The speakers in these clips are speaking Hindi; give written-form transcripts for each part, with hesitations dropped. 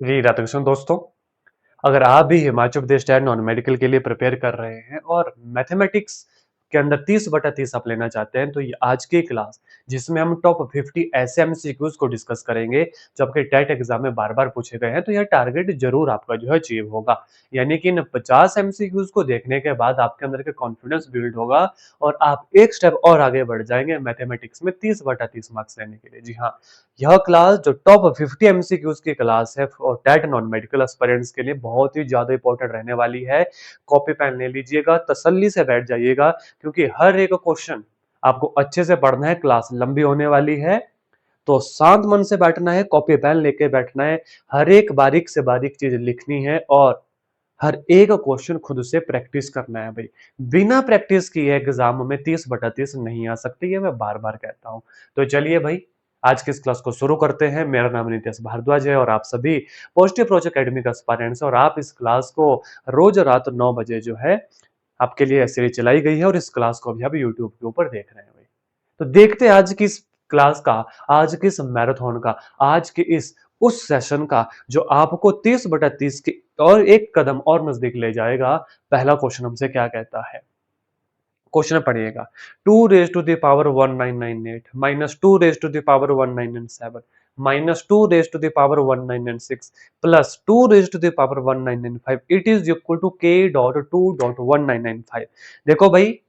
जी, राधाकृष्ण दोस्तों। अगर आप भी Himachal Pradesh state non medical के लिए प्रिपेयर कर रहे हैं और मैथमेटिक्स के अंदर 30/30 आप लेना चाहते हैं तो ये आज की क्लास जिसमें हम टॉप 50 ऐसे एमसीक्यूज को डिस्कस करेंगे जो आपके टेट एग्जाम में बार बार पूछे गए हैं, तो यह टारगेट जरूर आपका जो है अचीव होगा। यानी कि इन 50 एमसीक्यूज को देखने के बाद आपके अंदर के कॉन्फिडेंस बिल्ड होगा और आप एक स्टेप और आगे बढ़ जाएंगे मैथमेटिक्स में 30/30 मार्क्स लेने के लिए। जी हाँ, यह क्लास जो टॉप 50 एमसीक्यूज की क्लास है और टेट नॉन मेडिकल एस्पिरेंट्स के लिए बहुत ही ज्यादा इंपॉर्टेंट रहने वाली है। कॉपी पेन ले लीजिएगा, तसल्ली से बैठ जाइएगा, क्योंकि हर एक क्वेश्चन आपको अच्छे से पढ़ना है। क्लास लंबी होने वाली है, तो शांत मन से बैठना है, कॉपी पेन लेके बैठना है, हर एक बारीक से बारीक चीज लिखनी है और हर एक क्वेश्चन खुद से प्रैक्टिस करना है भाई। बिना प्रैक्टिस किए एग्जाम में 30/30 नहीं आ सकती, ये मैं बार बार कहता हूं। तो चलिए भाई, आज की इस क्लास को शुरू करते हैं। मेरा नाम नितेश भारद्वाज है और आप सभी पॉजिटिव अप्रोच एकेडमी का एस्पायरेंट्स हैं और आप इस क्लास को रोज रात 9 बजे जो है आपके लिए सीरीज चलाई गई है और इस क्लास को भी आप यूट्यूब के ऊपर देख रहे हैं भाई। तो देखते हैं आज की इस क्लास का, आज के इस मैराथन का, आज के इस उस सेशन का जो आपको 30/30 की और एक कदम और नजदीक ले जाएगा। पहला क्वेश्चन हमसे क्या कहता है, क्वेश्चन पढ़िएगा। 2 raised to the power 1998 minus 2 raised to the power 1997 minus 2 raised to the power 1996 plus 2 raised to the power 1995 it is equal to k.2.1995। देखो भाई,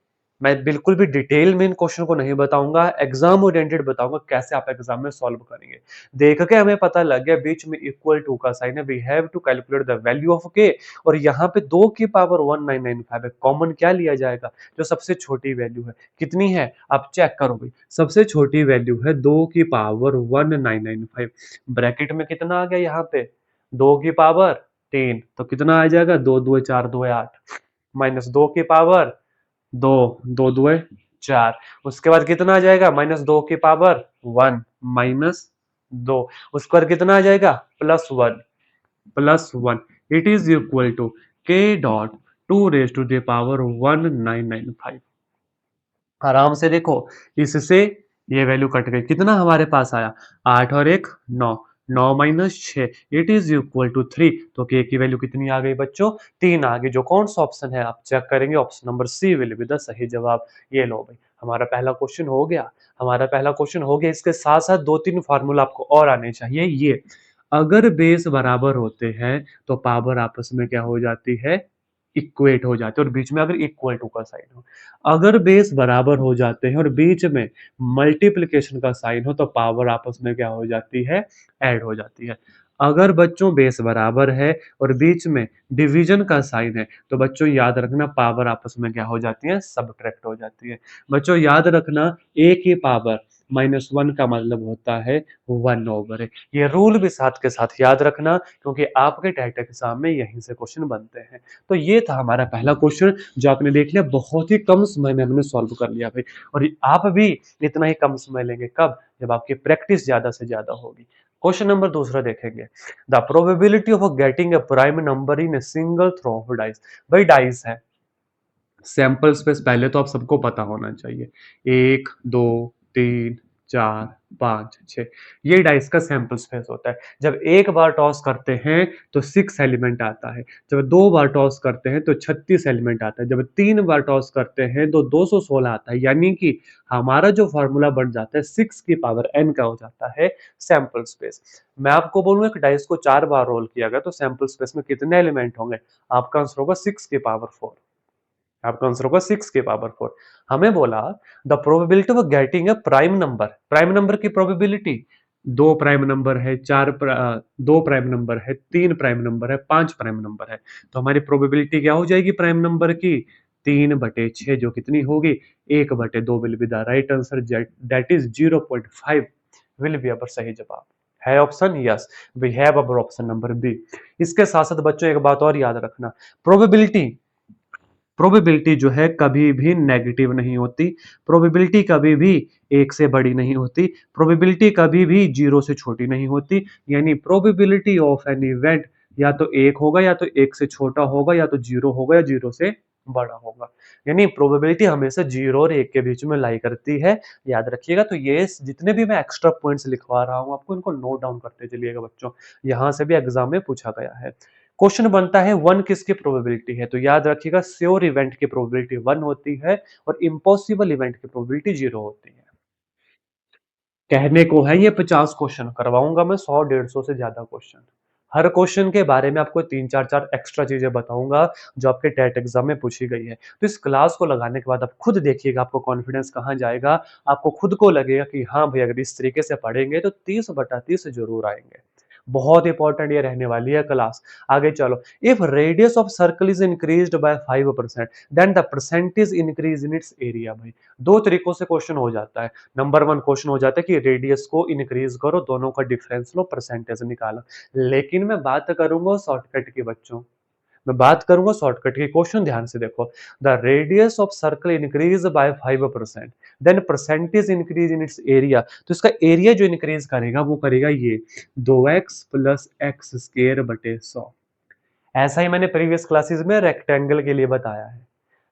मैं बिल्कुल भी डिटेल में इन क्वेश्चन को नहीं बताऊंगा, एग्जाम ओरिएंटेड बताऊंगा कैसे आप एग्जाम में सॉल्व करेंगे। देख के हमें पता लग गया बीच में इक्वल टू का साइन है, we have to calculate the value of K, और यहाँ पे 2 की पावर 1995 है, कॉमन क्या लिया जाएगा? जो सबसे छोटी वैल्यू है कितनी है आप चेक करो भाई। सबसे छोटी वैल्यू है 2 की पावर 1995। ब्रैकेट में कितना आ गया यहाँ पे? 2 की पावर 3, तो कितना आ जाएगा? 2 2 4 2 8 माइनस 2 की पावर 2, 2 2 4, उसके बाद कितना आ जाएगा? -2 की पावर 1 माइनस 2, उसके बाद कितना आ जाएगा? +1 it is equal to k.2 raised to the power 1995। आराम से देखो, इससे ये वैल्यू कट गई, कितना हमारे पास आया? 8 और 1 9, 9 minus 6 it is equal to 3। तो के की वैल्यू कितनी आ गई बच्चों? 3 आ गई। जो कौन सा ऑप्शन है आप चेक करेंगे, option number C will be the सही जवाब। ये लो भाई, हमारा पहला क्वेश्चन हो गया। हमारा पहला क्वेश्चन हो गया। इसके साथ साथ 2-3 फार्मूला आपको और आने चाहिए। ये अगर बेस बराबर होते हैं तो पावर आपस में क्या हो जाती है? इक्वेट हो जाते हैं, और बीच में अगर इक्वल टू का साइन हो। अगर बेस बराबर हो जाते हैं और बीच में मल्टीप्लिकेशन का साइन हो तो पावर आपस में क्या हो जाती है? ऐड हो जाती है। अगर बच्चों बेस बराबर है और बीच में डिवीजन का साइन है तो बच्चों याद रखना पावर आपस में क्या हो जाती है? सब्ट्रैक्ट हो जाती है। बच्चों याद रखना, ए की पावर -1 का मतलब होता है 1/। ये रूल भी साथ के साथ याद रखना, क्योंकि आपके टेट एग्जाम में यहीं से क्वेश्चन बनते हैं। तो ये था हमारा पहला क्वेश्चन जो आपने देख लिया, बहुत ही कम समय में हमने सॉल्व कर लिया भाई। और आप भी इतना ही कम समय लेंगे कब? जब आपकी प्रैक्टिस ज्यादा से ज्यादा होगी। क्वेश्चन नंबर दूसरा देखेंगे। The probability of getting a prime number in a single throw of dice. भाई डाइस है, सैंपल स्पेस पहले तो आप सबको पता होना चाहिए। 1 2 3 4 5 6, ये डाइस का सैंपल स्पेस होता है। जब एक बार टॉस करते हैं तो 6 एलिमेंट आता है, जब 2 बार टॉस करते हैं तो 36 एलिमेंट आता है, जब 3 बार टॉस करते हैं तो 216 आता है। यानी कि हमारा जो फॉर्मूला बन जाता है 6 की पावर n का हो जाता है सैंपल स्पेस। मैं आपको बोलूँ एक डाइस को 4 बार रोल किया गया तो सैंपल स्पेस में कितने एलिमेंट होंगे? आपका आंसर होगा 6 की पावर 4। आपका आंसर होगा 6 की पावर 4। हमें बोला the probability of getting a prime number, prime number की प्रोबेबिलिटी, 2 प्राइम नंबर है, 2 प्राइम नंबर है, 3 प्राइम नंबर है, 5 प्राइम नंबर है। तो हमारी प्रोबेबिलिटी क्या हो जाएगी प्राइम नंबर की? 3/6, जो कितनी होगी? 1/2 will be the right answer, that is 0.5 will be our सही जवाब। है option? Yes, we have our option number B. इसके साथ साथ बच्चों एक बात और याद रखना, प्रोबेबिलिटी प्रोबेबिलिटी जो है कभी भी नेगेटिव नहीं होती, प्रोबेबिलिटी कभी भी 1 से बड़ी नहीं होती, प्रोबेबिलिटी कभी भी 0 से छोटी नहीं होती। यानी प्रोबेबिलिटी ऑफ एन इवेंट या तो 1 होगा या तो 1 से छोटा होगा या तो 0 होगा या 0 से बड़ा होगा। यानी प्रोबेबिलिटी हमेशा 0 और 1 के बीच में लाई करती है, याद रखिएगा। तो ये जितने भी मैं एक्स्ट्रा पॉइंट्स लिखवा रहा हूँ आपको, इनको नोट डाउन करते चलिएगा बच्चों। यहाँ से भी एग्जाम में पूछा गया है। क्वेश्चन बनता है 1 किसकी प्रोबेबिलिटी है, तो याद रखिएगा श्योर इवेंट की प्रोबेबिलिटी 1 होती है और इम्पॉसिबल इवेंट की प्रोबेबिलिटी 0 होती है। कहने को है ये 50 क्वेश्चन करवाऊंगा मैं, 100-150 से ज्यादा क्वेश्चन। हर क्वेश्चन के बारे में आपको 3-4 एक्स्ट्रा चीजें बताऊंगा जो आपके टेट एग्जाम में पूछी गई है। तो इस क्लास को लगाने के बाद आप खुद देखिएगा आपको कॉन्फिडेंस कहाँ जाएगा। आपको खुद को लगेगा कि हाँ भाई, अगर इस तरीके से पढ़ेंगे तो 30/30 जरूर आएंगे। बहुत इंपॉर्टेंट ये रहने वाली है क्लास। आगे चलो। If radius of circle is increased by 5% then the percentage increase in its area. भाई दो तरीकों से क्वेश्चन हो जाता है। नंबर 1 क्वेश्चन हो जाता है कि रेडियस को इंक्रीज करो, दोनों का डिफरेंस लो, परसेंटेज निकालो। लेकिन मैं बात करूंगा शॉर्टकट की बच्चों, मैं बात करूंगा शॉर्टकट की। क्वेश्चन ध्यान से देखो। The radius of circle increase by 5% then percentage increase in its area. तो इसका एरिया जो इंक्रीज करेगा वो करेगा ये 2x प्लस एक्स स्क्र बटे 100। ऐसा ही मैंने प्रीवियस क्लासेस में रेक्टेंगल के लिए बताया है।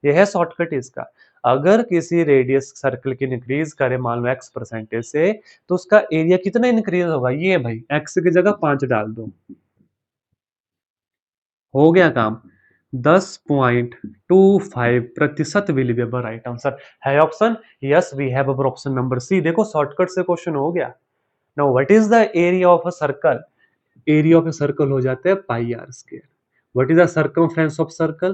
यह है शॉर्टकट इसका। अगर किसी रेडियस सर्कल की इंक्रीज करे मान लो x परसेंटेज से, तो उसका एरिया कितना इंक्रीज होगा, ये भाई x की जगह 5 डाल दो, हो गया काम। 10.25% will be our right answer. है option? Yes, we have our option number C. देखो शॉर्टकट से क्वेश्चन हो गया। Now what is the area of a circle? Area of a circle हो जाता है pi r square. What is the circumference of circle?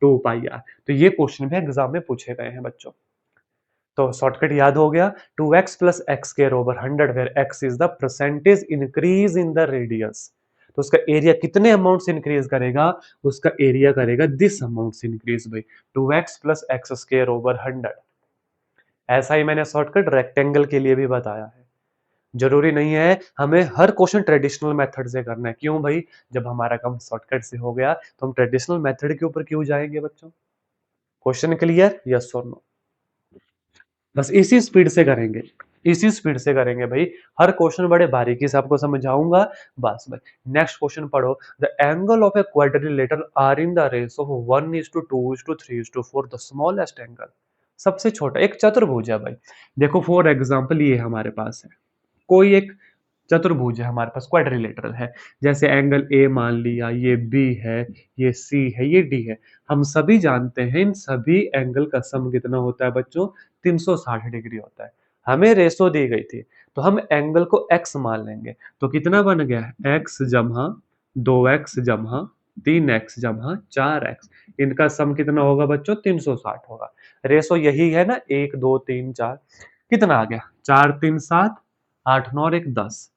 2 pi r. तो ये क्वेश्चन भी एग्जाम में पूछे गए हैं बच्चों। तो शॉर्टकट याद हो गया। 2x plus x square over 100 where x is the percentage increase in the radius. तो उसका एरिया कितने अमाउंट से इंक्रीज करेगा? उसका एरिया करेगा दिस अमाउंट से इंक्रीज भाई, 2x plus x square over 100। ऐसा ही मैंने शॉर्टकट रेक्टेंगल के लिए भी बताया है। जरूरी नहीं है हमें हर क्वेश्चन ट्रेडिशनल मेथड से करना है। क्यों भाई? जब हमारा काम शॉर्टकट से हो गया तो हम ट्रेडिशनल मेथड के ऊपर क्यों जाएंगे बच्चों? Question clear? यस और नो? बस इसी स्पीड से करेंगे, इसी स्पीड से करेंगे भाई। हर क्वेश्चन बड़े बारीकी से आपको समझाऊंगा। बस भाई नेक्स्ट क्वेश्चन पढ़ो। The angle of a quadrilateral are in the ratio of 1:2:3:4 the smallest angle. सबसे छोटा एक चतुर्भुज है भाई। देखो फॉर एग्जांपल ये हमारे पास है, कोई एक चतुर्भुज है हमारे पास, क्वाड्रिलेटरल है। जैसे एंगल ए मान लिया, ये बी है, ये सी है, ये डी है। हम सभी जानते हैं इन सभी एंगल का सम कितना होता है बच्चों? 360 डिग्री होता है। हमें रेशो दी गई थी तो हम एंगल को x मान लेंगे। तो कितना बन गया? x जमा 2x जमा 3x जमा 4x। इनका सम कितना होगा बच्चों? 360 होगा। रेशो यही है ना, 1 2 3 4। कितना आ गया? 4 3 7, 8 9 और 1 10।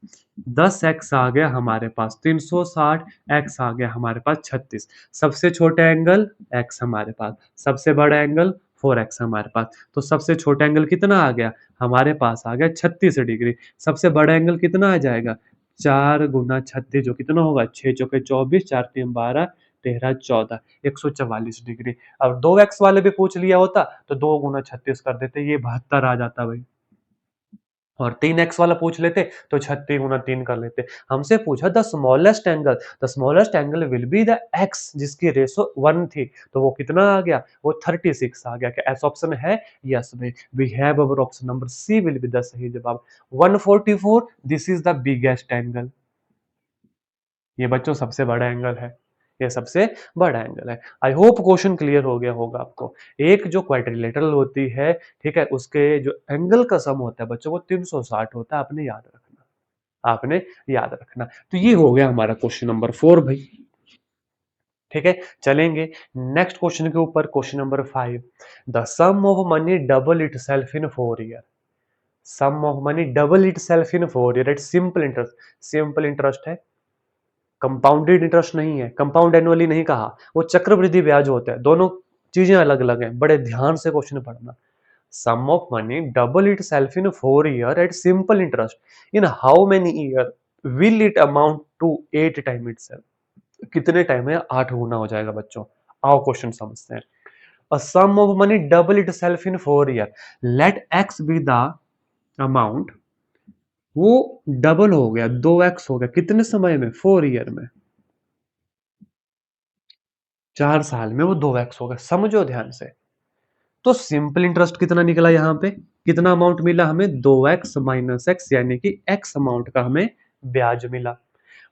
10x आ गया हमारे पास 360, x आ गया हमारे पास 36। सबसे छोटा एंगल x हमारे पास, सबसे बड़ा एंगल 4x हमारे पास। तो सबसे छोटा एंगल कितना आ गया हमारे पास? आ गया 36 डिग्री। सबसे बड़ा एंगल कितना आ जाएगा? 4 × 36 जो कितना होगा? 6 चौके 24, 4 3 12, 13 14, 144 डिग्री। अब 2x वाले भी पूछ लिया होता तो 2 × 36 कर देते, ये 72 आ जाता भाई। और 3x वाला पूछ लेते तो 36 × 3 कर लेते। हमसे पूछा the smallest angle, the smallest angle will be the x जिसकी रेशो 1 थी। तो वो कितना आ गया? वो 36 आ गया। क्या ऐसा ऑप्शन है? यस भाई, we have our option number C will be the सही जवाब। 144, this is the biggest angle. ये बच्चों सबसे बड़ा एंगल है, ये सबसे बड़ा एंगल है। आई होप क्वेश्चन क्लियर हो गया होगा आपको। एक जो क्वाड्रिलेटरल होती है, ठीक है, उसके जो एंगल का सम होता है बच्चों वो 360 होता है। आपने याद रखना, आपने याद रखना। तो ये हो गया हमारा क्वेश्चन नंबर 4 भाई। ठीक है, चलेंगे नेक्स्ट क्वेश्चन के ऊपर। Question number 5। The sum of money double it self in 4 year. Sum of money double it self in 4 year at simple interest. Simple interest है, कंपाउंडेड इंटरेस्ट नहीं है, कंपाउंड एनुअली नहीं कहा, वो चक्रवृद्धि ब्याज होता है। दोनों चीजें अलग अलग हैं, बड़े ध्यान से क्वेश्चन पढ़ना। Sum of money double it self in 4 year at simple interest in how many year will it amount to 8 time itself. कितने टाइम में 8 गुना हो जाएगा बच्चों? आओ क्वेश्चन समझते हैं। A sum of money double it self in 4 year, let x be the amount. वो डबल हो गया, 2x हो गया, कितने समय में? 4 ईयर में। 4 साल में वो 2x हो गया, समझो ध्यान से। तो सिंपल इंटरेस्ट कितना निकला यहाँ पे, कितना अमाउंट मिला हमें, 2x माइनस एक्स, यानी कि x अमाउंट का हमें ब्याज मिला।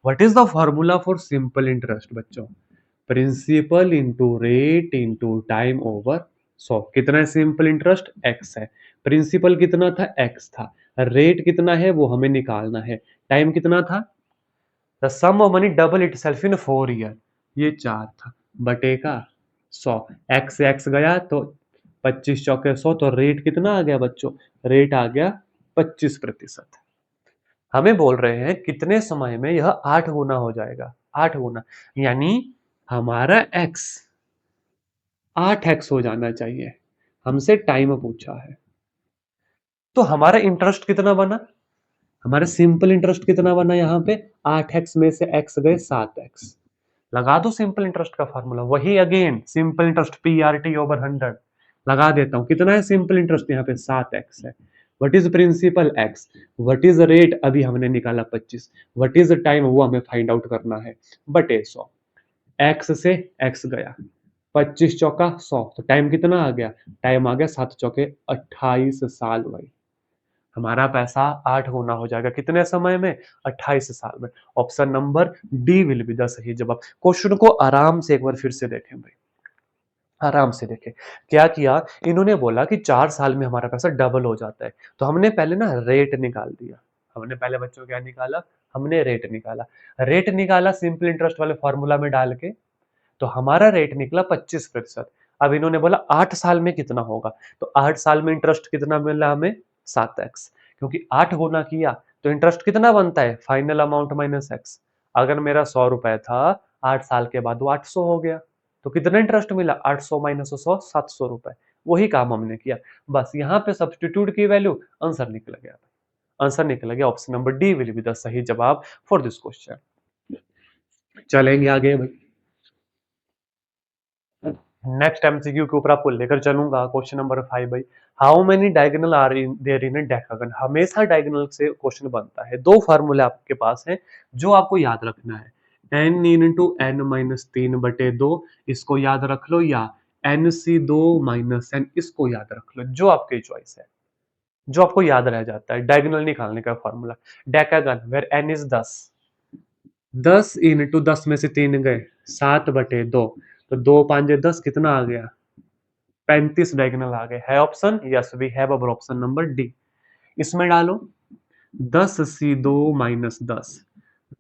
What is the formula for simple interest बच्चों, principal into rate into time over 100। कितना है सिंपल इंटरेस्ट, x है। प्रिंसिपल कितना था, x था। रेट कितना है वो हमें निकालना है। टाइम कितना था, the sum of money double it self in 4 year, ये 4 था, बटे का 100। एक्स से एक्स गया तो 25 चौके 100, तो रेट कितना आ गया बच्चों, रेट आ गया 25%। हमें बोल रहे हैं कितने समय में यह 8 गुना हो जाएगा, 8 गुना, यानी हमारा x 8x हो जाना चाहिए। हमसे टाइम पूछा है, तो हमारा इंटरेस्ट कितना बना, हमारा सिंपल इंटरेस्ट कितना बना यहाँ पे, 8x में से x गए 7x। लगा दो सिंपल इंटरेस्ट का फॉर्मूला, वही अगेन सिंपल इंटरेस्ट PRT/100 लगा देता हूं। कितना है सिंपल इंटरेस्ट, यहाँ पे 7x है। What is principal x, what is rate अभी हमने निकाला 25, व्हाट इज टाइम वो हमें फाइंड आउट करना है, बटे 100। x से x गया, 25 चौका 100, तो टाइम कितना आ गया, टाइम आ गया 7 चौके 28 साल भाई। हमारा पैसा 8 गुना हो जाएगा कितने समय में, 28 साल में। Option number D will be the सही जवाब। क्वेश्चन को आराम से एक बार फिर से देखें भाई, आराम से देखें। क्या किया इन्होंने, बोला कि 4 साल में हमारा पैसा डबल हो जाता है, तो हमने पहले ना रेट निकाल दिया। हमने पहले बच्चों क्या निकाला, हमने रेट निकाला। रेट निकाला सिंपल इंटरेस्ट वाले फॉर्मूला में डाल के, तो हमारा रेट निकला 25%। अब इन्होंने बोला 8 साल में कितना होगा, तो 8 साल में इंटरेस्ट कितना मिला हमें, 7x। क्योंकि 8 गुना किया तो इंटरेस्ट कितना बनता है, फाइनल अमाउंट माइनस एक्स। अगर मेरा 100 रुपए था, 8 साल के बाद वो 800 हो गया, तो कितना इंटरेस्ट मिला, 800 माइनस 100, 700 रुपए। वही काम हमने किया, बस यहाँ पे सब्सटीट्यूट की वैल्यू, आंसर निकल गया। आंसर निकल गया, option number D will be the सही जवाब फॉर दिस क्वेश्चन। चलेंगे आगे भाई, नेक्स्ट एमसीक्यू के ऊपर आपको लेकर चलूंगा। क्वेश्चन नंबर 5 भाई, how many diagonal are in there in a decagon. हमेशा डायगोनल से क्वेश्चन बनता है। दो फार्मूले आपके पास हैं जो आपको याद रखना है, n इंटू एन माइनस 3/2, इसको याद रख लो, या NC2 माइनस एन, इसको याद रख लो, जो आपकी चॉइस है, जो आपको याद रह जाता है। डायगोनल निकालने का formula, decagon where n is 10, 10 into 10 में से 3 गए, 7/2, तो 2×5 = 10, कितना आ गया, 35 डायगोनल आ गए। है option, yes we have our option number D. इसमें डालो 10C2 minus 10,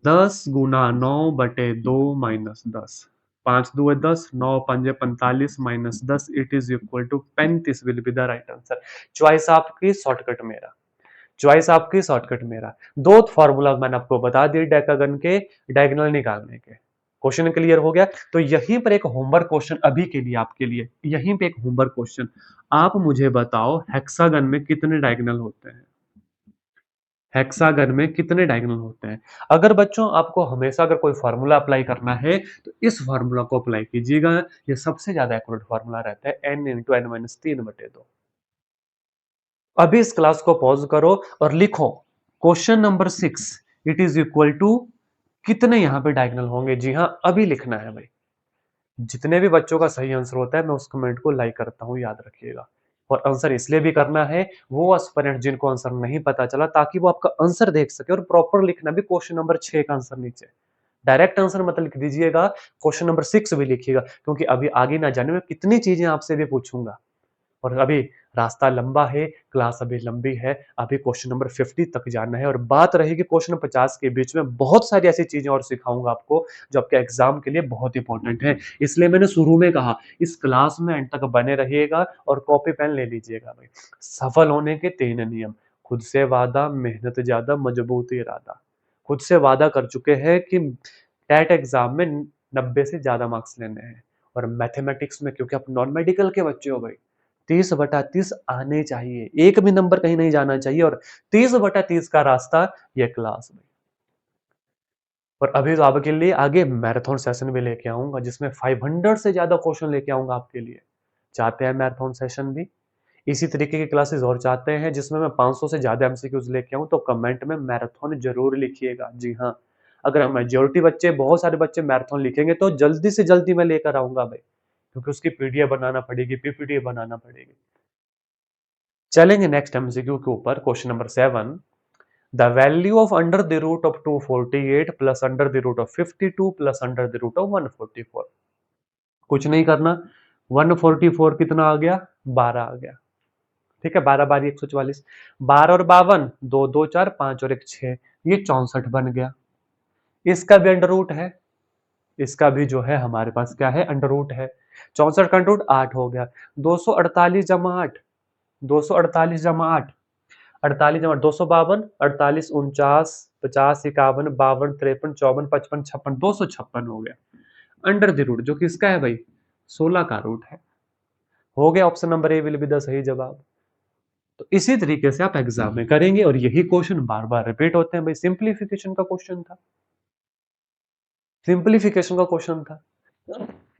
10 × 9/2 minus 10, 5×2 = 10, 9×5 = 45 minus 10, it is equal to 35 will be the right answer. Choice आपकी, शॉर्टकट मेरा, चॉइस आपकी, शॉर्टकट मेरा। दो फॉर्मूला मैंने आपको बता दिए डेकागन के डायगोनल निकालने के। क्वेश्चन क्लियर हो गया, तो यहीं पर एक होमवर्क क्वेश्चन अभी के लिए आपके लिए, यहीं पे एक होमवर्क क्वेश्चन, आप मुझे बताओ हेक्सागन में कितने डायगोनल होते हैं, हेक्सागन में कितने डायगोनल होते हैं। अगर बच्चों आपको हमेशा अगर कोई फार्मूला अप्लाई करना है तो इस फार्मूला को अप्लाई कीजिएगा, ये सबसे ज्यादा एक्यूरेट फार्मूला रहता है, n इंटू एन माइनस 3/2। अभी इस क्लास को पॉज करो और लिखो question number 6 it is equal to, कितने यहां पे डायगोनल होंगे। जी हाँ, अभी लिखना है भाई। जितने भी बच्चों का सही आंसर होता है मैं उस कमेंट को लाइक करता हूं, याद रखिएगा। और आंसर इसलिए भी करना है, वो एस्पिरेंट जिनको आंसर नहीं पता चला, ताकि वो आपका आंसर देख सके, और प्रॉपर लिखना भी क्वेश्चन नंबर 6 का आंसर नीचे। डायरेक्ट आंसर मत लिख दीजिएगा, क्वेश्चन नंबर 6 भी लिखिएगा, क्योंकि अभी आगे ना जाने में कितनी चीजें आपसे भी पूछूंगा। और अभी रास्ता लंबा है, क्लास अभी लंबी है, अभी क्वेश्चन नंबर 50 तक जाना है, और बात रहेगी क्वेश्चन 50 के बीच में बहुत सारी ऐसी चीजें और सिखाऊंगा आपको जो आपके एग्जाम के लिए बहुत इंपॉर्टेंट है। इसलिए मैंने शुरू में कहा इस क्लास में एंड तक बने रहिएगा और कॉपी पेन ले लीजिएगा भाई। सफल होने के 3 नियम, खुद से वादा, मेहनत ज्यादा, मजबूत इरादा। खुद से वादा कर चुके हैं कि टेट एग्जाम में 90 से ज्यादा मार्क्स लेने हैं, और मैथमेटिक्स में क्योंकि आप नॉन मेडिकल के बच्चे हो भाई, 30/30 आने चाहिए, एक भी नंबर कहीं नहीं जाना चाहिए, और 30/30 का रास्ता ये क्लास में। और अभी तो आपके लिए आगे मैराथन सेशन भी लेके आऊंगा, जिसमें 500 से ज्यादा क्वेश्चन लेके आऊंगा आपके लिए। चाहते हैं मैराथन सेशन भी, इसी तरीके की क्लासेस और चाहते हैं जिसमें मैं 500 से ज्यादा एमसीक्यूज लेके आऊं, तो कमेंट में मैराथन जरूर लिखिएगा। जी हाँ, अगर मेजोरिटी बच्चे, बहुत सारे बच्चे मैराथन लिखेंगे तो जल्दी से जल्दी मैं लेकर आऊंगा भाई, क्योंकि उसकी पीडीएफ बनाना पड़ेगी, पीपीटी बनाना पड़ेगी। चलेंगे नेक्स्ट एमसीक्यू के ऊपर, question number 7। The value of under the root of 248 plus under the root of 52 plus under the root of 144। कुछ नहीं करना, 144 कितना आ गया, 12 आ गया। ठीक है, 12 बारी 144, 12 और 52, 2 2 4 5 और 1 6, ये 64 बन गया। इसका भी अंडर रूट है, इसका भी जो है हमारे पास क्या है, अंडर रूट है। 64 का अंडर रूट 8 हो गया। 248 जमा 8, 248 जमा 8, 48 जमा 252, 48 49 50 51 52 53 54 55 56, 256 हो गया अंडर द रूट, जो किसका है भाई, 16 का रूट है। हो गया, option number A will be the सही जवाब। तो इसी तरीके से आप एग्जाम में करेंगे और यही क्वेश्चन बार बार रिपीट होते हैं भाई। सिंप्लीफिकेशन का क्वेश्चन था, सिंप्लीफिकेशन का क्वेश्चन था।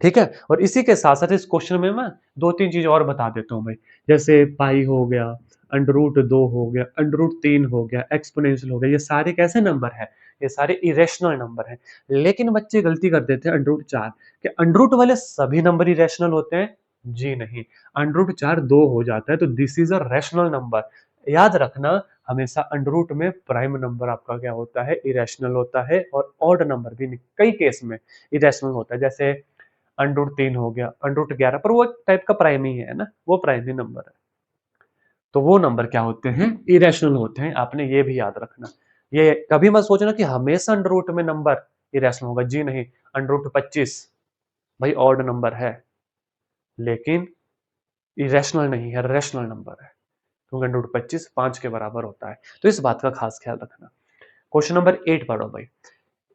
ठीक है, और इसी के साथ साथ इस क्वेश्चन में मैं दो तीन चीज और बता देता हूं भाई, जैसे पाई हो गया, अंडर रूट 2 हो गया, अंडर रूट 3 हो गया, एक्सपोनेंशियल हो गया, ये सारे कैसे नंबर है, ये सारे इरेशनल नंबर हैं। लेकिन बच्चे गलती कर देते हैं अंडर रूट 4, कि अंडर रूट वाले सभी नंबर इरेशनल होते हैं, जी नहीं, अंडर रूट 4 2 हो जाता है तो this is a rational number. याद रखना, हमेशा अंडर रूट में प्राइम नंबर आपका क्या होता है, इरेशनल होता है, और ऑड नंबर भी कई केस में इरेशनल होता है, जैसे अंडर रूट 3 हो गया, अंडर रूट 11, पर वो एक टाइप का प्राइम ही है ना, वो प्राइम ही नंबर है। तो वो नंबर क्या होते हैं, इरेशनल होते हैं, आपने ये भी याद रखना। ये कभी मत सोचना कि हमेशा अंडर रूट में नंबर इरेशनल होगा, जी नहीं। अंडर रूट 25 भाई ऑड नंबर है, लेकिन इरेशनल नहीं है, रेशनल नंबर है, क्योंकि अंडर रूट 25 5 के बराबर होता है। तो इस बात का खास ख्याल रखना। क्वेश्चन नंबर 8 पढ़ो भाई।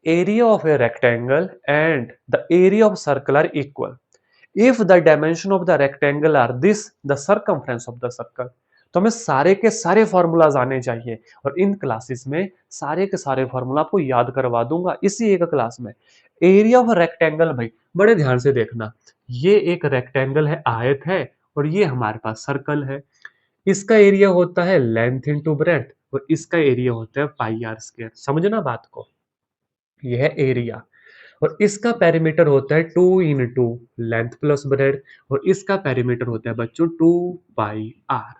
area of a rectangle and the area of circle are equal if the dimension of the rectangle are this the circumference of the circle। तो हमें सारे के सारे फॉर्मूलाज आने चाहिए, और इन क्लासेस में सारे के सारे फॉर्मूला आपको याद करवा दूंगा इसी एक क्लास में। एरिया ऑफ रेक्टेंगल भाई बड़े ध्यान से देखना, ये एक रेक्टेंगल है, आयत है, और ये हमारे पास सर्कल है। इसका एरिया होता है लेंथ इंटू ब्रेड्थ, और इसका एरिया होता है पाई आर स्क्वायर। समझना बात को, यह है एरिया, और इसका पेरीमीटर होता है 2 इंटू लेंथ प्लस ब्रेड, और इसका पेरीमीटर होता है बच्चों 2 पाई आर।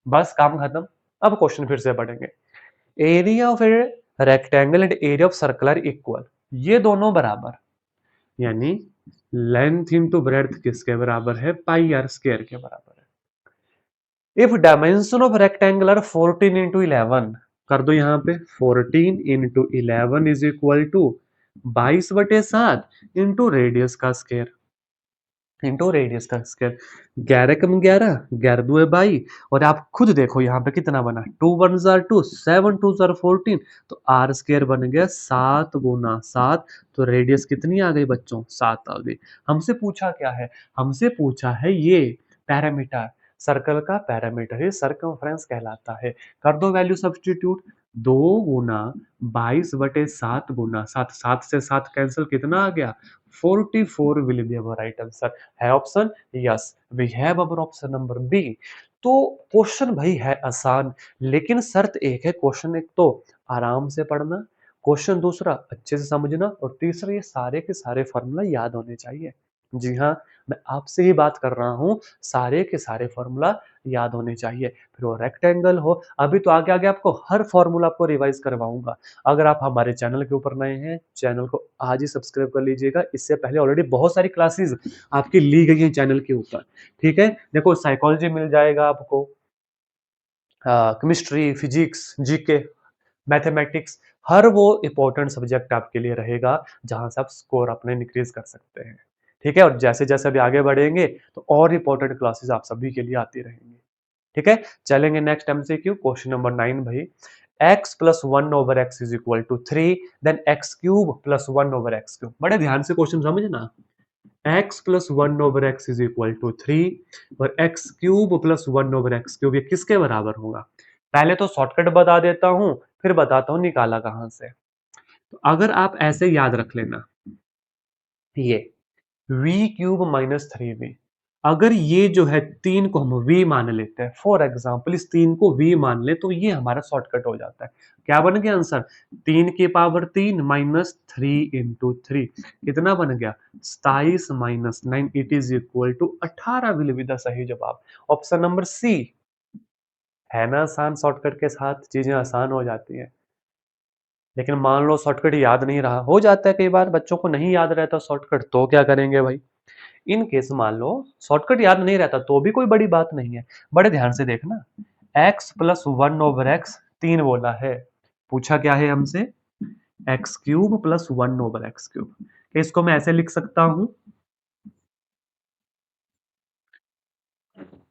बस काम खत्म। अब क्वेश्चन फिर से पढ़ेंगे। Area of a rectangle and area of circle are equal, ये दोनों बराबर, यानी लेंथ इंटू ब्रेड्थ किसके बराबर है, पाई आर स्क्वायर के बराबर है। If dimension of rectangle are 14 into 11, कर दो यहाँ पे 14 into 11 is equal to 22/7 into radius का स्क्वायर, इंटू रेडियस का स्क्वायर। 11 कम 11, 11 दूए 22, और आप खुद देखो यहाँ पे कितना बना, 2 1 जार 2, 7 2 जार 14, तो आर स्क्वायर बन गया 7 गुना 7। तो रेडियस कितनी आ गई बच्चों, 7 आ गई। हमसे पूछा क्या है, हमसे पूछा है ये पैरामीटर, सर्कल का पैरामीटर ही सर्कमफ्रेंस कहलाता है। कर दो वैल्यू सब्स्टिट्यूट, 2 गुना 22/7 गुना 7, 7 से 7 कैंसिल, कितना आ गया 44 will be our right answer. है option, yes we have our option number B. तो क्वेश्चन भाई है आसान, लेकिन शर्त एक है, क्वेश्चन एक तो आराम से पढ़ना, क्वेश्चन दूसरा अच्छे से समझना, और तीसरा ये सारे के सारे फॉर्मूला याद होने चाहिए। जी हाँ, मैं आपसे ही बात कर रहा हूँ, सारे के सारे फॉर्मूला याद होने चाहिए, फिर वो रेक्टेंगल हो। अभी तो आगे आगे आपको हर फॉर्मूला आपको रिवाइज करवाऊंगा। अगर आप हमारे चैनल के ऊपर नए हैं, चैनल को आज ही सब्सक्राइब कर लीजिएगा। इससे पहले ऑलरेडी बहुत सारी क्लासेस आपकी ली गई हैं चैनल के ऊपर। ठीक है, देखो साइकोलॉजी मिल जाएगा आपको, केमिस्ट्री, फिजिक्स, जीके, मैथमेटिक्स, हर वो इंपॉर्टेंट सब्जेक्ट आपके लिए रहेगा जहां से आप स्कोर अपने इंक्रीज कर सकते हैं। ठीक है, और जैसे जैसे अभी आगे बढ़ेंगे तो और इंपॉर्टेंट क्लासेस आप सभी के लिए आती रहेंगी। ठीक है, चलेंगे नेक्स्ट एमसीक्यू, क्वेश्चन नंबर 9 भाई। x plus 1/x is equal to 3, then x cube plus 1/x cube. बड़े ध्यान से क्वेश्चन समझना, x plus 1/x is equal to 3 और x cube plus 1/x cube, ये किसके बराबर होगा। पहले तो शॉर्टकट बता देता हूं, फिर बताता हूं निकाला कहां से। तो अगर आप ऐसे याद रख लेना, ये v क्यूब माइनस 3v, अगर ये जो है 3 को हम v मान लेते हैं, फॉर एग्जाम्पल इस 3 को v मान ले तो ये हमारा शॉर्टकट हो जाता है। क्या बन गया आंसर? 3 की पावर 3 माइनस 3 इंटू 3 कितना बन गया? 27 minus 9 it is equal to 18 will be the सही जवाब। ऑप्शन नंबर सी है ना आसान, शॉर्टकट के साथ चीजें आसान हो जाती हैं। लेकिन मान लो शॉर्टकट याद नहीं रहा, हो जाता है कई बार बच्चों को नहीं याद रहता शॉर्टकट, तो क्या करेंगे भाई? इन केस मान लो शॉर्टकट याद नहीं रहता तो भी कोई बड़ी बात नहीं है। बड़े ध्यान से देखना, x प्लस 1/x 3 बोला है, पूछा क्या है हमसे? X cube plus 1/x3। इसको मैं ऐसे लिख सकता हूं,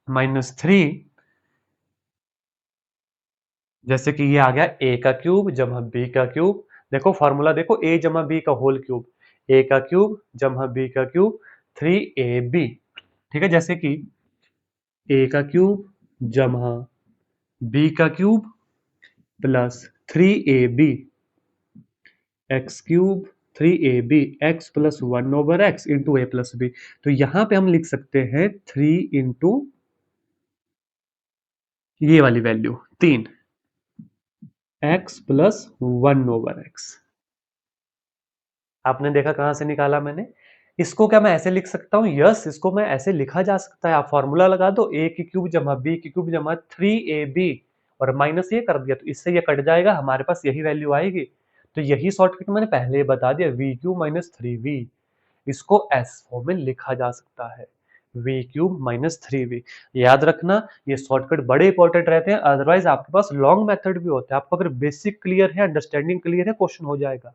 -3, जैसे कि ये आ गया a का क्यूब जमा b का क्यूब। देखो फॉर्मूला देखो, a जमा b का होल क्यूब, a का क्यूब जमा b का क्यूब 3ab। ठीक है, जैसे कि a का क्यूब जमा b का cube plus 3ab x cube 3ab x plus 1/x into a plus b. तो यहां पे हम लिख सकते हैं 3 इंटू ये वाली वैल्यू 3 एक्स प्लस 1/x। आपने देखा कहां से निकाला मैंने? इसको क्या मैं ऐसे लिख सकता हूं? यस, इसको मैं ऐसे लिखा जा सकता है। आप फॉर्मूला लगा दो, ए की क्यूब जमा बी की क्यूब जमा 3ab और माइनस ये कर दिया तो इससे ये कट जाएगा, हमारे पास यही वैल्यू आएगी। तो यही शॉर्टकट मैंने पहले ही बता दिया, वी क्यू माइनस 3v। इसको एस फॉर्म में लिखा जा सकता है, वी क्यूब माइनस 3v। याद रखना ये शॉर्टकट बड़े इंपॉर्टेंट रहते हैं, अदरवाइज आपके पास लॉन्ग मेथड भी होता है। आपको अगर बेसिक क्लियर है, अंडरस्टैंडिंग क्लियर है, क्वेश्चन हो जाएगा,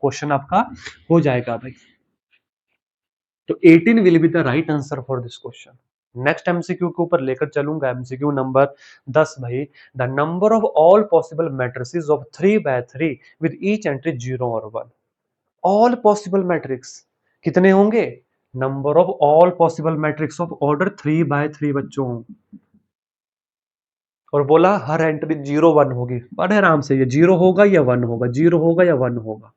क्वेश्चन आपका हो जाएगा भाई। तो 18 will be the right answer for this question. Next MCQ के ऊपर लेकर चलूंगा, एमसीक्यू नंबर 10 भाई। The number of all possible matrices of 3/3 with each entry 0 और 1। ऑल पॉसिबल मैट्रिक्स कितने होंगे? Number of all possible matrix of order 3/3 बच्चों, और बोला हर एंट्री 0 1 होगी। बड़े आराम से, ये 0 होगा या 1 होगा, 0 होगा या 1 होगा।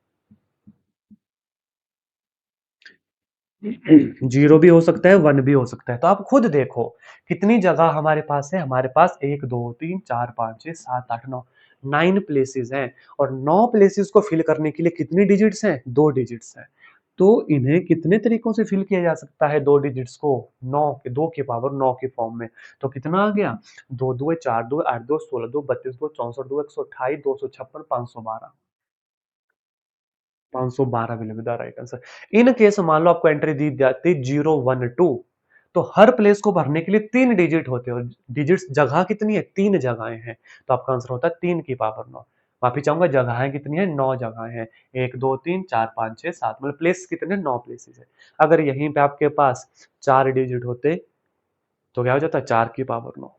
0 भी हो सकता है, 1 भी हो सकता है। तो आप खुद देखो कितनी जगह हमारे पास है। हमारे पास 1 2 3 4 5 6 7 8 9 9 प्लेसेस हैं, और 9 प्लेसेस को फिल करने के लिए कितनी डिजिट्स हैं? 2 डिजिट्स हैं। तो इन्हें कितने तरीकों से फिल किया जा सकता है 2 डिजिट्स को? 9 के 2 की पावर 9 के फॉर्म में। तो कितना आ गया? 2 2 4 2 8 2 16 2 32 2 64 2 128 256 512। 512 will be the right answer. In case मान लो आपको एंट्री दी जाती 012, तो हर प्लेस को भरने के लिए 3 डिजिट होते हैं, और डिजिट्स जगह कितनी है? 3 जगहें हैं, तो आपका आंसर होता है 3 की पावर 9। माफी चाहूंगा, जगहें कितनी है? 9 जगहें हैं। 1 2 3 4 5 6 7, मतलब प्लेस कितने? 9 प्लेसेस है। अगर यहीं पे आपके पास 4 डिजिट होते तो क्या हो जाता? 4 की पावर 9।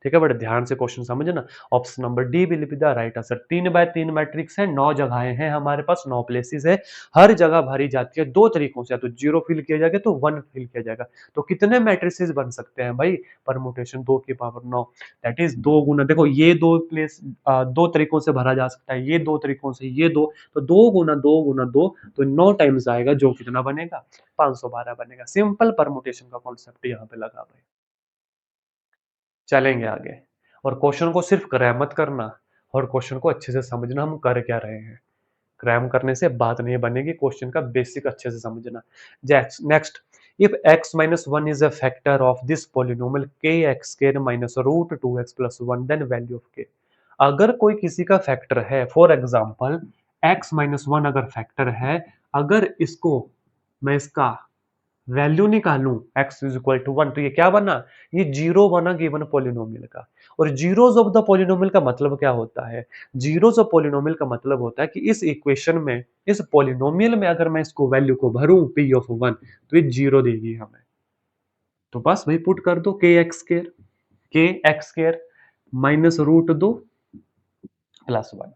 ठीक है, बड़े ध्यान से क्वेश्चन समझना। Option number D will be the right answer. 3/3 matrix है, 9 जगहें हैं हमारे पास, 9 प्लेसेस है। हर जगह भरी जाती है 2 तरीकों से, या तो 0 फिल किया जाएगा तो 1 फिल किया जाएगा। तो कितने मैट्रिसेस बन सकते हैं भाई? परमुटेशन 2 की पावर 9, दैट इज 2 गुना। देखो ये 2 प्लेस 2 तरीकों से भरा जा सकता है, ये 2 तरीकों से, ये 2, तो 2 गुना 2 गुना 2, तो 9 टाइम्स आएगा, जो कितना बनेगा? 512 बनेगा। सिंपल परमुटेशन का कॉन्सेप्ट यहाँ पे लगा भाई। चलेंगे आगे, और क्वेश्चन को सिर्फ क्रैम मत करना, और क्वेश्चन को अच्छे से समझना हम कर क्या रहे हैं। क्रैम करने से बात नहीं बनेगी, क्वेश्चन का बेसिक अच्छे से समझना। Next, if x minus 1 is a factor of this polynomial k x square minus root 2x plus 1, then value of k. अगर कोई किसी का फैक्टर है, फॉर एग्जाम्पल x माइनस 1 अगर फैक्टर है, अगर इसको मैं इसका वैल्यू निकालूं x इज इक्वल टू 1, तो ये क्या बना? ये जीरो बना गिवन पोलिनोमियल का। और जीरोस ऑफ द पोलिनोमियल का मतलब क्या होता है? जीरोस ऑफ पोलिनोमियल का मतलब होता है कि इस इक्वेशन में, इस पोलिनोमियल में अगर मैं इसको वैल्यू को भरूं p ऑफ 1, तो ये जीरो देगी हमें। तो बस भाई पुट कर दो k x square minus root 2 plus 1।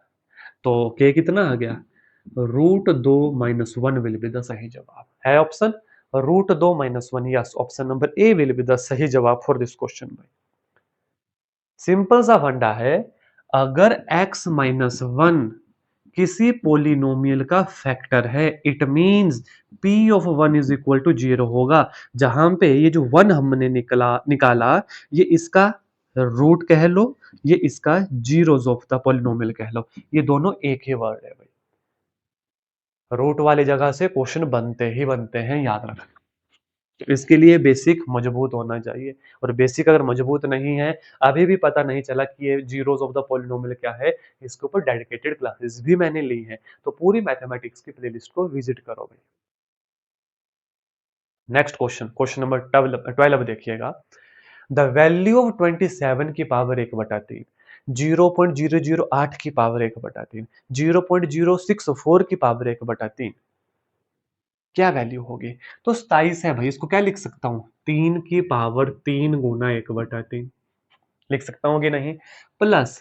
तो k कितना आ गया? Root 2 minus 1 will be the सही जवाब है option root 2 minus 1। Yes, option number A will be the सही जवाब फॉर दिस क्वेश्चन भाई। सिंपल सा फंडा है, अगर x माइनस 1 किसी पोलिनोमियल का फैक्टर है, it means p of 1 is equal to 0 होगा। जहां पे ये जो 1 हमने निकाला, ये इसका रूट कह लो, ये इसका जीरोस ऑफ द पोलिनोमियल कह लो, ये दोनों एक ही वर्ड है भाई। रूट वाली जगह से क्वेश्चन बनते ही बनते हैं, याद रखना। इसके लिए बेसिक मजबूत होना चाहिए, और बेसिक अगर मजबूत नहीं है, अभी भी पता नहीं चला कि ये जीरोस ऑफ द पॉलिनोमियल क्या है, इसके ऊपर डेडिकेटेड क्लासेस भी मैंने ली हैं, तो पूरी मैथमेटिक्स की प्लेलिस्ट को विजिट करो भाई। नेक्स्ट क्वेश्चन, क्वेश्चन नंबर 12 देखिएगा। द वैल्यू ऑफ 27 की पावर 1/3, 0.008 की पावर 1/3, 0.064 की पावर 1/3, क्या वैल्यू होगी? तो 27 है भाई, इसको क्या लिख सकता हूं, 3 की पावर 3 गुना 1/3 लिख सकता हूं कि नहीं, प्लस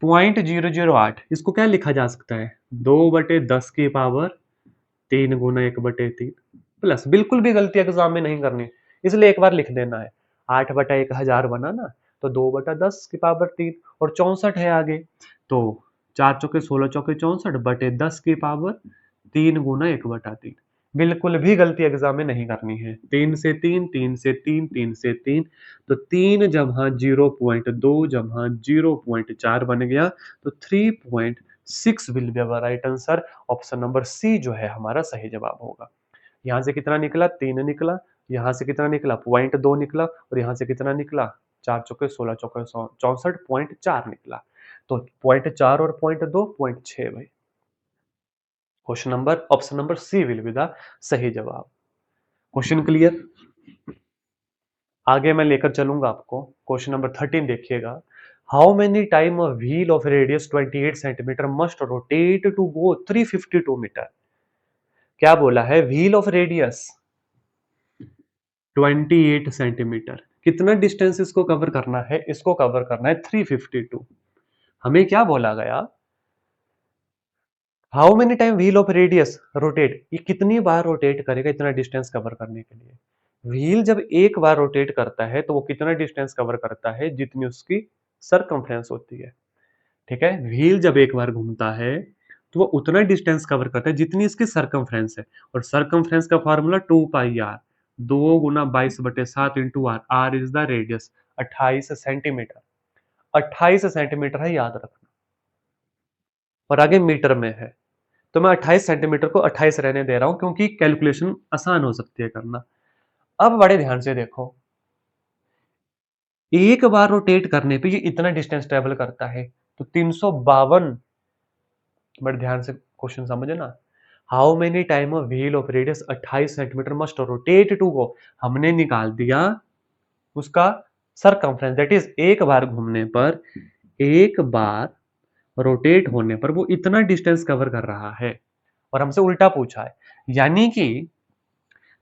0.008, इसको क्या लिखा जा सकता है, 2/10 की पावर 3 गुना 1/3, प्लस, बिल्कुल भी गलती एग्जाम में नहीं करनी, इसलिए एक बार लिख देना है। 8/1000 बना ना, तो 2/10 की पावर 3, और 64 है आगे, तो 4 चौके 16 चौके 64 बटे 10 की पावर 3 गुना 1/3। बिल्कुल भी गलती एग्जाम में नहीं करनी है। 3 से 3, 3 से 3, 3 से 3, तो 3 जमा 0.2 जमा 0.4 बन गया, तो 3.6 will be our right answer. Option number C जो है हमारा सही जवाब होगा। यहाँ से कितना निकला, 3 निकला, यहाँ से कितना निकला, 0.2 निकला, और यहाँ से कितना निकला, 4 चौके 16 चौके 64.4 निकला, तो 0.4 और 0.2 0.6 भाई। Question number, option number C will be the सही जवाब। Question clear? आगे मैं लेकर चलूंगा आपको। क्वेश्चन नंबर 13 देखिएगा। How many time a wheel of radius 28 centimeter must rotate to go 352 meter? क्या बोला है, व्हील ऑफ रेडियस 28 सेंटीमीटर, कितना डिस्टेंस इसको कवर करना है, इसको कवर करना है 352। हमें क्या बोला गया, how many time wheel of radius rotate, ये कितनी बार रोटेट करेगा इतना डिस्टेंस कवर करने के लिए। व्हील जब एक बार रोटेट करता है तो वो कितना डिस्टेंस कवर करता है, जितनी उसकी सरकमफ्रेंस होती है। ठीक है, व्हील जब एक बार घूमता है तो वो उतना डिस्टेंस कवर करता है जितनी इसकी सरकमफ्रेंस है, और सरकमफ्रेंस का फॉर्मूला 2 पाई आर, 2 गुना 22/7 into r, r is the radius, 28 centimeter, 28 centimeter है, याद रखना, और आगे मीटर में है, तो मैं 28 सेंटीमीटर को 28 रहने दे रहा हूं, क्योंकि कैलकुलेशन आसान हो सकती है करना। अब बड़े ध्यान से देखो, एक बार रोटेट करने पे ये इतना डिस्टेंस ट्रेवल करता है, तो 352, बड़े ध्यान से क्वेश्चन समझना। How many time of wheel of radius 28 centimeter must rotate to go, हमने निकाल दिया उसका सरकमफ्रेंस, दैट इज एक बार घूमने पर, एक बार रोटेट होने पर वो इतना डिस्टेंस कवर कर रहा है, और हमसे उल्टा पूछा है, यानी कि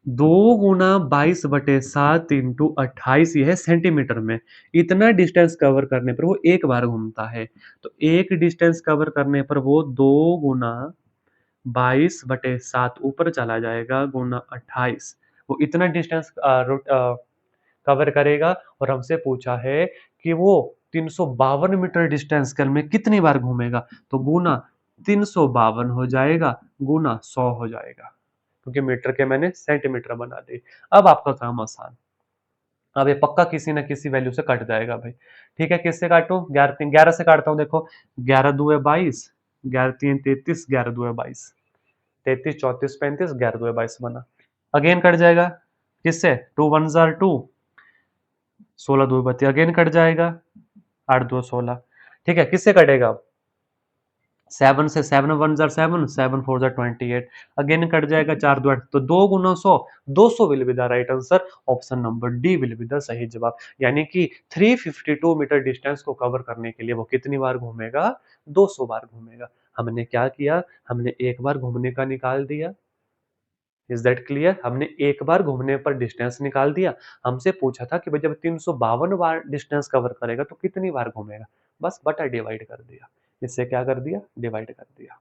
2 गुना 22/7 इंटू 28, यह है सेंटीमीटर में, इतना डिस्टेंस कवर करने पर वो एक बार घूमता है, तो एक डिस्टेंस कवर करने पर वो 2 गुना 22/7 ऊपर चला जाएगा गुना 28, वो इतना डिस्टेंस कवर करेगा, और हमसे पूछा है कि वो 352 मीटर डिस्टेंस में कितनी बार घूमेगा, तो गुना 352 हो जाएगा, गुना 100 हो जाएगा, क्योंकि मीटर के मैंने सेंटीमीटर बना दी। अब आपका काम आसान, अब ये पक्का किसी ना किसी वैल्यू से कट जाएगा भाई। ठीक है, किससे काटूं, 11 से काटता हूं, देखो 11 2 22, 11 3 33, 11 2 22, 33 34 35, 11 2 22 बना। अगेन कट जाएगा, किससे, 2 1 2, 16 2 32, अगेन कट जाएगा, 8 2 16। ठीक है, किससे कटेगा, 7 से, 7 1 7, 7 4 28, अगेन कट जाएगा, 4 2 8, तो 2 गुना 100, 200 will be the right answer. Option number D will be the सही जवाब, यानी कि 352 मीटर डिस्टेंस को कवर करने के लिए वो कितनी बार घूमेगा, 200 बार घूमेगा। हमने क्या किया, हमने एक बार घूमने का निकाल दिया, इज दैट क्लियर, हमने एक बार घूमने पर डिस्टेंस निकाल दिया। हमसे पूछा था कि भाई जब 352 बार डिस्टेंस कवर करेगा तो कितनी बार घूमेगा, बस बटा डिवाइड कर दिया, इससे क्या कर दिया, डिवाइड कर दिया।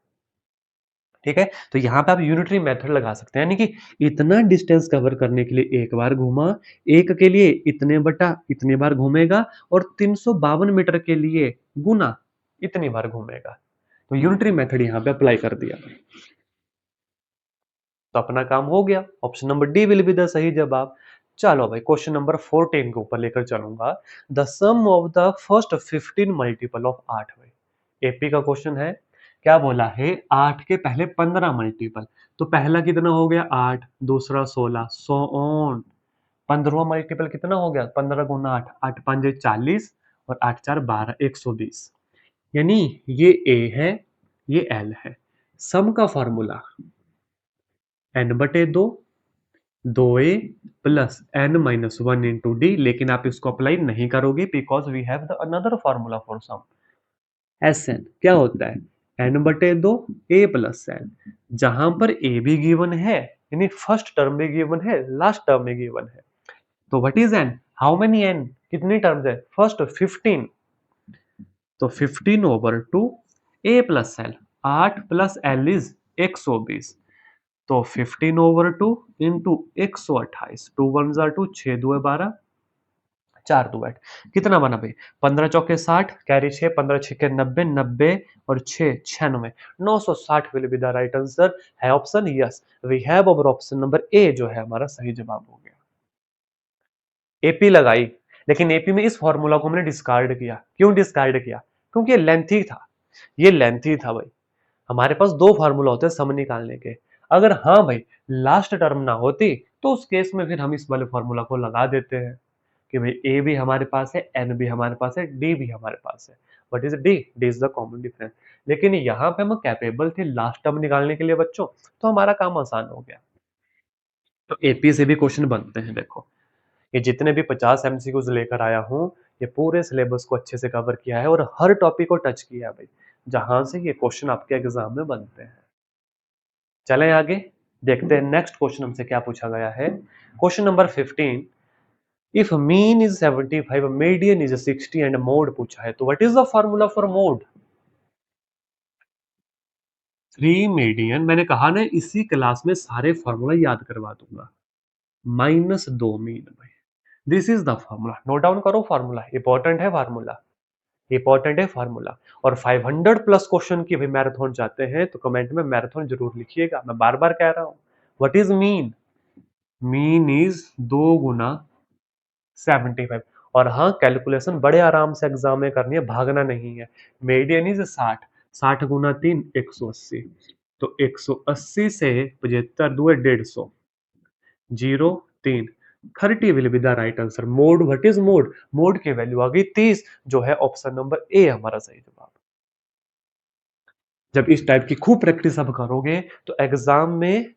ठीक है, तो यहाँ पे आप यूनिटरी मेथड लगा सकते हैं, यानी कि इतना डिस्टेंस कवर करने के लिए एक बार घूमा, एक के लिए इतने बटा इतने बार घूमेगा, और 352 मीटर के लिए गुना इतनी बार घूमेगा। तो यूनिटरी मेथड यहाँ पे अप्लाई कर दिया, तो अपना काम हो गया। Option number D will be the सही जवाब। चलो भाई क्वेश्चन नंबर 14 के ऊपर लेकर चलूंगा। The sum of the first 15 multiple of 8। भाई एपी का क्वेश्चन है, क्या बोला है 8 के पहले 15 मल्टीपल। तो पहला कितना हो गया 8, दूसरा 16, सो ऑन। 15वां मल्टीपल कितना हो गया 15 गुना 8, 8 5 40 और 8 4 12, 120। यानी ये ए है, ये एल है। सम का फॉर्मूला n बटे 2, 2a plus n minus 1 into d, लेकिन आप इसको अप्लाई नहीं करोगे because we have the another formula for sum. S n क्या होता है n बटे 2 a प्लस n, जहां पर a भी गिवन है यानी फर्स्ट टर्म भी गिवन है, लास्ट टर्म भी गिवन है। तो what is n, how many n, कितनी टर्म्स है फर्स्ट 15, तो 15 over 2 a plus l, 8 plus l is 120। तो 15 ओवर 2 इंटू 128, 2 वन जार 2, 6 2 12, 4 2 8, कितना बना भाई 15 चौके 60, कैरी 6, 15 छक्के 90, 90 और 6 96, 960 will be the right answer. है option yes, we have our option number A जो है हमारा सही जवाब हो गया। एपी लगाई, लेकिन एपी में इस फॉर्मूला को हमने डिस्कार्ड किया। क्यों डिस्कार्ड किया, क्योंकि ये लेंथी था, ये लेंथी था भाई। हमारे पास दो फार्मूला होते हैं सम निकालने के। अगर हाँ भाई लास्ट टर्म ना होती तो उस केस में फिर हम इस वाले फॉर्मूला को लगा देते हैं कि भाई ए भी हमारे पास है, एन भी हमारे पास है, डी भी हमारे पास है। What is D, D is the common difference. लेकिन यहाँ पे हम कैपेबल थे लास्ट टर्म निकालने के लिए बच्चों, तो हमारा काम आसान हो गया। तो एपी से भी क्वेश्चन बनते हैं। देखो ये जितने भी 50 एमसीक्यूज लेकर आया हूँ, ये पूरे सिलेबस को अच्छे से कवर किया है और हर टॉपिक को टच किया है भाई, जहां से ये क्वेश्चन आपके एग्जाम में बनते हैं। चलें आगे देखते हैं नेक्स्ट क्वेश्चन हमसे क्या पूछा गया है। Question number 15, if mean is 75, median is 60 and mode पूछा है, तो what is the formula for mode. 3 median, मैंने कहा ना इसी क्लास में सारे फॉर्मूला याद करवा दूंगा। माइनस 2 मीन भाई, this is the formula. Note down करो फॉर्मूला, इंपॉर्टेंट है फार्मूला, इंपॉर्टेंट है फार्मूला। और 500 प्लस क्वेश्चन की भी मैराथन चाहते हैं तो कमेंट में मैराथन जरूर लिखिएगा, मैं बार बार कह रहा हूं। What is mean, mean is 2 गुना 75। और हाँ कैलकुलेशन बड़े आराम से एग्जाम में करनी है, भागना नहीं है। मीडियन इज 60, 60 गुना 3 180, तो 180 से 75 दुए 150, 0 3, 30 will be the right answer. Mode, what is mode, mode की वैल्यू आ गई 30, जो है ऑप्शन नंबर ए हमारा सही जवाब। जब इस टाइप की खूब प्रैक्टिस आप करोगे तो एग्जाम में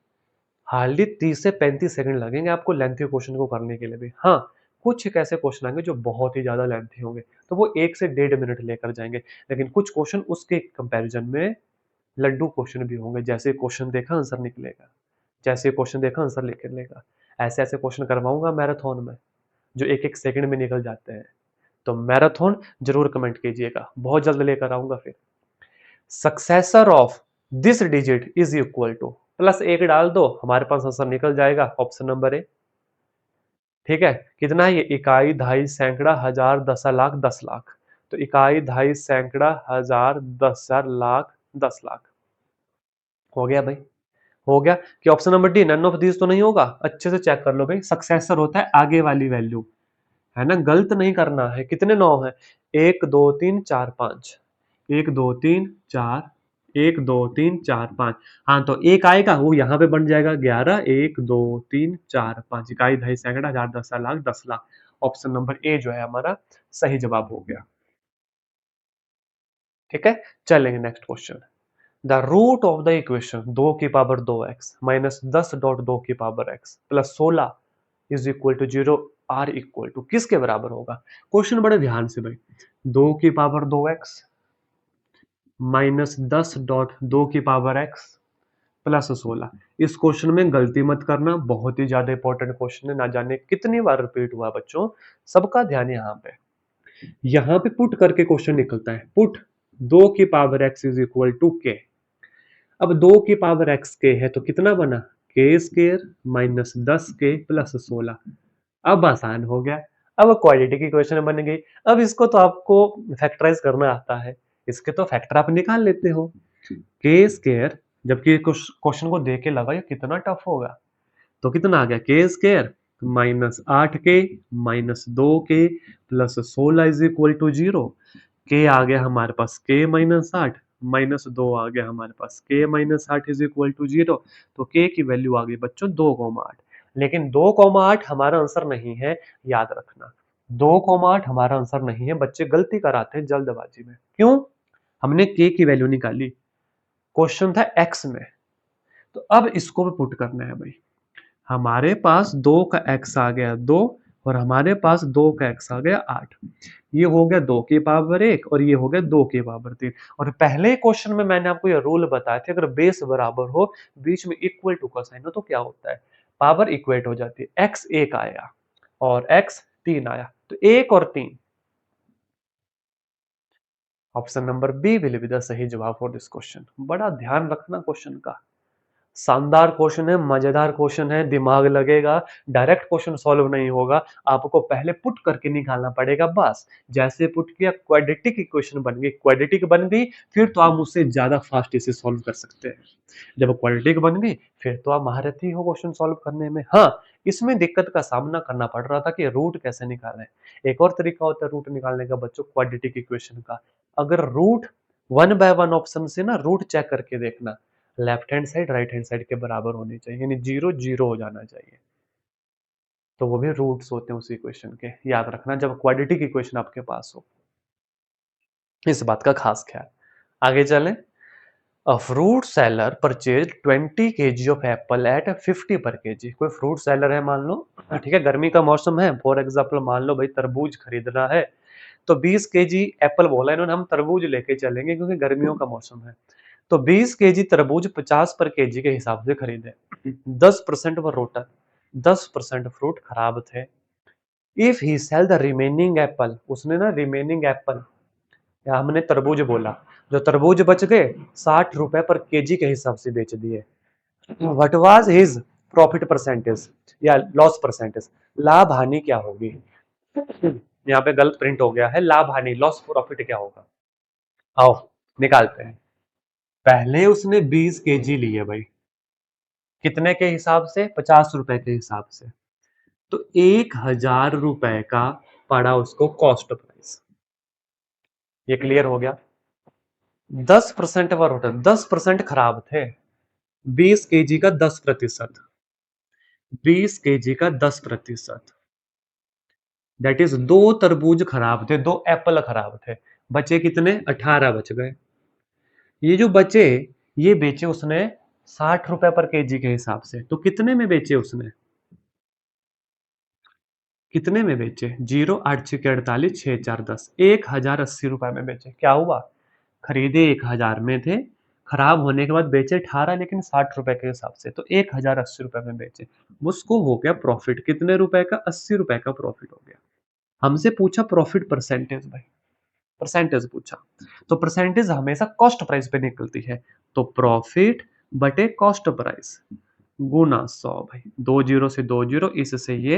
हार्डली 30 से 35 सेकंड लगेंगे आपको लेंथी क्वेश्चन को करने के लिए भी। हाँ कुछ एक ऐसे क्वेश्चन आएंगे जो बहुत ही ज्यादा लेंथी होंगे, तो वो 1 से 1.5 मिनट लेकर जाएंगे। लेकिन कुछ क्वेश्चन उसके कंपैरिजन में लड्डू क्वेश्चन भी होंगे, जैसे क्वेश्चन देखा आंसर निकलेगा, जैसे क्वेश्चन देखा आंसर निकलेगा। ऐसे ऐसे क्वेश्चन करवाऊंगा मैराथन में जो 1 1 सेकंड में निकल जाते हैं। तो मैराथन जरूर कमेंट कीजिएगा, बहुत जल्द लेकर आऊंगा। फिर successor of this digit is equal to, plus 1 डाल दो हमारे पास आंसर निकल जाएगा, ऑप्शन नंबर ए। ठीक है, कितना है ये, इकाई दहाई सैकड़ा हजार दसा लाख 10 लाख। तो इकाई दहाई सैकड़ा हजार 10,000 लाख 10 लाख हो गया भाई, हो गया। कि option number D none of this तो नहीं होगा, अच्छे से चेक कर लो भाई। सक्सेसर होता है आगे वाली वैल्यू, है ना, गलत नहीं करना है। कितने 9 है, 1 2 3 4 5, 1 2 3 4, 1 2 3 4 5। हाँ तो एक आएगा वो यहाँ पे बन जाएगा 11, 1 2 3 4 5, इकाई दहाई सैकड़ा हजार 10,000 lakh 10 lakh. Option number A जो है हमारा सही जवाब हो गया। ठीक है, चलेंगे next question. The root of the equation 2 की पावर 2x माइनस 10 डॉट 2 की power x plus 16 is equal to 0 are equal to किसके बराबर होगा। क्वेश्चन बड़े ध्यान से भाई, 2 की पावर 2x माइनस 10 डॉट 2 की पावर x प्लस 16। इस क्वेश्चन में गलती मत करना, बहुत ही ज्यादा इंपॉर्टेंट क्वेश्चन है, ना जाने कितनी बार रिपीट हुआ बच्चों, सबका ध्यान यहाँ पे पुट करके क्वेश्चन निकलता है। पुट 2 की power x is equal to k. अब 2 की पावर x के है तो कितना बना, के स्केयर माइनस 10 के प्लस 16। अब आसान हो गया, अब क्वाड्रेटिक इक्वेशन बन गई। अब इसको तो आपको फैक्टराइज करना आता है, इसके तो फैक्टर आप निकाल लेते हो। के स्क्वायर, जबकि क्वेश्चन को देख के लगा ये कितना टफ होगा, तो कितना आ गया k square minus 8k minus 2k plus 16 is equal to 0। K आ गया हमारे पास के माइनस 8 माइनस 2 आ गया हमारे पास के माइनस 8 इज इक्वल टू 0। तो के की वैल्यू आ गई बच्चों 2,8। लेकिन 2,8 हमारा आंसर नहीं है, याद रखना। 2,8 हमारा आंसर नहीं है, बच्चे गलती कराते हैं जल्दबाजी में। क्यों? हमने के की वैल्यू निकाली, क्वेश्चन था एक्स में, तो अब इसको भी पुट करना है भाई। हमारे पास 2 का x आ गया 2 और हमारे पास 2 का x आ गया 8। ये हो गया 2 की पावर 1 और ये हो गया 2 की पावर 3। और पहले क्वेश्चन में मैंने आपको ये रूल बताया था, अगर बेस बराबर हो, बीच में इक्वल टू का साइन हो, तो क्या होता है, पावर इक्वेट हो जाती है। x 1 आया और x 3 आया, तो 1 और 3, option number B will be the सही जवाब फॉर दिस क्वेश्चन। बड़ा ध्यान रखना क्वेश्चन का, शानदार क्वेश्चन है, मजेदार क्वेश्चन है, दिमाग लगेगा। डायरेक्ट क्वेश्चन सॉल्व नहीं होगा, आपको पहले पुट करके निकालना पड़ेगा। बस जैसे पुट किया क्वाड्रेटिक इक्वेशन बन गई, क्वाड्रेटिक बन गई फिर तो आप मुझसे ज्यादा फास्ट इसे सॉल्व कर सकते हैं। जब क्वाड्रेटिक बन गई फिर तो आप महारथी हो क्वेश्चन सॉल्व करने में। हाँ, इसमें दिक्कत का सामना करना पड़ रहा था कि रूट कैसे निकालें। एक और तरीका होता है रूट निकालने का बच्चों, क्वाड्रेटिक इक्वेशन का। अगर root one by one option से ना रूट चेक करके देखना, left hand side right hand side के बराबर होनी चाहिए, यानी 0 0 हो जाना चाहिए। तो वो भी रूट्स होते हैं उस इक्वेशन के, याद रखना जब क्वाड्रेटिक इक्वेशन आपके पास हो। इस बात का खास ख्याल। आगे चलें। A fruit seller purchase 20 kg of apple at 50 पर केजी। कोई फ्रूट सेलर है मान लो, ठीक है, गर्मी का मौसम है, फॉर एग्जाम्पल मान लो भाई तरबूज खरीदना है, तो 20 केजी एप्पल बोला इन्होंने, हम तरबूज लेके चलेंगे क्योंकि गर्मियों का मौसम है। तो 20 केजी तरबूज 50 पर केजी के हिसाब से खरीदे। 10% व रोटन, 10% फ्रूट खराब थे। If he sell the remaining apple, उसने ना रिमेनिंग एप्पल, या हमने तरबूज बोला, जो तरबूज बच गए 60 रुपए पर केजी के हिसाब से बेच दिए। What was his profit percentage या लॉस परसेंटेज, लाभ हानि क्या होगी। यहाँ पे गलत प्रिंट हो गया है, लाभ हानि लॉस प्रॉफिट क्या होगा। आओ निकालते हैं। पहले उसने 20 केजी लिए भाई, कितने के हिसाब से, 50 रुपए के हिसाब से, तो 1,000 रुपए का पड़ा उसको कॉस्ट प्राइस। ये क्लियर हो गया। 10% पर होटल, 10% खराब थे, 20 केजी का 10%, 20 केजी का 10%, दैट इज दो तरबूज खराब थे, दो एप्पल खराब थे, बचे कितने, 18 बच गए। ये जो बचे ये बेचे उसने 60 रुपए पर केजी के हिसाब से, तो कितने में बेचे उसने, कितने में बेचे, 0 8 6 के 48 6 4 10, 1,080 रुपए में बेचे। क्या हुआ, खरीदे 1,000 में थे, खराब होने के बाद बेचे 18 लेकिन 60 रुपए के हिसाब से, तो 1,080 रुपए में बेचे। उसको हो गया प्रॉफिट कितने रुपए का, 80 रुपए का प्रॉफिट हो गया। हमसे पूछा प्रॉफिट परसेंटेज भाई, परसेंटेज पूछा, तो परसेंटेज हमेशा कॉस्ट प्राइस पे निकलती है, तो प्रॉफिट बटे कॉस्ट प्राइस गुना 100 भाई, 2 जीरो से 2 जीरो, इससे ये,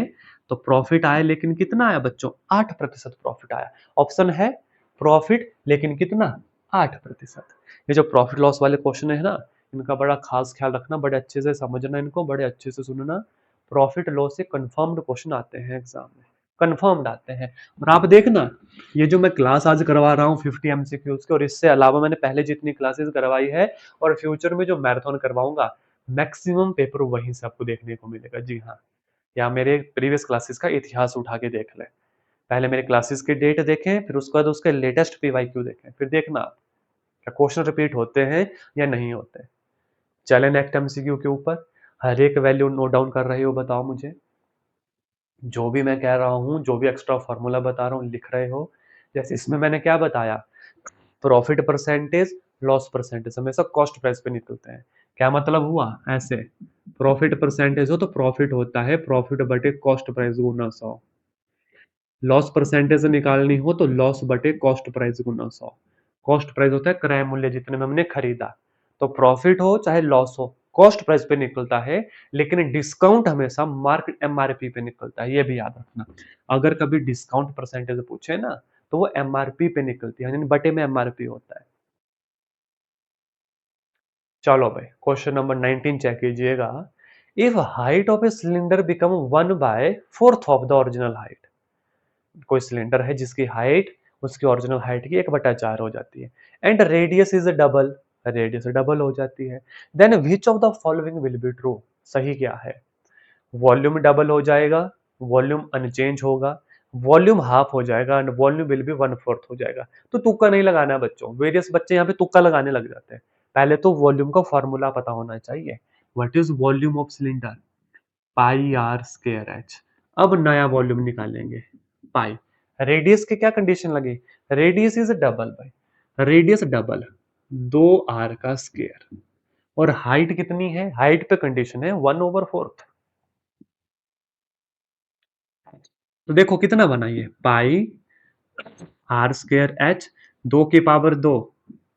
तो प्रॉफिट आया लेकिन कितना आया बच्चों, 8% प्रॉफिट आया। ऑप्शन है प्रॉफिट लेकिन कितना, 8%। ये जो प्रॉफिट लॉस वाले क्वेश्चन है ना, इनका बड़ा खास ख्याल रखना, बड़े अच्छे से समझना इनको, बड़े अच्छे से सुनना। प्रॉफिट लॉस से कंफर्म्ड क्वेश्चन आते हैं एग्जाम में, कंफर्म्ड आते हैं। और आप देखना, ये जो मैं क्लास आज करवा रहा हूँ 50 एमसीक्यूज के, और इससे अलावा मैंने पहले जितनी क्लासेस करवाई है और फ्यूचर में जो मैराथन करवाऊंगा, मैक्सिमम पेपर वहीं से आपको देखने को मिलेगा। जी हाँ, या मेरे प्रीवियस क्लासेस का इतिहास उठा के देख लें, पहले मेरे क्लासेस की डेट देखें, फिर उसके बाद उसके लेटेस्ट पीवाईक्यू देखें, फिर देखना क्या क्वेश्चन रिपीट होते हैं या नहीं होते। चले नेक्स्ट एमसीक्यू के ऊपर, हर एक वैल्यू नोट डाउन कर रहे हो, बताओ मुझे, जो भी मैं कह रहा हूँ, जो भी एक्स्ट्रा फॉर्मूला बता रहा हूँ लिख रहे हो। जैसे इसमें मैंने क्या बताया, प्रॉफिट परसेंटेज लॉस परसेंटेज हमेशा कॉस्ट प्राइस पे निकलते हैं। क्या मतलब हुआ, ऐसे प्रॉफिट परसेंटेज हो तो प्रॉफिट होता है प्रॉफिट बटे कॉस्ट प्राइस गुना 100, लॉस परसेंटेज निकालनी हो तो लॉस बटे कॉस्ट प्राइस गुना 100। कॉस्ट प्राइस होता है क्रय मूल्य जितने में हमने खरीदा, तो प्रॉफिट हो चाहे लॉस हो कॉस्ट प्राइस पे निकलता है, लेकिन डिस्काउंट हमेशा मार्केट एमआरपी पे निकलता है, ये भी याद रखना। अगर कभी डिस्काउंट परसेंटेज पूछे ना, तो वो एमआरपी पे निकलती है, यानी बटे में एमआरपी होता है। चलो भाई क्वेश्चन नंबर 19 चेक कीजिएगा। If height of a cylinder become 1/4 of the original height, कोई सिलेंडर है जिसकी हाइट उसकी ओरिजिनल हाइट की 1/4 हो जाती है, and radius is double, radius double हो जाती है, then which of the following will be true? सही क्या है? वॉल्यूम डबल हो जाएगा, वॉल्यूम अनचेंज होगा, वॉल्यूम हाफ हो जाएगा एंड वॉल्यूम विल बी 1/4 हो जाएगा। तो तुक्का नहीं लगाना है बच्चों, वेरियस बच्चे यहाँ पे तुक्का लगाने लग जाते हैं। पहले तो वॉल्यूम का फॉर्मूला पता होना चाहिए। What is volume of cylinder? Pi r square h. अब नया वॉल्यूम निकालेंगे, पाई। रेडियस की क्या कंडीशन लगी? रेडियस इज डबल भाई, रेडियस डबल, 2r का स्क्वायर, और हाइट कितनी है? हाइट पे कंडीशन है 1/4। तो देखो कितना बना ये, पाई आर स्क्वायर एच, 2 की पावर 2,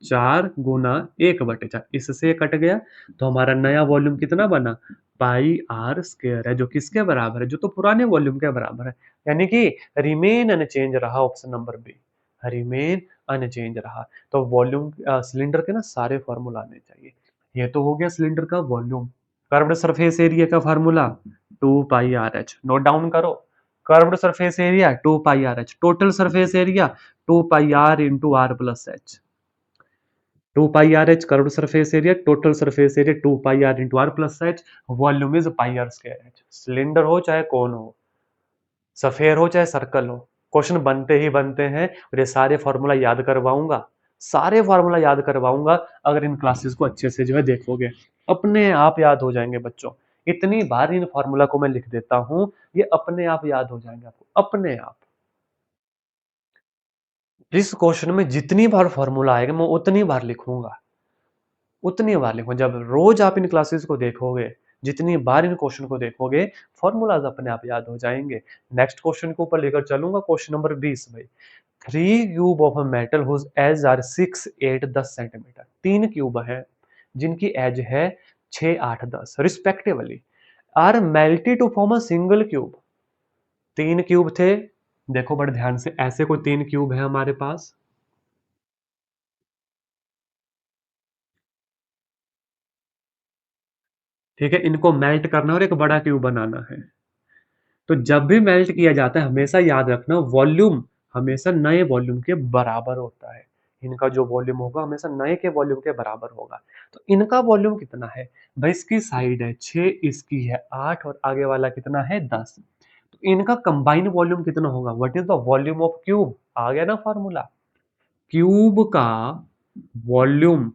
4 × 1/4, इससे कट गया। तो हमारा नया वॉल्यूम कितना बना? पाई आर स्क्वायर है, जो किसके बराबर है? जो तो पुराने वॉल्यूम के बराबर है, यानी कि रिमेन अनचेंज रहा option number B, remain unchange रहा। तो वॉल्यूम सिलेंडर के ना सारे फॉर्मूला आने चाहिए। ये तो हो गया सिलेंडर का वॉल्यूम। कर्व्ड सरफेस एरिया का फॉर्मूला 2πRh, नोट डाउन करो। Curved surface area 2πRh, total surface area 2πr into r plus h. 2πRh curved surface area, total surface area 2πr into r plus h, volume is pi r square h. Cylinder हो चाहे कौन हो, सफेयर हो चाहे सर्कल हो, क्वेश्चन बनते ही बनते हैं। और ये सारे फॉर्मूला याद करवाऊंगा, सारे फॉर्मूला याद करवाऊंगा। अगर इन क्लासेस को अच्छे से जो है देखोगे, अपने आप याद हो जाएंगे बच्चों। इतनी बार इन फॉर्मूला को मैं लिख देता हूं, ये अपने आप याद हो जाएंगे आपको, अपने आप। इस क्वेश्चन में जितनी बार फॉर्मूला आएगा मैं उतनी बार लिखूंगा, उतनी बार लिखूंगा। जब रोज आप इन क्लासेस को देखोगे, जितनी बार इन क्वेश्चन को देखोगे, फॉर्मूलाज अपने आप याद हो जाएंगे। नेक्स्ट क्वेश्चन के ऊपर लेकर चलूंगा, क्वेश्चन नंबर 20 भाई। 3 cube of a metal whose edge are 6, 8, 10 centimeter. 3 cube है जिनकी एज है 6, 8, 10 respectively, are melted to form a single cube. 3 cube थे, देखो बड़े ध्यान से, ऐसे कोई 3 क्यूब है हमारे पास, ठीक है। इनको मेल्ट करना है और एक बड़ा क्यूब बनाना है। तो जब भी मेल्ट किया जाता है हमेशा याद रखना, वॉल्यूम हमेशा नए वॉल्यूम के बराबर होता है। इनका जो वॉल्यूम होगा हमेशा नए के वॉल्यूम के बराबर होगा। तो इनका वॉल्यूम कितना है भाई? इसकी साइड है 6, इसकी है 8, और आगे वाला कितना है 10। तो इनका कंबाइन वॉल्यूम कितना होगा? What is the volume of cube? आ गया ना फॉर्मूला। क्यूब का वॉल्यूम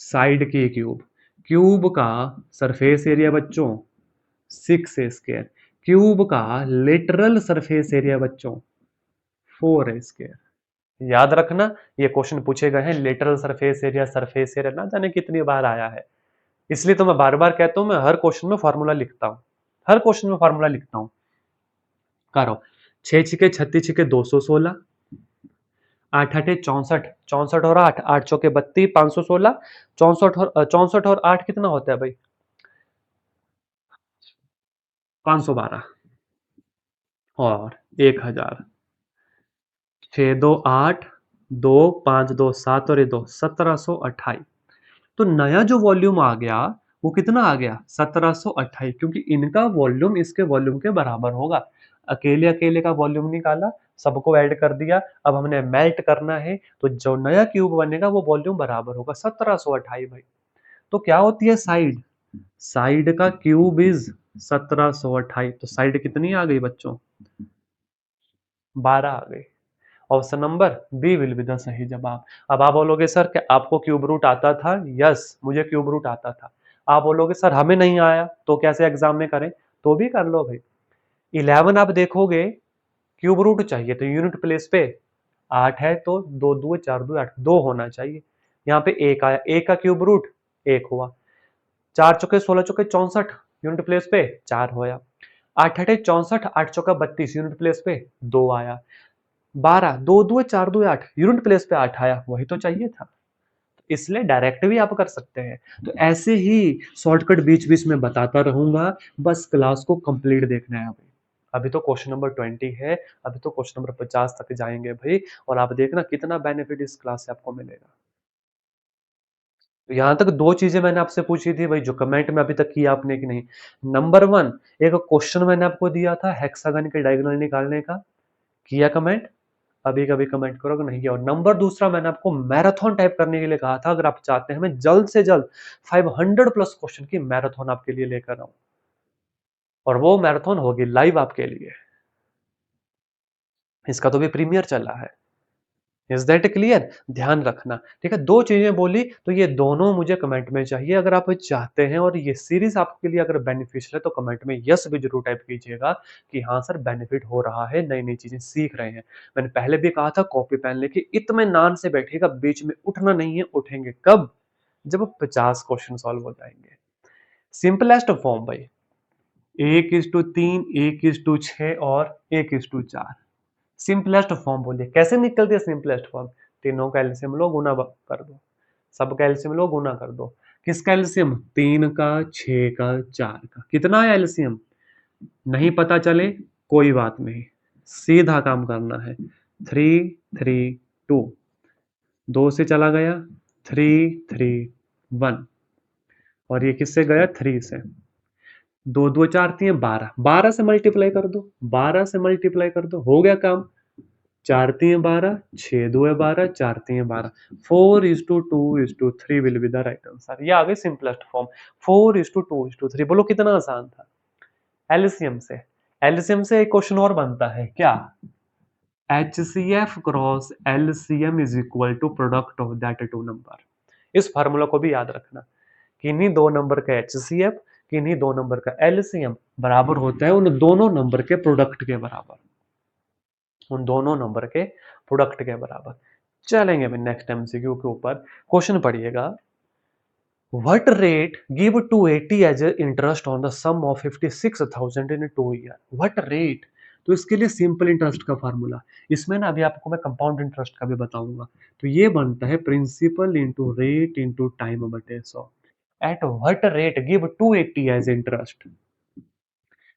साइड के क्यूब, क्यूब का सरफेस एरिया बच्चों 6 a स्क्वायर, क्यूब का लेटरल सरफेस एरिया बच्चों 4 a स्क्वायर। याद रखना, ये क्वेश्चन पूछे गए हैं लेटरल सरफेस एरिया ना जाने कितनी बार आया है, इसलिए तो मैं बार बार कहता हूं, मैं हर क्वेश्चन में फॉर्मूला लिखता हूं, हर क्वेश्चन में फॉर्मूला लिखता हूं। करो, 6 6 के 36 216, 8 8 64, 64 और 8, 8 चौके 32, 516, 64 और 8 कितना होता है भाई? 512 और 1000, 6 2 8, 2 5 2 7 और ये 2, 1728। तो नया जो वॉल्यूम आ गया वो कितना आ गया? 1728, क्योंकि इनका वॉल्यूम इसके वॉल्यूम के बराबर होगा। अकेले अकेले का वॉल्यूम निकाला, सबको ऐड कर दिया, अब हमने मेल्ट करना है, तो जो नया क्यूब बनेगा वो वॉल्यूम बराबर होगा 1728 भाई। तो क्या होती है साइड? साइड का क्यूब इज 1728, तो साइड कितनी आ गई बच्चों? 12 आ गई। Option number B will be the सही जवाब। अब आप बोलोगे सर क्या आपको क्यूब रूट आता था? यस, मुझे क्यूब रूट आता था। आप बोलोगे सर हमें नहीं आया तो कैसे एग्जाम में करें? तो भी कर लो भाई। 11 आप देखोगे, क्यूब रूट चाहिए तो यूनिट प्लेस पे 8 है तो 2 2 4 2 8, 2 होना चाहिए। यहाँ पे 1 आया, 1 का क्यूब रूट 1 हुआ। 4 चौके 16 चौके 64, यूनिट प्लेस पे 4 होया। 8 8 64, 8 चौका 32, यूनिट प्लेस पे 2 आया। 12, 2 2 4 2 8, यूनिट प्लेस पे 8 आया, वही तो चाहिए था। इसलिए डायरेक्ट भी आप कर सकते हैं। तो ऐसे ही शॉर्टकट बीच बीच में बताता रहूंगा, बस क्लास को कंप्लीट देखना है अभी। अभी तो क्वेश्चन नंबर 20 है, अभी तो क्वेश्चन नंबर 50 तक जाएंगे भाई, और आप देखना कितना बेनिफिट इस क्लास से आपको मिलेगा। तो यहाँ तक दो चीजें मैंने आपसे पूछी थी भाई, जो कमेंट में अभी तक किया आपने कि नहीं। नंबर 1, एक क्वेश्चन मैंने आपको दिया था हेक्सागन के डायगोनल निकालने का, किया कमेंट? अभी कभी कमेंट करो कि नहीं किया। और नंबर दूसरा, मैंने आपको मैराथन टाइप करने के लिए कहा था, अगर आप चाहते हैं मैं जल्द से जल्द 500 प्लस क्वेश्चन की मैराथन आपके लिए लेकर आऊं, और वो मैराथन होगी लाइव आपके लिए। इसका तो भी प्रीमियर चल रहा है। Is that clear? ध्यान रखना, ठीक है। दो चीजें बोली तो ये दोनों मुझे कमेंट में चाहिए, अगर आप चाहते हैं और ये सीरीज आपके लिए अगर बेनिफिशियल है तो कमेंट में यस भी जरूर टाइप कीजिएगा कि हाँ सर बेनिफिट हो रहा है, नई नई चीजें सीख रहे हैं। मैंने पहले भी कहा था कॉपी पेन लेके इत्मीनान से बैठिएगा, बीच में उठना नहीं है। उठेंगे कब? जब 50 क्वेश्चन सॉल्व हो जाएंगे। सिंपलेस्ट फॉर्म भाई, 1:3, 1:6 और 1:4। सिंपलेस्ट फॉर्म बोलिए, कैसे निकलती है सिंपलेस्ट फॉर्म? तीनों का एलसीएम लो, गुना कर दो, सब का एलसीएम लो, गुना कर दो। किसका एलसीएम? 3 का, 6 का, 4 का। कितना है एलसीएम? नहीं पता चले कोई बात नहीं, सीधा काम करना है। 3 3 2, 2 से चला गया 3 3 1, और ये किससे गया? 3 से। 2 2 4 3 12, 12 से मल्टीप्लाई कर दो, 12 से मल्टीप्लाई कर दो, हो गया काम। 4 3 12, 6 2 12, 4 3 12, 4:2:3 will be the right answer. ये आ गई सिंपलेस्ट फॉर्म, 4:2:3। बोलो कितना आसान था। एलसीएम से, एलसीएम से एक क्वेश्चन और बनता है क्या? HCF cross LCM is equal to product of that two number. इस फार्मूला को भी याद रखना, किन्हीं दो नंबर का HCF, किन्हीं दो नंबर का LCM बराबर होता है उन दोनों नंबर के प्रोडक्ट के बराबर, उन दोनों नंबर के प्रोडक्ट के बराबर। चलेंगे अभी नेक्स्ट एमसीक्यू के ऊपर। क्वेश्चन पढ़िएगा, what rate give 280 as interest on the sum of 56,000 in 2 year. What rate, तो इसके लिए सिंपल इंटरेस्ट का फार्मूला, इसमें ना अभी आपको मैं कंपाउंड इंटरेस्ट का भी बताऊंगा। तो ये बनता है principal into rate into time बटे 100। At what rate give 280 as interest.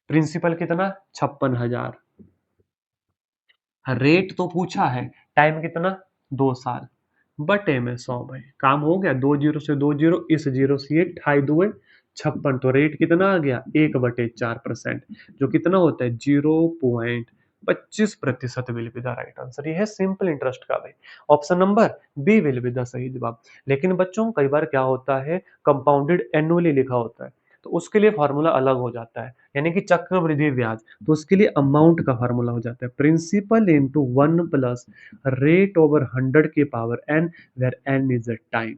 Principal कितना? 56,000। रेट तो पूछा है, टाइम कितना? 2 साल, बटे में 100 भाई। काम हो गया, 2 जीरो से 2 जीरो, इस जीरो से ये 2.5×2 56। तो रेट कितना आ गया? 1/4%, जो कितना होता है? 0.25% will be the right answer. ये है सिंपल इंटरेस्ट का भाई, option number B will be the सही जवाब। लेकिन बच्चों कई बार क्या होता है, कंपाउंडेड एनुअली लिखा होता है, तो उसके लिए फॉर्मूला अलग हो जाता है, यानी कि चक्रवृद्धि ब्याज। तो उसके लिए अमाउंट का फॉर्मूला हो जाता है principal into 1 plus rate over 100 की power n, where n is a time,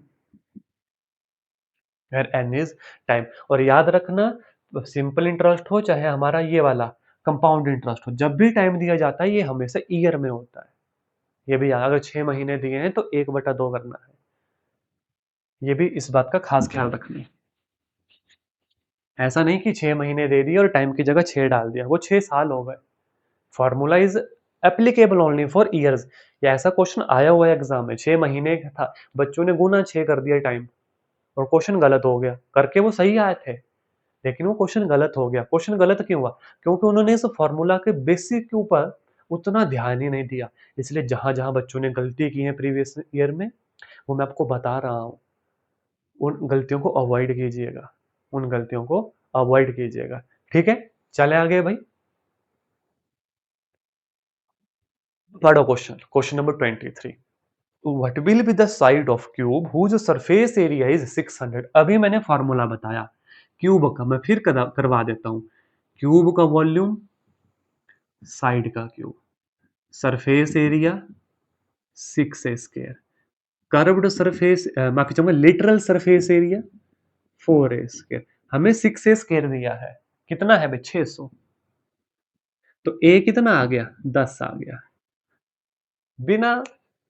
where n is time. और याद रखना, सिंपल इंटरेस्ट हो चाहे हमारा ये वाला कंपाउंड इंटरेस्ट हो, जब भी टाइम दिया जाता है ये हमेशा ईयर में होता है। ये भी याद, अगर 6 महीने दिए हैं तो 1/2 करना है। ये भी इस बात का खास ख्याल रखना है। ऐसा नहीं कि 6 महीने दे दिए और टाइम की जगह 6 डाल दिया, वो 6 साल हो गए। Formula is applicable only for years. या ऐसा क्वेश्चन आया हुआ है एग्जाम में, 6 महीने का था, बच्चों ने गुना 6 कर दिया टाइम, और क्वेश्चन गलत हो गया। करके वो सही आए थे, लेकिन वो क्वेश्चन गलत हो गया। क्वेश्चन गलत क्यों हुआ? क्योंकि उन्होंने इस फॉर्मूला के बेसिक के ऊपर उतना ध्यान ही नहीं दिया। इसलिए जहां जहां बच्चों ने गलती की है प्रीवियस ईयर में, वो मैं आपको बता रहा हूं, उन गलतियों को अवॉइड कीजिएगा, उन गलतियों को अवॉइड कीजिएगा। ठीक है, चले आगे भाई, पढ़ो question, question number 23। What will be the side of cube whose surface area is 600। अभी मैंने फॉर्मूला बताया क्यूब का, मैं फिर करवा देता हूं। क्यूब का वॉल्यूम, साइड का cube, surface area 6 square, curved surface, माफी चाहूंगा लिटरल सरफेस एरिया 4 स्क्वायर। हमें 6 स्क्वायर दिया है, कितना है भाई? 600। तो ए कितना आ गया? 10 आ गया, बिना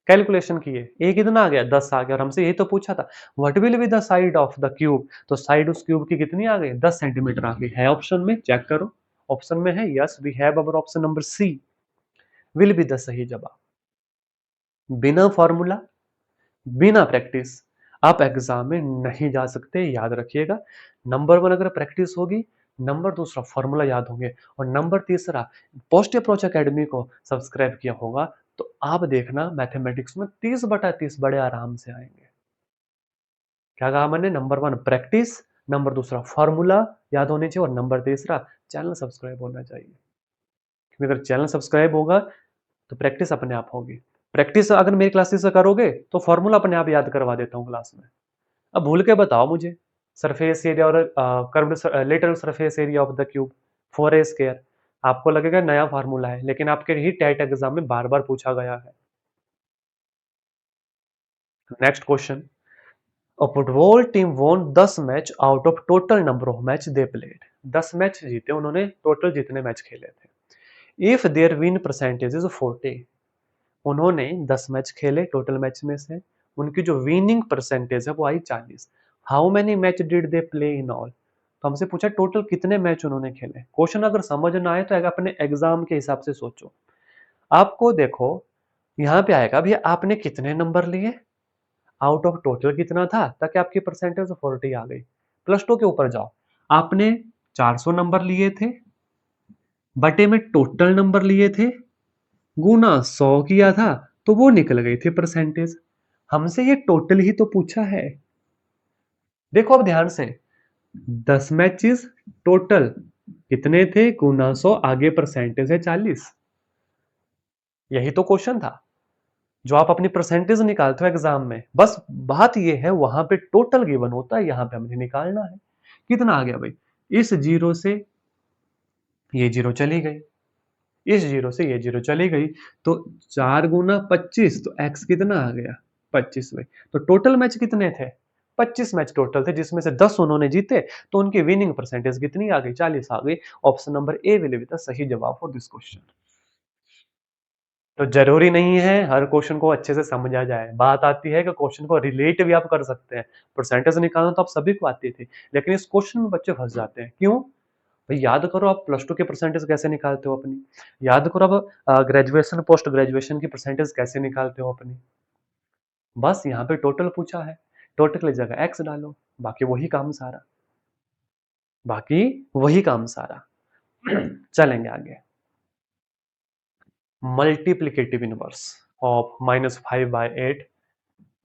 कैलकुलेशन किए। ए कितना आ गया? 10 आ गया। और हमसे यही तो पूछा था, what will be the side of the cube. तो साइड उस क्यूब की कितनी आ गई? 10 सेंटीमीटर आ गई। है ऑप्शन में, चेक करो, ऑप्शन में है। Yes, we have our option number C will be the सही जवाब। बिना फॉर्मूला, बिना प्रैक्टिस आप एग्जाम में नहीं जा सकते, याद रखिएगा। नंबर 1 अगर प्रैक्टिस होगी नंबर दूसरा फॉर्मूला याद होंगे, और नंबर तीसरा पोस्ट अप्रोच एकेडमी को सब्सक्राइब किया होगा तो आप देखना मैथमेटिक्स में 30/30 बड़े आराम से आएंगे। क्या कहा मैंने? नंबर वन प्रैक्टिस, नंबर दूसरा फॉर्मूला याद होने चाहिए, और नंबर तीसरा चैनल सब्सक्राइब होना चाहिए। क्योंकि अगर चैनल सब्सक्राइब होगा तो प्रैक्टिस अपने आप होगी। प्रैक्टिस अगर मेरी क्लासेस से करोगे तो फॉर्मूला अपने आप याद करवा देता हूँ क्लास में। अब भूल के बताओ मुझे, सरफेस एरिया और curved lateral surface area of the cube 4a square, आपको लगेगा नया फार्मूला है, लेकिन आपके ही टेट एग्जाम में बार बार पूछा गया है। Next question, a football team won 10 match out of total number of match they played. 10 match जीते उन्होंने, टोटल जितने मैच खेले थे। If their win percentage is 40, उन्होंने 10 मैच खेले टोटल मैच में से, उनकी जो विनिंग परसेंटेज है वो आई 40। How many match did they play in all, तो हमसे पूछा टोटल कितने मैच उन्होंने खेले। क्वेश्चन अगर समझ ना आए तो अपने एग्जाम के हिसाब से सोचो। आपको देखो यहाँ पे आएगा भैया आपने कितने नंबर लिए, आउट ऑफ टोटल कितना था, ताकि आपकी परसेंटेज 40 आ गई। प्लस टू के ऊपर जाओ, आपने 400 नंबर लिए थे, बटे में टोटल नंबर लिए थे, गुना 100 किया था, तो वो निकल गई थी परसेंटेज। हमसे ये टोटल ही तो पूछा है। देखो अब ध्यान से, 10 मैचेस टोटल कितने थे, गुना 100, आगे परसेंटेज है 40। यही तो क्वेश्चन था जो आप अपनी परसेंटेज निकालते हो एग्जाम में। बस बात ये है वहां पे टोटल गिवन होता है, यहां पे हमने निकालना है। कितना आ गया भाई, इस जीरो से ये जीरो चली गई, इस जीरो से ये जीरो चली गई, तो 4 गुना 25, तो एक्स कितना आ गया 25 भाई। तो टोटल मैच कितने थे, 25 मैच टोटल थे, जिसमें से 10 उन्होंने जीते, तो उनकी विनिंग परसेंटेज कितनी आ गई, 40 आ गई। Option number A will be the सही जवाब फॉर दिस क्वेश्चन। तो जरूरी नहीं है हर क्वेश्चन को अच्छे से समझा जाए, बात आती है कि क्वेश्चन को रिलेट भी आप कर सकते हैं। परसेंटेज निकालना तो आप सभी को आती थी, लेकिन इस क्वेश्चन में बच्चे फंस जाते हैं। क्यों भाई? याद करो आप प्लस टू के परसेंटेज कैसे निकालते हो अपनी, याद करो अब ग्रेजुएशन पोस्ट ग्रेजुएशन की परसेंटेज कैसे निकालते हो अपनी। बस यहाँ पे टोटल पूछा है, टोटल की जगह एक्स डालो, बाकी वही काम सारा, बाकी वही काम सारा। चलेंगे आगे। मल्टीप्लीकेटिव इनवर्स ऑफ -5/8,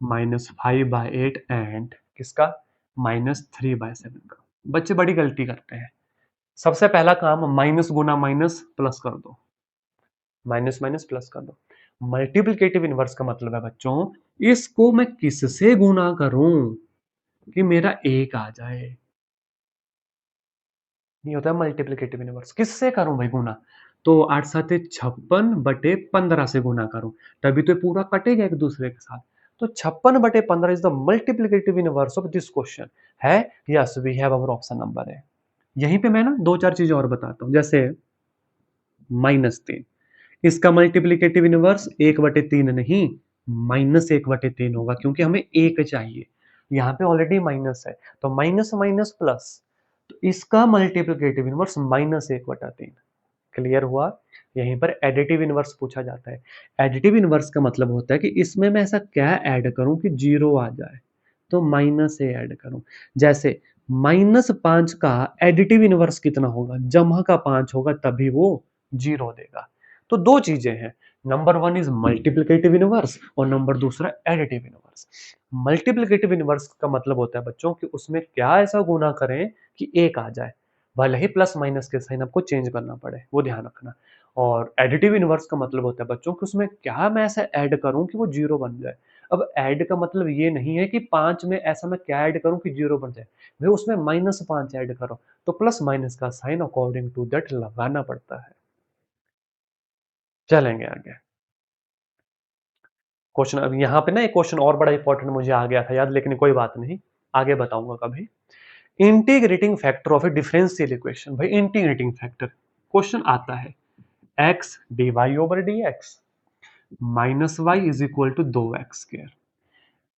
-5/8 एंड किसका, -3/7 का। बच्चे बड़ी गलती करते हैं। सबसे पहला काम, माइनस गुना माइनस प्लस कर दो, माइनस माइनस प्लस कर दो। मल्टीप्लिकेटिव इनवर्स का मतलब है बच्चों, इसको मैं किससे गुना करूं कि मेरा एक आ जाए। ये होता है मल्टीप्लिकेटिव इनवर्स। किससे करूं भाई गुना, तो 8×7 = 56/15 से गुना करूं, तभी तो पूरा कटेगा एक दूसरे के साथ। तो 56/15 is the multiplicative inverse of this question है। Yes we have our option number है। यहीं पे मैं ना दो चार चीजें और बताता हूं, जैसे -3, इसका मल्टीप्लिकेटिव इनवर्स 1/3 नहीं, -1/3 होगा, क्योंकि हमें एक चाहिए। यहाँ पे ऑलरेडी माइनस है, तो माइनस माइनस प्लस, तो इसका मल्टीप्लिकेटिव इनवर्स -1/3। क्लियर हुआ? यहीं पर एडिटिव इनवर्स पूछा जाता है। एडिटिव इनवर्स का मतलब होता है कि इसमें मैं ऐसा क्या ऐड करूं कि जीरो आ जाए, तो माइनस ए ऐड करूं। जैसे -5 का एडिटिव इनवर्स कितना होगा, जमा का 5 होगा, तभी वो जीरो देगा। तो दो चीजें हैं, number one is multiplicative inverse और नंबर दूसरा एडिटिव इनवर्स। मल्टीप्लिकेटिव इनवर्स का मतलब होता है बच्चों कि उसमें क्या ऐसा गुना करें कि एक आ जाए, भले ही प्लस माइनस के साइन आपको चेंज करना पड़े, वो ध्यान रखना। और एडिटिव इनवर्स का मतलब होता है बच्चों कि उसमें क्या मैं ऐसा ऐड करूं कि वो जीरो बन जाए। अब ऐड का मतलब ये नहीं है कि 5 में ऐसा मैं क्या ऐड करूं कि जीरो बन जाए, भाई उसमें -5 ऐड करो, तो प्लस माइनस का साइन अकॉर्डिंग टू दैट लगाना पड़ता है। चलेंगे आगे। क्वेश्चन, अब यहाँ पे ना एक क्वेश्चन और बड़ा इंपॉर्टेंट मुझे आ गया था याद, लेकिन कोई बात नहीं, आगे बताऊंगा कभी। Integrating factor of a differential equation. भाई इंटीग्रेटिंग फैक्टर क्वेश्चन आता है, x d y over d x minus y is equal to 2x²।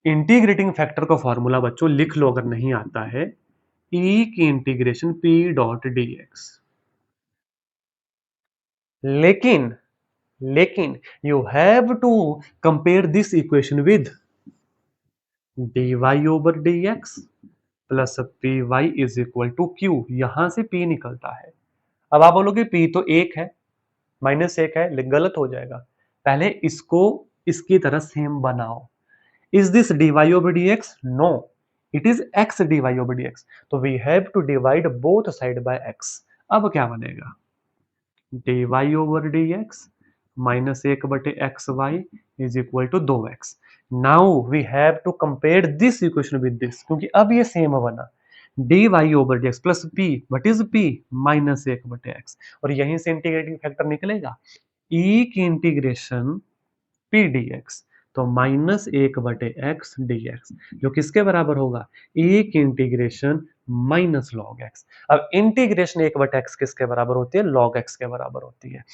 Integrating factor का फॉर्मूला बच्चों लिख लो अगर नहीं आता है, ई की integration p dot d x. लेकिन लेकिन you have to compare this equation with dy over dx plus p y is equal to q, यहां से पी निकलता है। अब आप बोलोगे पी तो एक है, माइनस एक है, लेकिन गलत हो जाएगा। पहले इसको इसकी तरह सेम बनाओ। Is this dy over dx? No, it is x dy over dx। तो we have to divide both side by x। अब क्या बनेगा? dy over dx माइनस एक बटे एक्स वाई is equal to 2x। Now we have to compare this equation with this, क्योंकि अब ये सेम बना। dy over dx plus p, what is p? Minus एक बटे एक्स, और यहीं से इंटीग्रेटिंग फैक्टर निकलेगा e की इंटीग्रेशन पी डी एक्स, तो माइनस एक बटे एक्स डी एक्स, जो किसके बराबर होगा? एक इंटीग्रेशन माइनस लॉग एक्स। अब इंटीग्रेशन एक बटे एक्स किसके बराबर होती है? लॉग एक्स के बराबर होती है।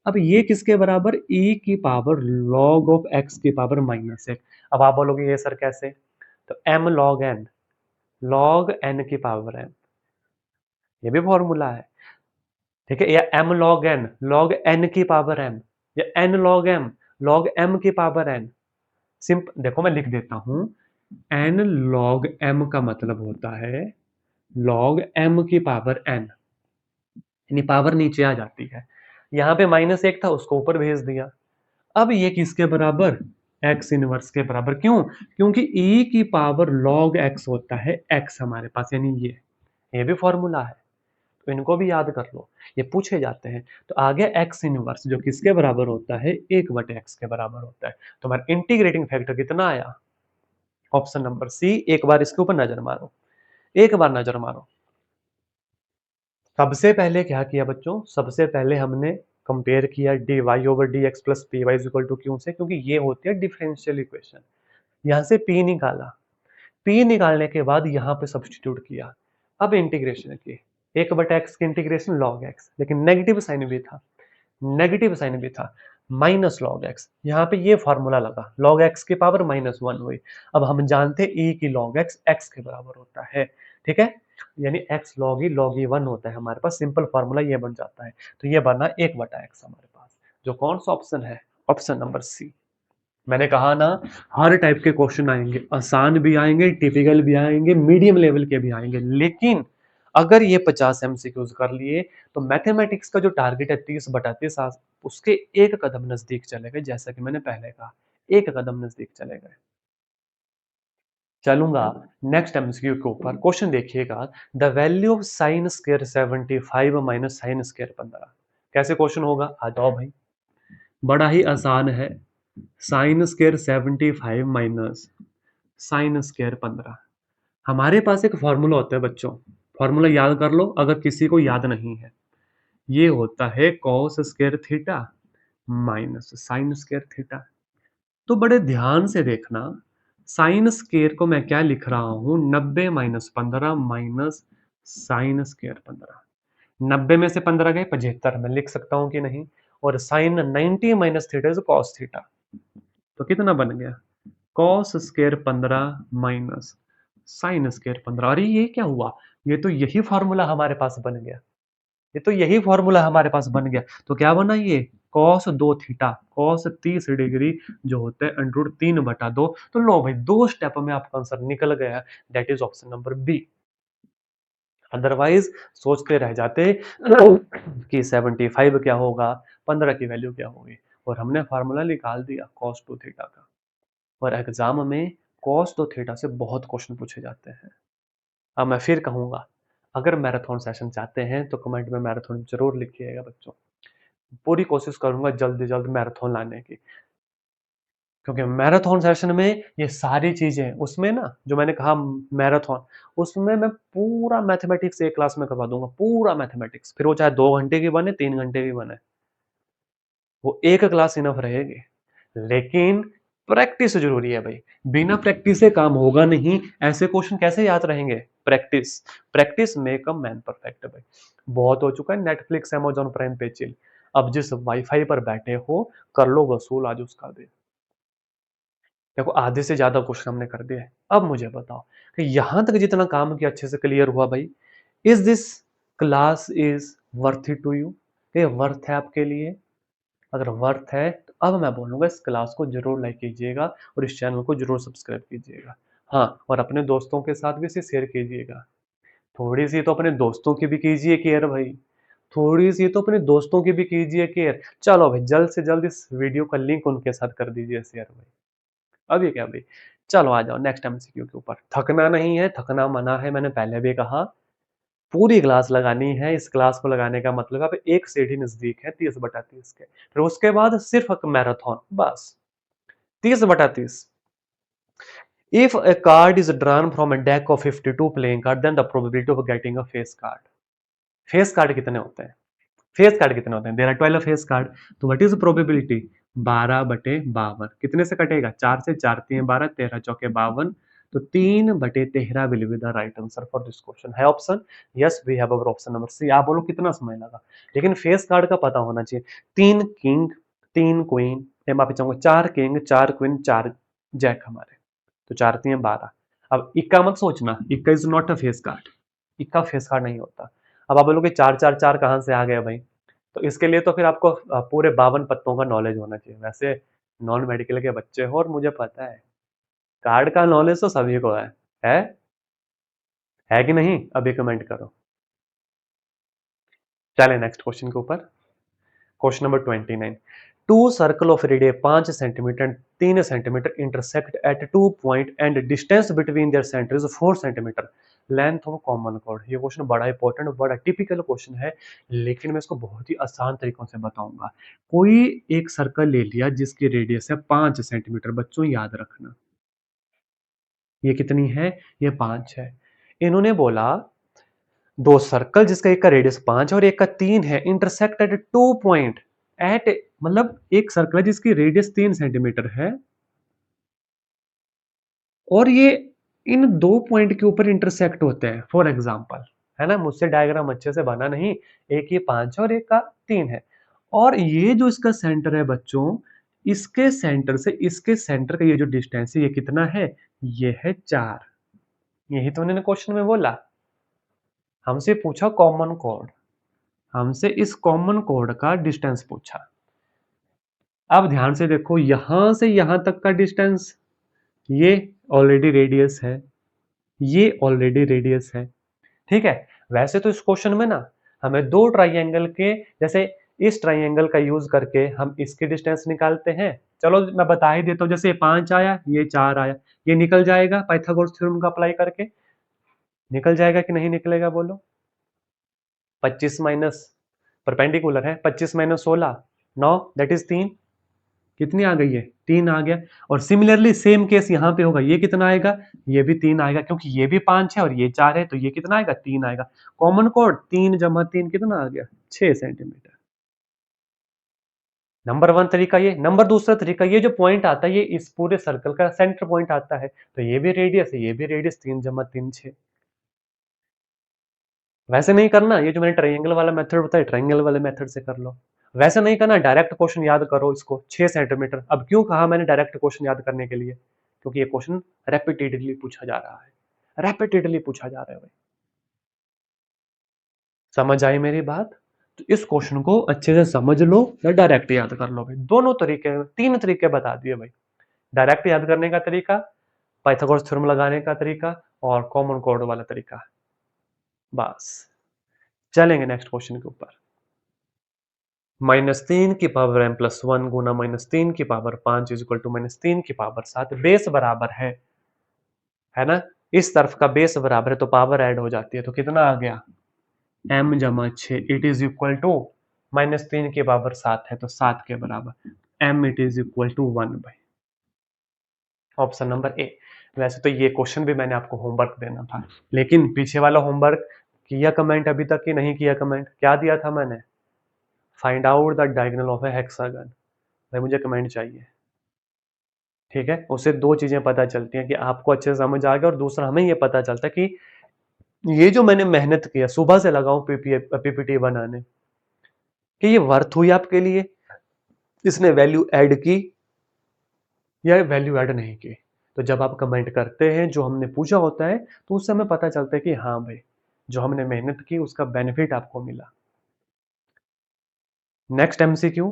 अब ये किसके बराबर? e की पावर लॉग ऑफ एक्स की पावर माइनस एक। अब आप बोलोगे ये सर कैसे? तो m लॉग n की पावर n, ये भी फॉर्मूला है, ठीक है? या m लॉग n की पावर m, या n लॉग m की पावर n। सिंपल देखो, मैं लिख देता हूं, n log m का मतलब होता है log m की पावर n, यानी पावर नीचे आ जाती है। यहां पे माइनस एक था, उसको ऊपर भेज दिया। अब ये किसके बराबर? x इनवर्स के बराबर। क्यों? क्योंकि e की पावर log x होता है x हमारे पास, यानी ये भी फॉर्मूला है, तो इनको भी याद कर लो, ये पूछे जाते हैं। तो आगे x इनवर्स जो किसके बराबर होता है? एक बटे एक्स के बराबर होता है। तो हमारा इंटीग्रेटिंग फैक्टर कितना आया? Option number C. एक बार इसके ऊपर नजर मारो, एक बार नजर मारो। सबसे पहले क्या किया बच्चों? सबसे पहले हमने कंपेयर किया d y over d x plus p y equal to q से, क्योंकि ये होती है डिफरेंशियल इक्वेशन। यहां से पी निकाला, पी निकालने के बाद यहाँ पे सब्सटीट्यूट किया। अब इंटीग्रेशन की, एक बटा एक्स की इंटीग्रेशन लॉग एक्स, लेकिन नेगेटिव साइन भी था, नेगेटिव साइन भी था, माइनस लॉग एक्स। यहाँ पे ये फॉर्मूला लगा, लॉग एक्स की पावर माइनस वन हुई। अब हम जानते हैं ई की लॉग एक्स एक्स के बराबर होता है, ठीक है? यानी एक्स लॉग ई वन होता है हमारे पास। सिंपल फॉर्मूला ये बन जाता है। तो ये बना एक बटा एक्स हमारे पास, जो कौन सा ऑप्शन है? Option number C. मैंने कहा ना, हर टाइप के क्वेश्चन आएंगे, आसान भी आएंगे, टिपिकल भी आएंगे, मीडियम लेवल के भी आएंगे, लेकिन अगर ये 50 एमसीक्यूज कर लिए तो मैथमेटिक्स का जो टारगेट है 30/30, उसके एक कदम नजदीक चले गए। जैसा कि मैंने पहले कहा, एक कदम नजदीक चले गए। चलूंगा नेक्स्ट एमसीक्यू के ऊपर। क्वेश्चन देखिएगा, the value of sine square 75 minus sine square 15। कैसे क्वेश्चन होगा? आ जाओ भाई, बड़ा ही आसान है। Sine square 75 minus sine square 15। हमारे पास एक फॉर्मूला होता है बच्चों, फॉर्मूला याद कर लो अगर किसी को याद नहीं है। ये होता है cos square theta minus sine square theta. तो बड़े ध्यान से देखना, साइन स्क्वायर को मैं क्या लिख रहा हूं? 90 माइनस 15 माइनस साइन स्क्वायर 15। 90 में से 15 गए 75, मैं लिख सकता हूं कि नहीं? और sine 90 minus theta is cos theta, तो कितना बन गया? Cos square 15 minus sine square 15। अरे ये क्या हुआ? ये तो यही फॉर्मूला हमारे पास बन गया, ये तो यही फॉर्मूला हमारे पास बन गया। तो क्या बना ये? कॉस 2 थीटा, कॉस 30 डिग्री जो होता है अंडर 3/2। तो लो भाई, दो स्टेप में आपका आंसर निकल गया, that is option number B. Otherwise सोचते रह जाते कि 75 क्या होगा, 15 की वैल्यू क्या होगी, और हमने फार्मूला निकाल दिया कॉस 2 थीटा का। और एग्जाम में कॉस 2 थीटा से बहुत क्वेश्चन पूछे जाते हैं। अब मैं फिर कहूंगा, अगर मैराथन सेशन चाहते हैं तो कमेंट में मैराथन जरूर लिखिएगा बच्चों। पूरी कोशिश करूंगा जल्द से जल्द मैराथन लाने की, क्योंकि मैराथन सेशन में ये सारी चीजें, उसमें ना जो मैंने कहा मैराथन, उसमें मैं पूरा मैथमेटिक्स एक क्लास में करवा दूंगा, पूरा मैथमेटिक्स। फिर वो चाहे 2 घंटे की बने 3 घंटे की बने, वो एक क्लास इनफ रहेगी। लेकिन प्रैक्टिस जरूरी है भाई, बिना प्रैक्टिस से काम होगा नहीं। ऐसे क्वेश्चन कैसे याद रहेंगे? Practice, practice make a man perfect भाई। बहुत हो चुका है नेटफ्लिक्स अमेजॉन प्राइम पे चिल। अब जिस वाईफाई पर बैठे हो, कर लो वसूल आज उसका भी। देखो आधे से ज्यादा क्वेश्चन हमने कर दिए। अब मुझे बताओ कि यहां तक जितना काम किया अच्छे से क्लियर हुआ भाई? Is this class is worth it to you? ये वर्थ है आपके लिए? अगर वर्थ है तो अब मैं बोलूंगा इस क्लास को जरूर लाइक कीजिएगा और इस चैनल को जरूर सब्सक्राइब कीजिएगा। हाँ, और अपने दोस्तों के साथ भी इसे शेयर कीजिएगा। थोड़ी सी तो अपने दोस्तों की भी कीजिए केयर भाई, थोड़ी सी तो अपने दोस्तों की भी कीजिए केयर। चलो भाई, जल्द से जल्द इस वीडियो का लिंक उनके साथ कर दीजिए शेयर भाई। अभी क्या भाई, चलो आ जाओ नेक्स्ट एमसीक्यू के ऊपर। थकना नहीं है, थकना मना है, मैंने पहले भी कहा। पूरी क्लास लगानी है, इस क्लास को लगाने का मतलब अब एक सीढ़ी नजदीक है 30/30 के, फिर उसके बाद सिर्फ मैराथन बस। 30/30। If a card is drawn from a deck of 52 playing card, then the probability of getting a face card. Face card कितने होते हैं? फेस कार्ड कितने होते हैं? There are 12 face card. तो व्हाट इज प्रोबेबिलिटी? 12/52। कितने से कटेगा? 4 से। 4 3 12, 13 चौके 52। तो 3/13 will be the right answer for this question. है option? Yes, we have our option number C. आप बोलो कितना समय लगा, लेकिन फेस कार्ड का पता होना चाहिए। 3 किंग, 3 क्वीन, मैं माफी चाहूंगा, 4 किंग, 4 क्वीन, 4 जैक हमारे। तो 4 3 12। अब इक्का मत सोचना, इक्का is not a face card. इक्का फेस कार्ड नहीं होता। अब आप बोलोगे 4 4 4 कहाँ से आ गया भाई? तो इसके लिए तो फिर आपको पूरे 52 पत्तों का नॉलेज होना चाहिए। वैसे नॉन मेडिकल के बच्चे हो और मुझे पता है, कार्ड का नॉलेज तो सभी को है? है कि नहीं? अभी कमेंट करो। चले नेक्स्ट क्वेश्चन के ऊपर। Question number 29। Two circle of radius 5 centimetre 3 centimetre intersect at 2 point and distance between their centre is 4 centimetre. Length of common chord. ये क्वेश्चन बड़ा इंपॉर्टेंट, बड़ा टिपिकल क्वेश्चन है, लेकिन मैं इसको बहुत ही आसान तरीकों से बताऊंगा। कोई एक सर्कल ले लिया जिसकी रेडियस है 5 सेंटीमीटर। बच्चों याद रखना, ये कितनी है? ये 5 है। इन्होंने बोला दो सर्कल जिसका एक का रेडियस 5 और एक का 3 है, इंटरसेक्ट एट 2 पॉइंट एट, मतलब एक सर्कल है जिसकी रेडियस 3 सेंटीमीटर है और ये इन दो पॉइंट के ऊपर इंटरसेक्ट होते हैं। फॉर एग्जाम्पल, है ना, मुझसे डायग्राम अच्छे से बना नहीं, एक ये 5 और एक का 3 है, और ये जो इसका सेंटर है बच्चों, इसके सेंटर से इसके सेंटर का ये जो डिस्टेंस है, ये कितना है? ये है 4। यही तो उन्होंने क्वेश्चन में बोला। हमसे पूछा कॉमन कोड, हमसे इस कॉमन कोड का डिस्टेंस पूछा। अब ध्यान से देखो, यहां से यहां तक का डिस्टेंस, ये ऑलरेडी रेडियस है, ये ऑलरेडी रेडियस है। ठीक है। वैसे तो इस क्वेश्चन में ना हमें दो ट्राइंगल के, जैसे इस ट्राइंगल का यूज करके हम इसके डिस्टेंस निकालते हैं। चलो मैं बता ही देता हूं, जैसे 5 आया, ये 4 आया, ये निकल जाएगा पाइथागोरस थ्योरम का अप्लाई करके। निकल जाएगा कि नहीं निकलेगा बोलो? 25 माइनस, परपेंडिकुलर है, 25 माइनस 16, 9, दैट इज 3। कितनी आ गई है? 3 आ गया। और सिमिलरली सेम केस यहाँ पे होगा, ये कितना आएगा? ये भी 3 आएगा, क्योंकि ये भी 5 है और ये 4 है, तो ये कितना आएगा? 3 आएगा। कॉमन कोड 3 जमा 3 कितना आ गया? 6 सेंटीमीटर। नंबर वन तरीका ये। नंबर दूसरा तरीका, ये जो पॉइंट आता है ये इस पूरे सर्कल का सेंटर पॉइंट आता है, तो ये भी रेडियस है, ये भी रेडियस, 3 जमा 3 6। वैसे नहीं करना, ये जो मैंने ट्रायंगल वाला मेथड बताया, ट्रायंगल वाले मेथड से कर लो। वैसे नहीं करना, डायरेक्ट क्वेश्चन याद करो इसको, 6 सेंटीमीटर। अब क्यों कहा मैंने डायरेक्ट क्वेश्चन याद करने के लिए? क्योंकि ये क्वेश्चन रेपिटेडली पूछा जा रहा है, रेपिटेडली पूछा जा रहा है भाई। समझ आई मेरी बात? तो इस क्वेश्चन को अच्छे से समझ लो या डायरेक्ट याद कर लो भाई। दोनों तरीके, 3 तरीके बता दिए भाई। डायरेक्ट याद करने का तरीका, पाइथागोरस थ्योरम लगाने का तरीका, और कॉमन कोड वाला तरीका। बस चलेंगे नेक्स्ट क्वेश्चन के ऊपर। -3 की पावर m+1 गुना -3 की पावर 5 इज इक्वल टू -3 की पावर 7। बेस बराबर है ना? इस तरफ का बेस बराबर है तो पावर ऐड हो जाती है, तो कितना आ गया? m जमा 6 इट इज इक्वल टू -3 की पावर 7 है तो 7 के बराबर, m it is equal to 1 by option number A. वैसे तो ये क्वेश्चन भी मैंने आपको होमवर्क देना था, लेकिन पीछे वाला होमवर्क किया कमेंट अभी तक कि नहीं किया? कमेंट क्या दिया था मैंने? Find out the diagonal of A hexagon. भाई मुझे कमेंट चाहिए। ठीक है, उससे दो चीजें पता चलती हैं कि आपको अच्छे से समझ आ गया, और दूसरा हमें ये पता चलता है कि ये जो मैंने मेहनत किया, सुबह से लगाऊं पीपीटी बनाने, कि ये वर्थ हुई आपके लिए? इसने वैल्यू ऐड की या वैल्यू ऐड नहीं की? तो जब आप कमेंट करते हैं जो हमने पूछा होता है, तो उससे हमें पता चलता है कि हाँ भाई, जो हमने मेहनत की उसका बेनिफिट आपको मिला। Next MCQ,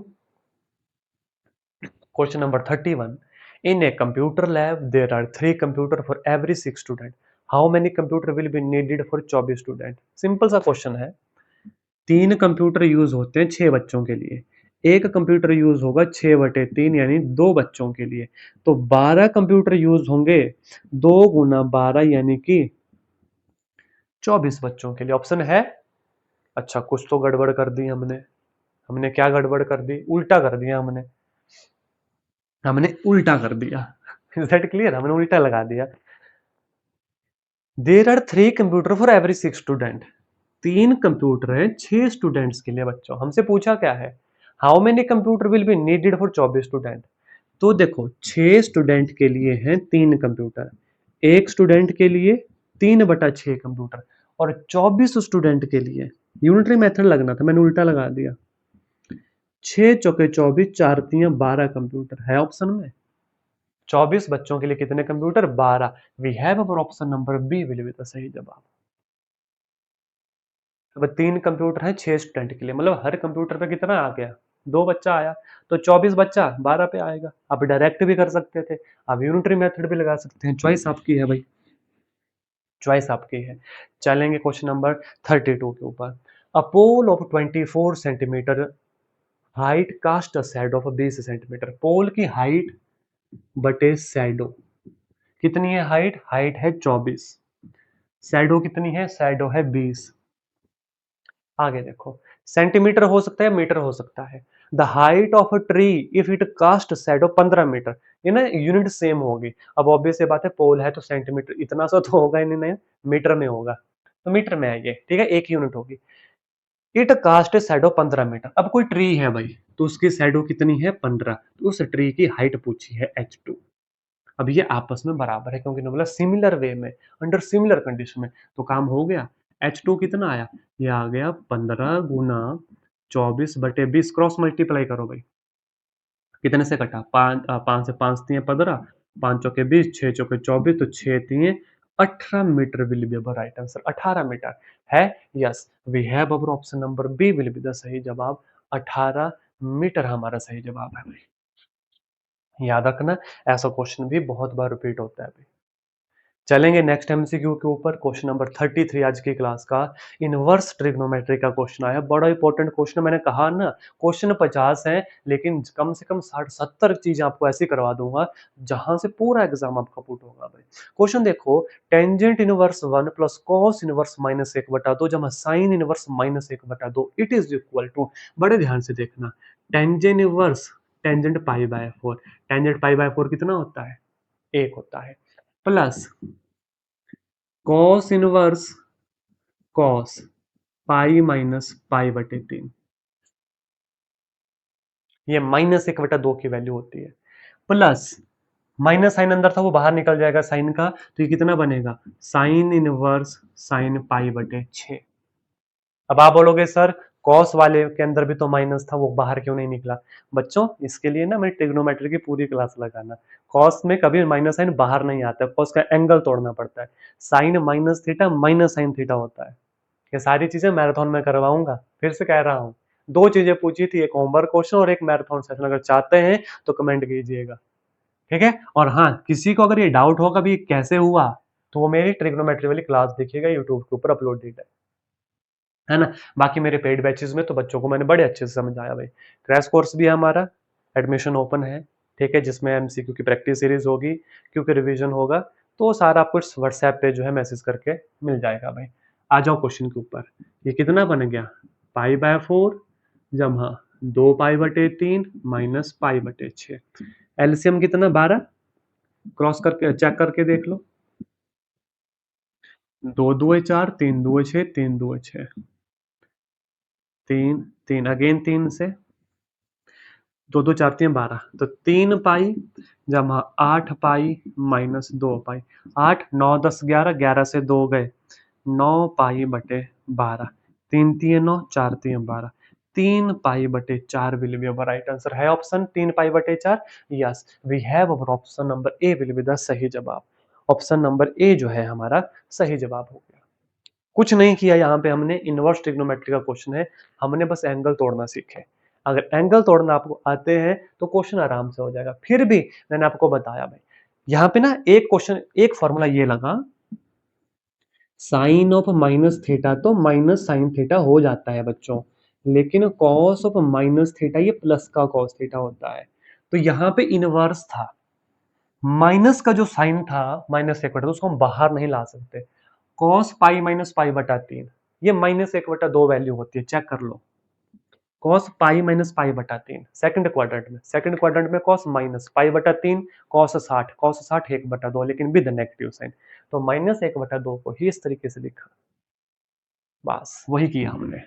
question number 31। In a computer lab, there are 3 computers for every 6 student. How many computer will be needed for 24 student? Simple सा क्वेश्चन है। 3 कंप्यूटर यूज होते हैं 6 बच्चों के लिए। एक कंप्यूटर यूज होगा 6/3 यानी 2 बच्चों के लिए। तो 12 कंप्यूटर यूज होंगे 2 गुना 12 यानी कि 24 बच्चों के लिए। ऑप्शन है। अच्छा, कुछ तो गड़बड़ कर दी हमने। हमने क्या गड़बड़ कर दी? उल्टा कर दिया हमने। हमने उल्टा कर दिया। Is that clear? हमने उल्टा लगा दिया। There are 3 computer for every 6 student. 3 computer है 6 स्टूडेंट्स के लिए। बच्चों हमसे पूछा क्या है? How many computer will be needed for 24 student. तो देखो 6 स्टूडेंट के लिए हैं 3 कंप्यूटर, एक स्टूडेंट के लिए 3/6 कंप्यूटर, और 24 स्टूडेंट के लिए यूनिटरी मेथड लगना था, मैंने उल्टा लगा दिया। 6 चौके 24, 4 तियां 12 कंप्यूटर है ऑप्शन में। 24 बच्चों के लिए कितने computer? 12। We have our option number B will be the सही जवाब। अब 3 कंप्यूटर है 6 स्टूडेंट के लिए, मतलब हर कंप्यूटर पे कितना आ गया? 2 बच्चा आया, तो 24 बच्चा 12 पे आएगा। आप डायरेक्ट भी कर सकते थे, आप यूनिटरी मेथड भी लगा सकते हैं, चॉइस आपकी है भाई, चॉइस आपकी है। चलेंगे क्वेश्चन नंबर 32 के ऊपर। A pole of 24 centimetre height cast a shadow of 20 centimetre. Pole की हाइट बटे शैडो कितनी है? हाइट हाइट है 24, शैडो कितनी है? शैडो है 20। आगे देखो, सेंटीमीटर हो सकता है, मीटर हो सकता है। The height of a tree if it cast shadow 15 metre. ये ना यूनिट सेम होगी। अब ऑब्वियस ये बात है, पोल है तो सेंटीमीटर इतना सा तो होगा ही नहीं, मीटर में होगा, तो मीटर में आएगी, ठीक है, एक यूनिट होगी। It cast shadow 15 metre. अब कोई ट्री है भाई, तो उसकी शैडो कितनी है? 15। तो उस ट्री की हाइट पूछी है h2। अब ये आपस में बराबर है, क्योंकि बोला सिमिलर वे में, अंडर सिमिलर कंडीशन में, तो काम हो गया। h2 कितना आया? ये आ गया 15 गुना 24/20। क्रॉस मल्टीप्लाई करो भाई, कितने से कटा? 5 से 5 तिये 15, 5 चौके 20, 6 चौके 24, तो 6 तिये 18 metre will be our right answer. 18 metre है। Yes, we have our option number B will be the सही जवाब। 18 मीटर हमारा सही जवाब है भाई। याद रखना, ऐसा क्वेश्चन भी बहुत बार रिपीट होता है भाई। चलेंगे नेक्स्ट एमसीक्यू के ऊपर। क्वेश्चन नंबर 33 आज की क्लास का इनवर्स ट्रिग्नोमेट्री का क्वेश्चन आया। बड़ा इंपॉर्टेंट क्वेश्चन, मैंने कहा ना क्वेश्चन 50 है, लेकिन कम से कम 60-70 चीज आपको ऐसी करवा दूंगा जहां से पूरा एग्जाम आपका पुट होगा भाई। क्वेश्चन देखो, tangent inverse 1 plus cos inverse -1/2 जमा sine inverse -1/2 it is equal to. बड़े ध्यान से देखना, टेंजेंट इनवर्स, टेंजेंट π/4, टेंजेंट π/4 कितना होता है? 1 होता है, plus cos inverse cos pi minus π/3। ये -1/2 की वैल्यू होती है, प्लस माइनस साइन अंदर था वो बाहर निकल जाएगा साइन का, तो ये कितना बनेगा? Sine inverse sine π/6। अब आप बोलोगे सर कॉस वाले के अंदर भी तो माइनस था, वो बाहर क्यों नहीं निकला? बच्चों इसके लिए ना मेरी ट्रिग्नोमेट्री की पूरी क्लास लगाना। कॉस में कभी माइनस साइन बाहर नहीं आता है, कॉस का एंगल तोड़ना पड़ता है। Sine minus theta minus sine theta होता है। ये सारी चीजें मैराथन में करवाऊंगा, फिर से कह रहा हूँ। 2 चीजें पूछी थी, एक होमवर्क क्वेश्चन और एक मैराथन सेशन। अगर चाहते हैं तो कमेंट कीजिएगा, ठीक है। और हाँ, किसी को अगर ये डाउट होगा भी कैसे हुआ, तो वो मेरी ट्रिग्नोमेट्री वाली क्लास देखिएगा, यूट्यूब के ऊपर अपलोडेड है ना। बाकी मेरे पेड बैचेस में तो बच्चों को मैंने बड़े अच्छे से समझाया भाई। क्रैश कोर्स भी है हमारा, एडमिशन ओपन है, ठीक है, जिसमें एमसीक्यू की प्रैक्टिस सीरीज होगी, क्योंकि रिवीजन होगा, तो सारा आपको व्हाट्सएप पे जो है मैसेज करके मिल जाएगा भाई। आ जाओ क्वेश्चन के ऊपर। ये कितना बन गया? π/4 जमा 2π/3 माइनस π/6। एलसीएम कितना? 12। क्रॉस करके चेक करके देख लो। 2 2 4, 3 2 6, 3 2 6, 3 3 अगेन 3 से 2 2 4 3 12, तो 3 पाई जमा 8 पाई माइनस 2 पाई। 8 9 10 11, 11 से 2 गए, 9 पाई बटे 12, 3 3 9, 4 3 12, 3 पाई बटे 4 will be our right answer. है ऑप्शन 3 पाई बटे 4? Yes, we have our option number A will be the सही जवाब। ऑप्शन नंबर ए जो है हमारा सही जवाब हो गया। कुछ नहीं किया यहाँ पे हमने, इनवर्स ट्रिग्नोमेट्री का क्वेश्चन है, हमने बस एंगल तोड़ना सीखे। अगर एंगल तोड़ना आपको आते हैं तो क्वेश्चन आराम से हो जाएगा। फिर भी मैंने आपको बताया भाई, यहाँ पे ना एक क्वेश्चन, एक फॉर्मूला ये लगा, साइन ऑफ माइनस थीटा तो माइनस साइन थीटा हो जाता है बच्चों, लेकिन कॉस ऑफ माइनस थीटा ये प्लस का कॉस थीटा होता है। तो यहाँ पे इनवर्स था, माइनस का जो साइन था माइनस एक बटा, तो उसको हम बाहर नहीं ला सकते। कॉस पाई माइनस पाई बटा 3, ये माइनस एक बटा 2 वैल्यू होती है, चेक कर लो। कॉस पाई माइनस पाई बटा 3 सेकंड क्वाड्रेंट में, सेकंड क्वाड्रेंट में कॉस माइनस पाई बटा 3, कॉस 60 1 बटा 2, लेकिन विद नेगेटिव साइन। तो माइनस 1 बटा 2 को ही इस तरीके से लिखा, बस वही किया हमने।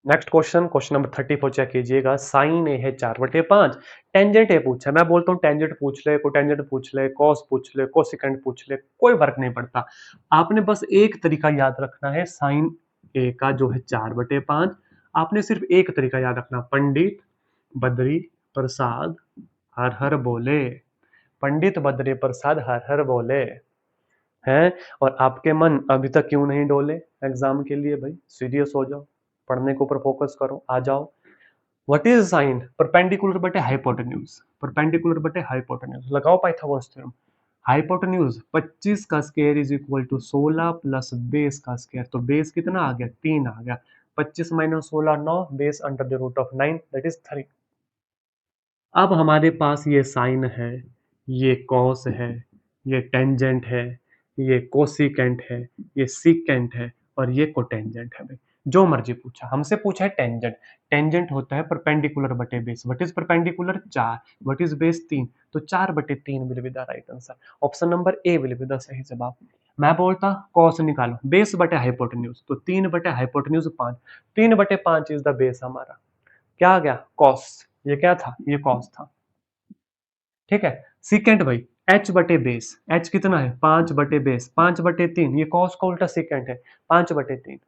Next question, question number 34 check कीजिएगा। साइन ए है 4/5, टेंजेंट ए पूछा है। मैं बोलता हूँ टेंजेंट पूछ ले, कोटेंजेंट पूछ ले, कॉस पूछ ले, कोसिकेंट पूछ ले, कोई फर्क नहीं पड़ता। आपने बस एक तरीका याद रखना है, साइन ए का जो है 4/5, आपने सिर्फ एक तरीका याद रखना, पंडित बद्री प्रसाद हर हर बोले, पंडित बद्री प्रसाद हर हर बोले हैं। और आपके मन अभी तक क्यों नहीं डोले एग्जाम के लिए? भाई सीरियस हो जाओ, पढ़ने के ऊपर फोकस करो, आ जाओ। What is sine? परपेंडिकुलर बटे हाइपोटेन्यूज, परपेंडिकुलर बटे हाइपोटेन्यूज लगाओ पाइथागोरस थ्योरम। हाइपोटेन्यूज 25 का square is equal to 16 plus base का स्क्वायर, तो बेस कितना आ गया? 3 आ गया। 25 minus 16 9, base under the root of 9 that is 3। अब हमारे पास ये साइन है, ये कॉस है, ये टेंजेंट है, ये कोसिकेंट है, ये सीकेंट है और ये कोटेंजेंट है। भाई जो मर्जी पूछा, हमसे पूछा है टेंजेंट। टेंजेंट होता है परपेंडिकुलर बटे base. What is perpendicular? 4। What is base? 3। तो 4/3 will be the right answer. Option number A will be the सही जवाब। मैं बोलता कॉस निकालो, बेस बटे हाइपोटेन्यूज, तो 3 बटे हाइपोटेन्यूज 5, 3/5 इज द बेस हमारा। क्या आ गया? कॉस। ये क्या था? ये कॉस था। ठीक है। सीकेंट भाई एच बटे बेस, एच कितना है? 5/बेस, 5/3, ये कॉस का उल्टा सीकेंट है, 5/3।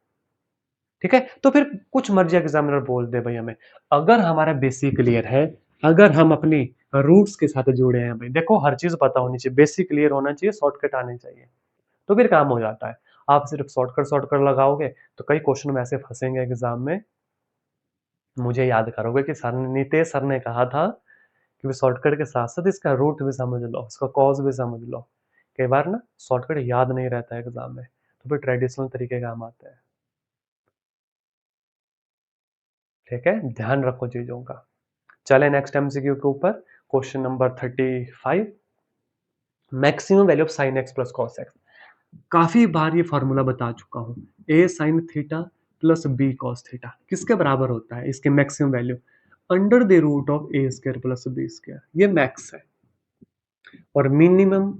ठीक है। तो फिर कुछ मर्जी एग्जामिनर बोल दे भाई हमें, अगर हमारा बेसिक क्लियर है, अगर हम अपनी रूट्स के साथ जुड़े हैं, भाई देखो हर चीज पता होनी चाहिए, बेसिक क्लियर होना चाहिए, शॉर्टकट आने चाहिए, तो फिर काम हो जाता है। आप सिर्फ शॉर्टकट लगाओगे तो कई क्वेश्चन वैसे फंसेंगे एग्जाम में। मुझे याद करोगे कि सर नीतीश सर ने कहा था कि शॉर्टकट के साथ साथ इसका रूट भी समझ लो, उसका कॉज भी समझ लो। कई बार ना शॉर्टकट याद नहीं रहता है एग्जाम में, तो फिर ट्रेडिशनल तरीके काम आते हैं। ठीक है, ध्यान रखो चीजों का। चले नेक्स्ट एमसीक्यू के ऊपर, question number 35। Maximum value of sine x plus cos x. काफी बार ये फॉर्मूला बता चुका हूं, a sine theta plus b cos theta किसके बराबर होता है? इसके maximum value under the root of a square plus b square, ये मैक्स है। और minimum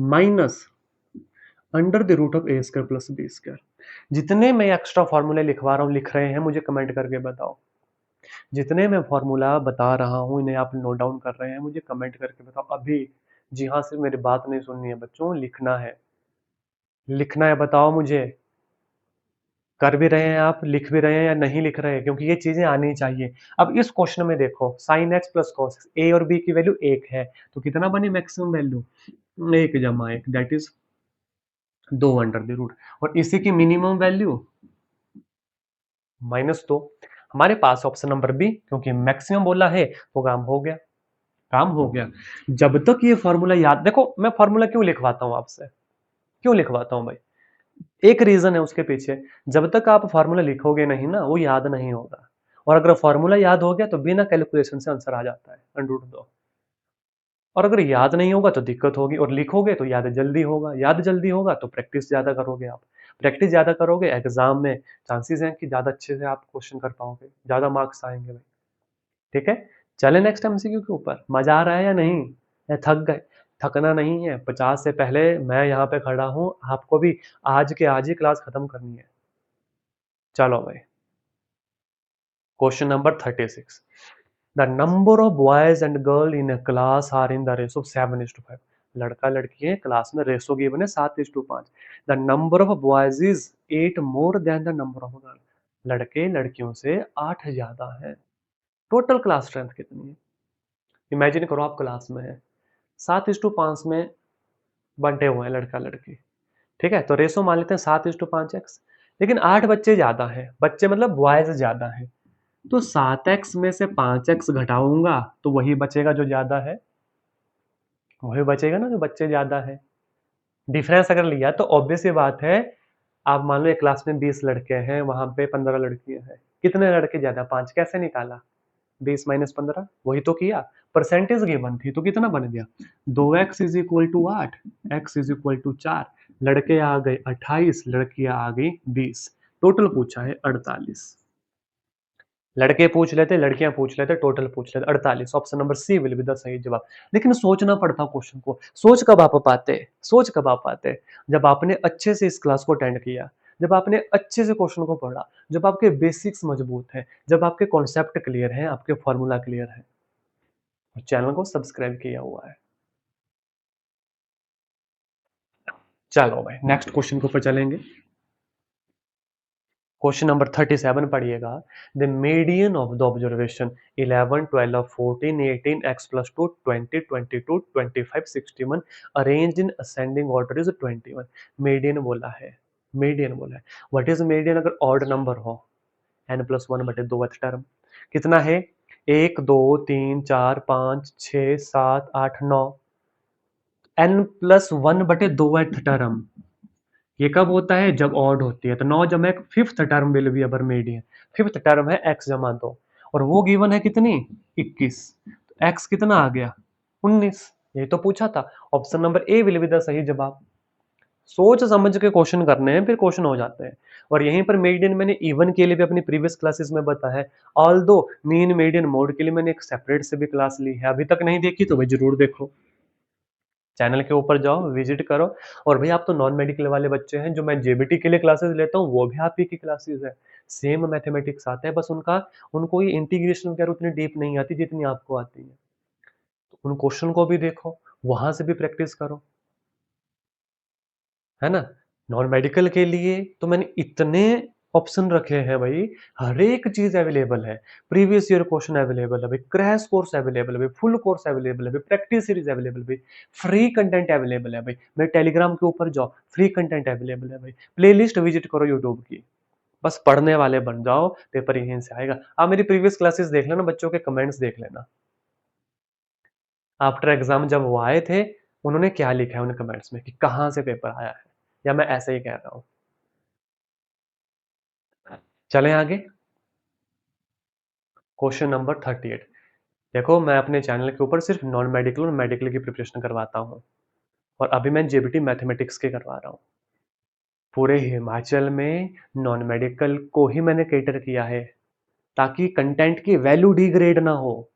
minus under the root of a square plus b square. जितने मैं एक्स्ट्रा फॉर्मूले लिखवा रहा हूँ, लिख रहे हैं, मुझे कमेंट करके बताओ। जितने मैं फॉर्मूला बता रहा हूँ, इन्हें आप नोट डाउन कर रहे हैं, मुझे कमेंट करके बताओ अभी। जी हाँ, सिर्फ मेरी बात नहीं सुननी है बच्चों, लिखना है, लिखना है। बताओ मुझे, कर भी रहे हैं आप, लिख भी रहे हैं या नहीं लिख रहे हैं, क्योंकि ये चीजें आनी चाहिए। अब इस क्वेश्चन में देखो, sine x plus cos x, a और बी की वैल्यू 1 है, तो कितना बनी मैक्सिमम वैल्यू? 1 जमा 1 that is 2 under the root. और इसी की मिनिमम वैल्यू -2। हमारे पास ऑप्शन नंबर बी, क्योंकि मैक्सिमम बोला है वो काम हो गया, काम हो गया। जब तक ये फॉर्मूला याद, देखो मैं फॉर्मूला क्यों लिखवाता हूं आपसे, क्यों लिखवाता हूं भाई? एक रीजन है उसके पीछे, जब तक आप फॉर्मूला लिखोगे नहीं ना, वो याद नहीं होगा। और अगर फॉर्मूला याद हो गया तो बिना कैलकुलेशन से आंसर आ जाता है √2। और अगर याद नहीं होगा तो दिक्कत होगी, और लिखोगे तो याद जल्दी होगा, याद जल्दी होगा तो प्रैक्टिस ज्यादा करोगे आप, प्रैक्टिस ज्यादा करोगे, एग्जाम में चांसेस हैं कि ज्यादा अच्छे से आप क्वेश्चन कर पाओगे, ज्यादा मार्क्स आएंगे भाई। ठीक है। चले नेक्स्ट एमसीक्यू के ऊपर। मजा आ रहा है या नहीं? या थक गए? थकना नहीं है, 50 से पहले मैं यहाँ पे खड़ा हूँ, आपको भी आज के आज ही क्लास खत्म करनी है। चलो भाई, question number 36। The number of boys and girl in a class are in the ratio 7:5। लड़का लड़की है, क्लास में रेशो गिवन है 7:5। The number of boys is 8 more than the number of girl. लड़के लड़कियों से 8 ज्यादा है। टोटल क्लास स्ट्रेंथ कितनी है? इमेजिन करो आप क्लास में है, 7:5 में बंटे हुए हैं लड़का लड़की। ठीक है, तो रेशो मान लेते हैं 7:5x, लेकिन 8 बच्चे ज़्यादा हैं, बच्चे मतलब बॉयज़ ज़्यादा हैं, तो 7x में से 5x घटाऊँगा, तो वही बचेगा जो ज़्यादा है, वही बचेगा ना जो बच्चे ज़्यादा हैं। डिफरेंस अगर लिया तो ऑब्वियस सी बात है, आप मान लो एक क्लास में 20 लड़के हैं, वहाँ पे 15 लड़कियाँ हैं, कितने लड़के ज़्यादा? 5 कैसे निकाला? 20 माइनस 15 वही तो किया, परसेंटेज गिवन थी तो कितना बन गया? 2x is equal to 8, x is equal to 4, लड़के आ गए 28, लड़कियां आ गई 20, टोटल पूछा है 48। लड़के पूछ लेते, लड़कियां पूछ लेते, टोटल पूछ लेते 48। Option number C will be the सही जवाब। लेकिन सोचना पड़ता क्वेश्चन को, सोच कब आप पाते, सोच कब आप पाते, जब आपने अच्छे से इस क्लास को अटेंड किया, जब आपने अच्छे से क्वेश्चन को पढ़ा, जब आपके बेसिक्स मजबूत हैं, जब आपके कॉन्सेप्ट क्लियर हैं, आपके फॉर्मूला क्लियर है, चैनल को सब्सक्राइब किया हुआ है। चलो भाई नेक्स्ट क्वेश्चन के ऊपर चलेंगे। क्वेश्चन नंबर 37 पढ़िएगा। The median of the observation 11 12 14 18 x plus 2 20 22 25 61 arrange in ascending order is 21। Median बोला है, मीडियन बोला है। व्हाट इज मीडियन अगर ऑड नंबर हो, n प्लस वन बटे दो टर्म कितना है? 1 2 3 4 5 6 7 8 9, n प्लस वन बटे दो टर्म ये कब होता है? जब ऑड होती है। तो 9 जमा एक fifth term will be our median. Fifth term है x जमा 2 और वो गिवन है कितनी? 21। तो x कितना आ गया? 19। ये तो पूछा था। Option number A will be the सही जवाब। सोच समझ के क्वेश्चन करने हैं, फिर क्वेश्चन हो जाते हैं। और यहीं पर मीडियन मैंने इवन के लिए भी अपनी प्रीवियस क्लासेस में बताया है। ऑल दो मीन मीडियन मोड के लिए मैंने एक सेपरेट से भी क्लास ली है, अभी तक नहीं देखी तो भाई जरूर देखो, चैनल के ऊपर जाओ, विजिट करो। और भाई आप तो नॉन मेडिकल वाले बच्चे हैं, जो मैं जेबीटी के लिए क्लासेस लेता हूँ वो भी आप ही की क्लासेस है। सेम मैथमेटिक्स आता है, बस उनको ये इंटीग्रेशन वगैरह उतनी डीप नहीं आती जितनी आपको आती है। तो उन क्वेश्चन को भी देखो, वहां से भी प्रैक्टिस करो, है ना। नॉन मेडिकल के लिए तो मैंने इतने ऑप्शन रखे हैं भाई, हर एक चीज अवेलेबल है। प्रीवियस ईयर क्वेश्चन अवेलेबल है भाई, क्रैश कोर्स अवेलेबल है भाई, फुल कोर्स अवेलेबल है भाई, प्रैक्टिस सीरीज अवेलेबल है भाई, फ्री कंटेंट अवेलेबल है भाई। मेरे टेलीग्राम के ऊपर जाओ, फ्री कंटेंट अवेलेबल है भाई, प्लेलिस्ट विजिट करो यूट्यूब की। बस पढ़ने वाले बन जाओ, पेपर यहीं से आएगा। आप मेरी प्रीवियस क्लासेस देख लेना, बच्चों के कमेंट्स देख लेना, आफ्टर एग्जाम जब वो आए थे उन्होंने क्या लिखा है उन कमेंट्स में कि कहाँ से पेपर आया है, या मैं ऐसे ही कह रहा हूँ। चलें आगे। Question number 38। देखो मैं अपने चैनल के ऊपर सिर्फ नॉन मेडिकल और मेडिकल की प्रिपरेशन करवाता हूँ, और अभी मैं जेबीटी मैथमेटिक्स के करवा रहा हूँ। पूरे हिमाचल में नॉन मेडिकल को ही मैंने कैटर किया है, ताकि कंटेंट की वैल्यू डिग्रेड ना हो,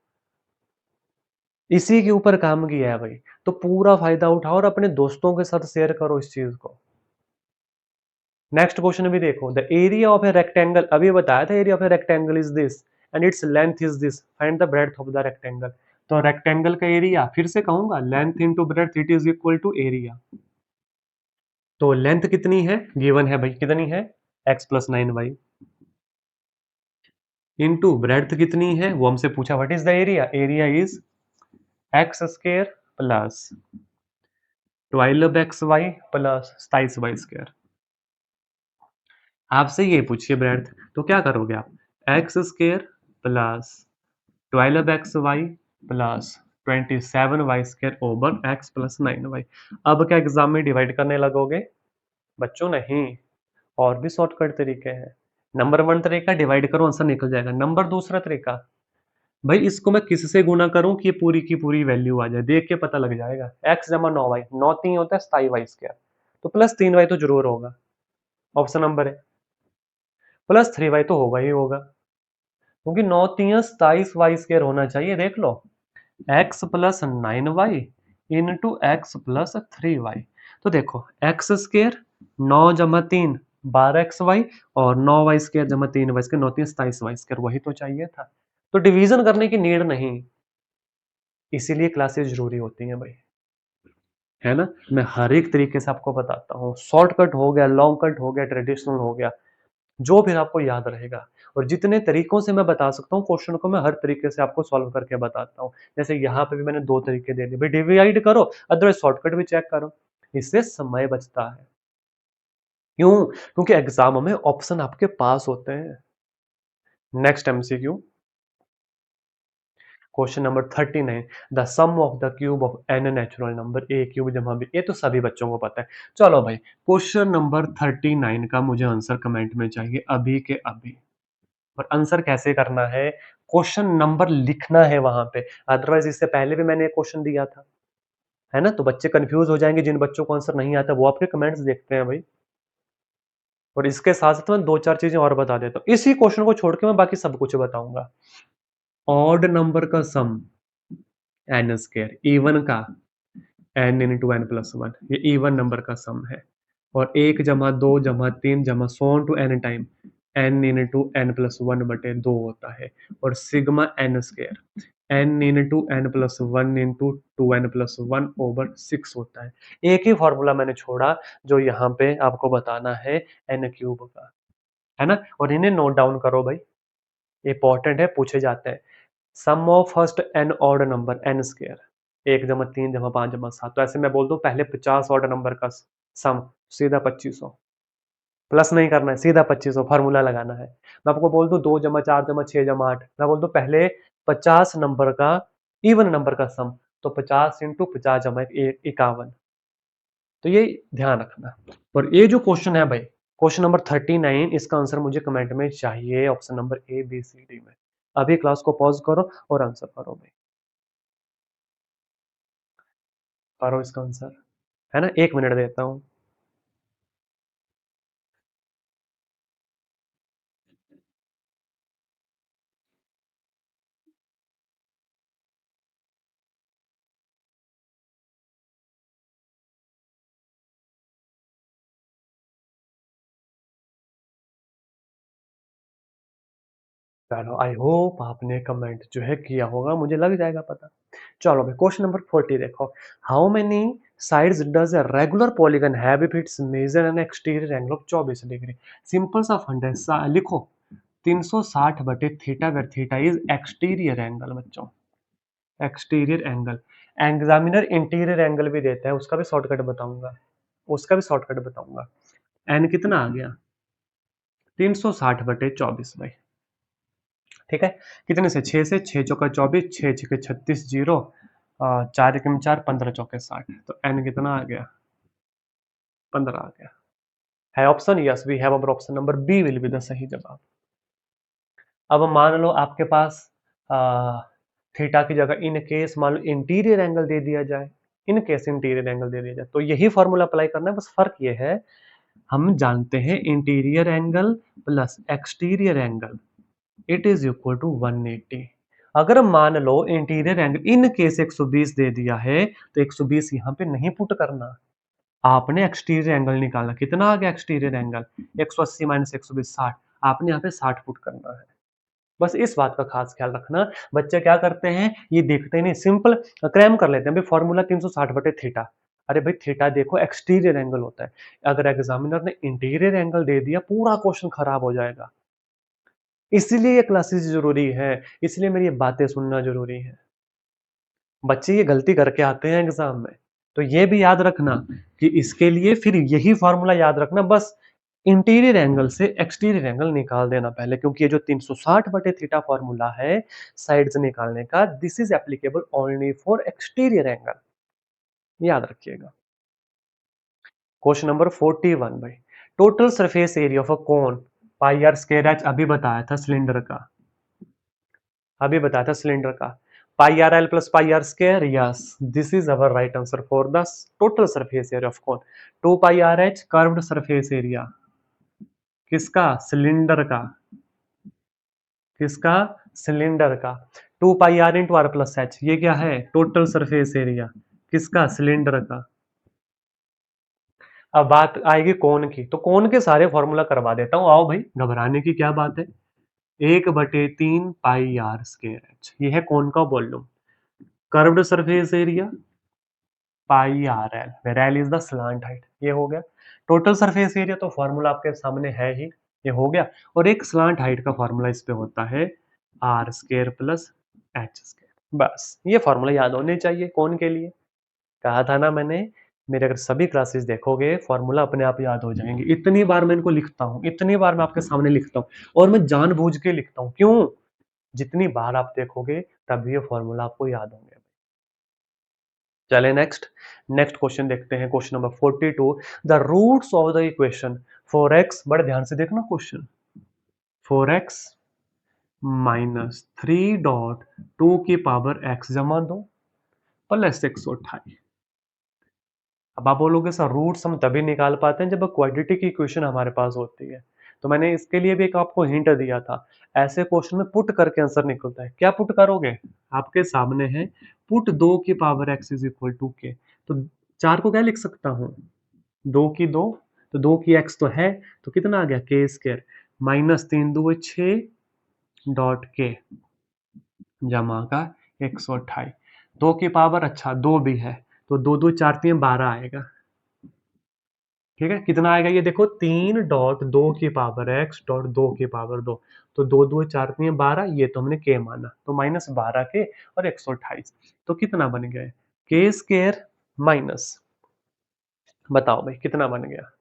इसी के ऊपर काम किया है भाई। तो पूरा फायदा उठाओ और अपने दोस्तों के साथ शेयर करो इस चीज को। नेक्स्ट क्वेश्चन भी देखो। The area of a rectangle, अभी बताया था area of a rectangle is this and its length is this, find the breadth of the rectangle. तो रेक्टेंगल का एरिया फिर से कहूंगा, length into breadth it is equal to area. तो लेंथ कितनी है गिवन है भाई, कितनी है? x plus 9y into breadth कितनी है वो हमसे पूछा, what is the area? Area is x square plus 12xy plus 27y square. आपसे ये पूछिए ब्रेड्थ, तो क्या करोगे आप? X square plus 12xy plus 27y square over x plus 9y। अब क्या एग्जाम में डिवाइड करने लगोगे? बच्चों नहीं, और भी शॉर्टकट तरीके हैं। नंबर वन तरीका डिवाइड करो आंसर निकल जाएगा। नंबर दूसरा तरीका, भाई इसको मैं किससे गुना करूं कि ये पूरी की पूरी वैल्यू आ जाए, देख के पता लग जाएगा। x जमा 9y, 9 3 होता है 27y स्क्वायर, तो प्लस 3y तो जरूर होगा, ऑप्शन नंबर है। प्लस 3y तो होगा ही होगा, क्योंकि 9 3 27y स्क्वायर होना चाहिए। देख लो, x plus 9y into x plus 3y। तो देखो एक्स स्क्र 9 जमा 3 12xy और 9y स्क्र जमा 3y स्क्र 9 3 27y स्क्र, वही तो चाहिए था। तो डिवीजन करने की नीड नहीं, इसीलिए क्लासेस जरूरी होती हैं भाई, है ना। मैं हर एक तरीके से आपको बताता हूँ, शॉर्टकट हो गया, लॉन्ग कट हो गया, ट्रेडिशनल हो गया, जो भी आपको याद रहेगा। और जितने तरीकों से मैं बता सकता हूँ क्वेश्चन को, मैं हर तरीके से आपको सॉल्व करके बताता हूँ। जैसे यहाँ पे भी मैंने दो तरीके दे दिए भाई, डिवाइड करो अदरवाइज शॉर्टकट भी चेक करो, इससे समय बचता है। क्यों? क्योंकि एग्जाम में ऑप्शन आपके पास होते हैं। Next MCQ, question number 39, the sum of the cube of n natural number a cube जमा बी। ये तो सभी बच्चों को पता है। चलो भाई, क्वेश्चन नंबर 39 का मुझे आंसर कमेंट में चाहिए अभी के अभी। और आंसर कैसे करना है, क्वेश्चन नंबर लिखना है वहां पे, अदरवाइज इससे पहले भी मैंने एक क्वेश्चन दिया था, है ना, तो बच्चे कंफ्यूज हो जाएंगे, जिन बच्चों को आंसर नहीं आता वो आपके कमेंट्स देखते हैं भाई। और इसके साथ साथ मैं दो चार चीजें और बता देता हूँ, इसी क्वेश्चन को छोड़ के मैं बाकी सब कुछ बताऊंगा। ऑड नंबर का सम एन स्क्वायर, इवन का n into n plus one, ये इवन नंबर का सम है। और एक जमा दो जमा तीन जमा so on to n time n into n plus one बटे दो होता है। और sigma n square n into n plus one into two n plus one over six होता है। एक ही फॉर्मूला मैंने छोड़ा जो यहाँ पे आपको बताना है एन क्यूब का, है ना। और इन्हें नोट डाउन करो भाई, इंपॉर्टेंट है, पूछे जाते हैं। Sum of first n order number n square, एक जमा तीन जमा पांच जमा सात, तो ऐसे मैं बोल दूं पहले 50 ऑर्डर नंबर का सम, सीधा 2500, प्लस नहीं करना है, सीधा 2500 फॉर्मूला लगाना है। मैं आपको बोल दूं दो जमा चार जमा छह जमा आठ, मैं बोल दूं पहले 50 नंबर का इवन नंबर का सम, तो 50 इंटू 50 जमा 51, तो ये ध्यान रखना। और ये जो क्वेश्चन है भाई, क्वेश्चन नंबर 39, इसका आंसर मुझे कमेंट में चाहिए, option number A B C D में। अभी क्लास को पॉज करो और आंसर करो भाई, करो इसका आंसर, है ना, 1 मिनट देता हूँ। चलो, आई होप आपने कमेंट जो है किया होगा, मुझे लग जाएगा पता। चलो भाई, क्वेश्चन नंबर 40 देखो, how many sides does a regular polygon have if its measure an exterior angle of 24 degree. Simple सा फंड है, लिखो 360 बटे theta, where theta is exterior angle बच्चों, exterior angle. Examiner interior angle भी देता है, उसका भी शॉर्टकट बताऊंगा, उसका भी शॉर्टकट बताऊंगा। एन कितना आ गया, 360 बटे 24 भाई, ठीक है। कितने से, 6 से, 6 चौका 24, 6 छके 36, जीरो, 4 एकम 4, 15 चौके 60, तो एन कितना आ गया, 15 आ गया। है option, yes we have our option number B will be the सही जवाब। अब मान लो आपके पास थीटा की जगह इन केस मान लो इंटीरियर एंगल दे दिया जाए, इन केस इंटीरियर एंगल दे दिया जाए, तो यही फॉर्मूला अप्लाई करना है, बस फर्क ये है, हम जानते हैं interior angle plus exterior angle it is equal to 180। अगर मान लो इंटीरियर एंगल इन केस 120 दे दिया है, तो 120 यहाँ पे नहीं पुट करना, आपने एक्सटीरियर एंगल निकालना, कितना आ गया एक्सटीरियर एंगल, 180 माइनस 120 60, आपने यहाँ पे 60 पुट करना है। बस इस बात का खास ख्याल रखना। बच्चे क्या करते हैं, ये देखते नहीं, सिंपल क्रैम कर लेते हैं भाई, फॉर्मूला 360 बटे थीटा। अरे भाई थीटा देखो एक्सटीरियर एंगल होता है, अगर एग्जामिनर ने इंटीरियर एंगल दे दिया पूरा क्वेश्चन खराब हो जाएगा। इसलिए ये क्लासेस जरूरी है, इसलिए मेरी ये बातें सुनना जरूरी है। बच्चे ये गलती करके आते हैं एग्जाम में, तो ये भी याद रखना कि इसके लिए फिर यही फॉर्मूला याद रखना, बस इंटीरियर एंगल से एक्सटीरियर एंगल निकाल देना पहले, क्योंकि ये जो 360 बटे थीटा फॉर्मूला है साइड्स निकालने का, this is applicable only for exterior angle, याद रखिएगा। क्वेश्चन नंबर 41 भाई, total surface area of a cone pi r square h, अभी बताया था सिलेंडर का, अभी बताया था सिलेंडर का, pi r l plus pi r square, yes this is our right answer for the total surface area of cone. 2 pi r h curved surface area, किसका, सिलेंडर का, किसका, सिलेंडर का। 2 pi r into r plus h, ये क्या है, टोटल सरफेस एरिया, किसका, सिलेंडर का। अब बात आएगी कोन की, तो कोन के सारे फॉर्मूला करवा देता हूं, आओ भाई, घबराने की क्या बात है। 1/3 पाई आर स्क्वायर एच, ये है कोन का volume. Curved surface area pi r l, where l is the slant height, ये हो गया। टोटल सरफेस एरिया तो फॉर्मूला आपके सामने है ही, ये हो गया। और एक स्लांट हाइट का फॉर्मूला इस पे होता है r square plus h square, बस ये फॉर्मूला याद होने चाहिए कौन के लिए, कहा था ना मैंने, मेरे अगर सभी क्लासेस देखोगे फॉर्मूला अपने आप याद हो जाएंगे। इतनी बार मैं इनको लिखता हूँ, इतनी बार मैं आपके सामने लिखता हूँ, और मैं जानबूझ के लिखता हूँ। क्यों? जितनी बार आप देखोगे तभी ये फॉर्मूला आपको याद होंगे। चले नेक्स्ट। नेक्स्ट क्वेश्चन देखते हैं, question number 42। The roots of the equation 4x, बड़े ध्यान से देखना क्वेश्चन, 4x माइनस 3 की पावर x जमा 2 प्लस 128। अब आप बोलोगे सर रूट्स हम तभी निकाल पाते हैं जब क्वाड्रेटिक की इक्वेशन हमारे पास होती है। तो मैंने इसके लिए भी एक आपको हिंट दिया था। ऐसे क्वेश्चन में पुट करके आंसर निकलता है। क्या पुट करोगे? आपके सामने है पुट 2 की power x is equal to k. तो 4 को क्या लिख सकता हूँ? 2 की 2, तो 2 की x तो है, तो कितना आ गया के स्क्वायर माइनस 3 2 6 डॉट के जमा का 128। 2 की पावर अच्छा 2 भी है, तो 2 2 4 3 12 आएगा। ठीक है, कितना आएगा ये देखो, 3 2 की पावर x डॉट 2 की पावर 2। तो 2 2 4 3 12, ये तो हमने के माना, तो माइनस 12 के और 128। तो कितना बन गया? के स्क्वायर माइनस, बताओ भाई कितना बन गया?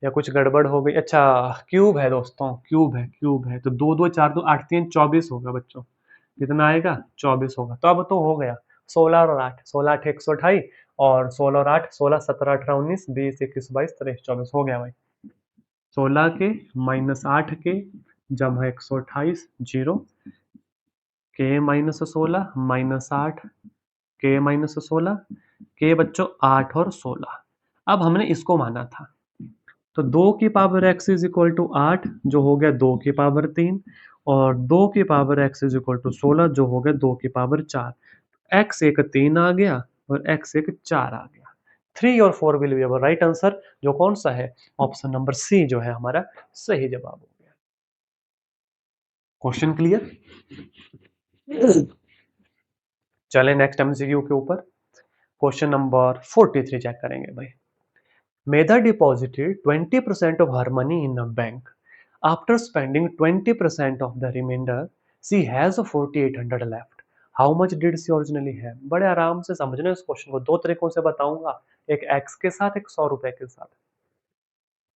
या कुछ गड़बड़ हो गई? अच्छा, क्यूब है दोस्तों, क्यूब है, क्यूब है। तो 2 2 4 2 8 3 24 होगा बच्चों। कितना आएगा? 24 होगा। तो अब तो हो गया 16 और 8, 16 8 128, और 16 और 8 16 17 18 19 20 21 22 23 24 हो गया भाई। 16 के माइनस 8 के जमा 128 जीरो, के माइनस 16 माइनस 8 के माइनस 16, के बच्चों 8 और 16। अब हमने इसको माना था, तो 2 की power x is equal to 8 जो हो गया 2 की पावर 3, और 2 की power x is equal to 16 जो हो गया 2 की पावर 4। x एक 3 आ गया और x एक 4 आ गया। 3 और 4 will be our right answer, जो कौन सा है? ऑप्शन नंबर सी जो है हमारा सही जवाब हो गया। Question clear? चले नेक्स्ट एमसीक्यू के ऊपर, क्वेश्चन नंबर 43 चेक करेंगे भाई। Medha deposited 20% of her money in a bank. After spending 20% of the remainder, she has a 4800 left. How much did she originally have? बड़े आराम से समझना इस क्वेश्चन को, दो तरीकों से बताऊंगा, एक x के साथ, एक 100 रुपए के साथ।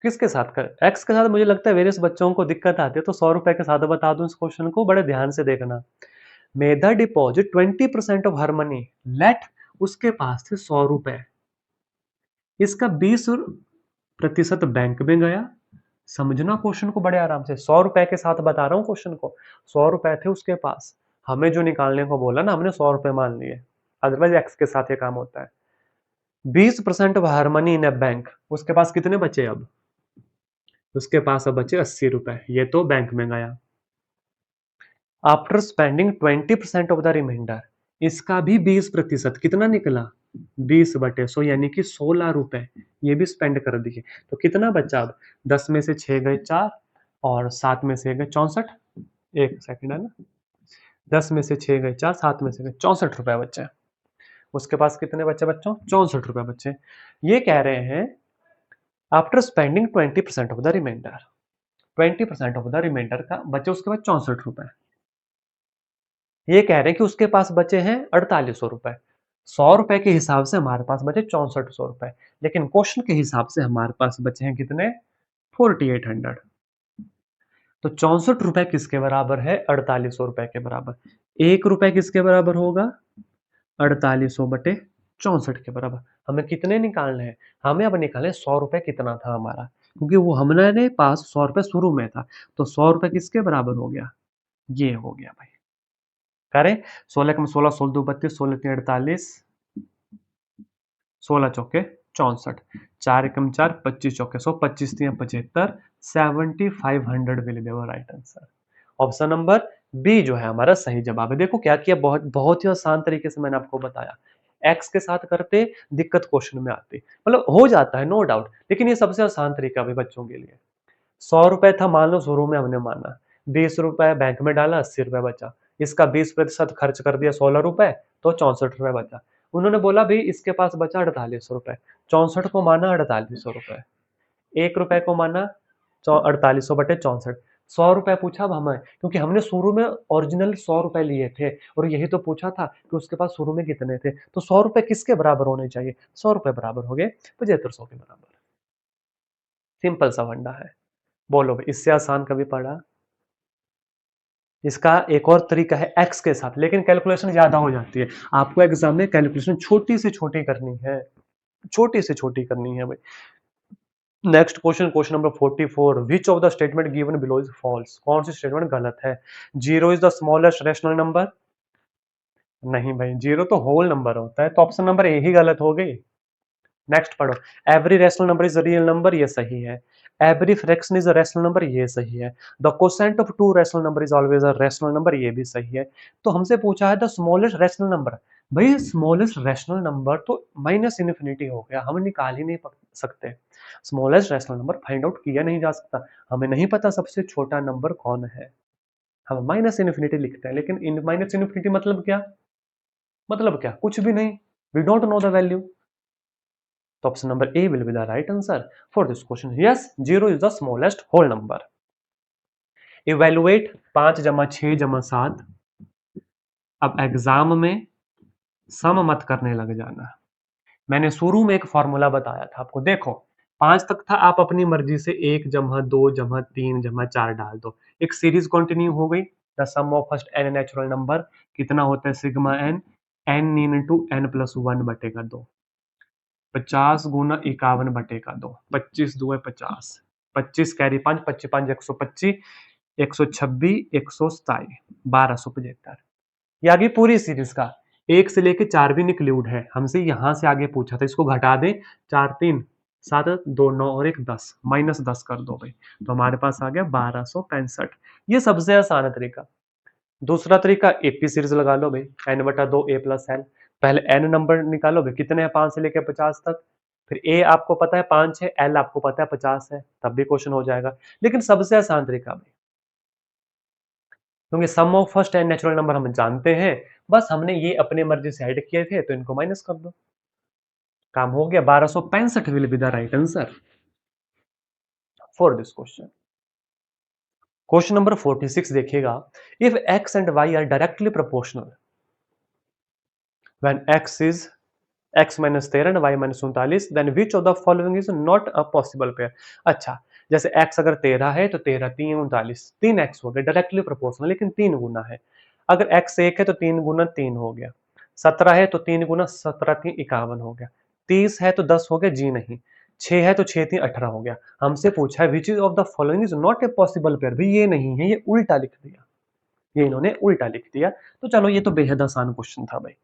किसके साथ कर? x के साथ मुझे लगता है वेरियस बच्चों को दिक्कत आती है, तो 100 रुपए के साथ बता दूं इस क्वेश्चन को, बड़े ध्यान से देखना। Medha deposit 20% of her money, let उसके पास थे 100 रुपए, इसका 20% बैंक में गया। समझना क्वेश्चन को बड़े आराम से, 100 रुपए के साथ बता रहा हूँ क्वेश्चन को। 100 रुपए थे उसके पास, हमें जो निकालने को बोला ना, हमने 100 रुपए मान लिए, अदरवाइज एक्स के साथ ये काम होता है। 20% of her money in A bank, उसके पास कितने बचे अब? उसके पास अब बचे 80 रुपए, ये तो बैंक में गया। After spending 20% of the reminder, इसका भी 20% कितना निकला? 20/100 यानी कि 16 रुपए, ये भी स्पेंड कर दिए। तो कितना बचा अब? 10 में से 6 गए 4, और 7 में से गए 64। एक सेकंड है ना, 10 में से 6 गए 4, 7 में से गए 64 रुपए बचे। उसके पास कितने बचे बच्चों? 64 रुपए बचे। ये कह रहे हैं after spending 20% of the reminder, 20% of the reminder का बचे उसके बाद 64 रुपए। ये कह रहे हैं कि उसके पास बचे हैं 4800 रुपए। 100 रुपए के हिसाब से हमारे पास बचे 6400 रुपए, लेकिन क्वेश्चन के हिसाब से हमारे पास बचे हैं कितने? 4800। तो 64 रुपए किसके बराबर है? 4800 रुपए के बराबर। 1 रुपए किसके बराबर होगा? 4800/64 के बराबर। हमें कितने निकालने हैं? हमें अब निकालने 100 रुपए कितना था हमारा, क्योंकि वो हमने पास 100 रुपए शुरू में था, तो 100 रुपए किसके बराबर हो गया? ये हो गया भाई। करें 16 कम 16, 16 दो 32, 16 तीन 48, 16 चौके 64, 4 एकम 4, 25 चौके 100, 25 तीन 75, 7500 will be our right answer. Option number B जो है हमारा सही जवाब है। देखो क्या किया, बहुत बहुत ही आसान तरीके से मैंने आपको बताया। एक्स के साथ करते दिक्कत क्वेश्चन में आती, मतलब हो जाता है नो डाउट, लेकिन ये सबसे आसान तरीका भी बच्चों के लिए। 100 रुपए था मान लो शुरू में हमने माना, 20 रुपए बैंक में डाला, 80 रुपए बचा, इसका 20% खर्च कर दिया 16 रुपए, तो 64 रुपए बचा। उन्होंने बोला भाई इसके पास बचा 4800 रुपए, 64 को माना 4800 रुपए, 1 रुपए को माना 4800/64, 100 रुपए पूछा अब हमें, क्योंकि हमने शुरू में ओरिजिनल 100 रुपए लिए थे और यही तो पूछा था कि उसके पास शुरू में कितने थे, तो 100 रुपए किसके बराबर होने चाहिए, 100 रुपए बराबर हो गए 7500 के बराबर। सिंपल सा फंडा है। बोलो भाई, इससे आसान कभी पढ़ा? इसका एक और तरीका है एक्स के साथ, लेकिन कैलकुलेशन ज्यादा हो जाती है। आपको एग्जाम में कैलकुलेशन छोटी से छोटी करनी है, छोटी से छोटी करनी है भाई। Next question, question number 44, which of the statement given below is false? कौन सी स्टेटमेंट गलत है? Zero is the smallest rational number? नहीं भाई, जीरो तो होल नंबर होता है, तो ऑप्शन नंबर ए ही गलत हो गई। नेक्स्ट पढ़ो, every rational number is a real number, ये सही है। Every fraction is a rational number, ये सही है। The quotient of to rational number is always a rational number, ये भी सही है। तो हमसे पूछा है द स्मॉलेस्ट रैशनल नंबर। भाई स्मॉलेस्ट रैशनल नंबर तो माइनस इन्फिनिटी हो गया, हम निकाल ही नहीं सकते। Smallest rational number find out किया नहीं जा सकता, हमें नहीं पता सबसे छोटा नंबर कौन है। हम माइनस इन्फिनिटी लिखते हैं, लेकिन इन माइनस इन्फिनिटी मतलब क्या? मतलब क्या? कुछ भी नहीं, we don't know the value. तो option number A will be the right answer for this question. Yes, zero is the smallest whole number. Evaluate 5 जमा 6 जमा 7। अब एग्जाम में सम मत करने लग जाना। मैंने शुरू में एक फॉर्मूला बताया था आपको, देखो 5 तक था, आप अपनी मर्जी से 1 जमा 2 जमा 3 जमा 4 डाल दो, एक सीरीज कंटिन्यू हो गई। The sum of first n natural number कितना होता है, sigma n, n into n plus 1 बटेगा 2। 50 गुना 51 बटेगा 2, 25 दो है 50, 25 कैरी 5, 25 5 125, 126, 127, 1275। ये आगे पूरी सीरीज का 1 से लेके 4 भी इंक्लूड है, हमसे यहां से आगे पूछा था, इसको घटा दें, 4 3 7 2 9 और 1 10, माइनस 10 कर दो भाई, तो हमारे पास आ गया 1265। ये सबसे आसान तरीका। दूसरा तरीका एपी सीरीज लगा लो भाई, एन बटा 2 ए प्लस एन। पहले एन नंबर निकालो भाई, कितने हैं 5 से लेकर 50 तक, फिर ए आपको पता है 5 है, एल आपको पता है 50 है, तब भी क्वेश्चन हो जाएगा। लेकिन सबसे आसान तरीका भाई, क्योंकि sum of first and natural number हम जानते हैं, बस हमने ये अपने मर्जी से ऐड किए थे, तो इनको माइनस कर दो, काम हो गया। 1265 will be the right answer for this question. Question number 46 देखिएगा, if x and y are directly proportional when x is x minus 13 and y minus 39, then which of the following is not a possible pair. अच्छा, जैसे x अगर 13 है तो 13 3 39, 3x हो गया डायरेक्टली प्रोपोर्शनल, लेकिन 3 गुना है। अगर x 1 है तो 3 गुना 3 हो गया। 17 है तो 3 गुना 17 3 51 हो गया। 30 है तो 10 हो गया, जी नहीं। 6 है तो 6 3 18 हो गया। हमसे पूछा है which of the following is not a possible pair, भी ये नहीं है, ये उल्टा लिख दिया, ये इन्होंने उल्टा लिख दिया। तो चलो, ये तो बेहद आसान क्वेश्चन था भाई।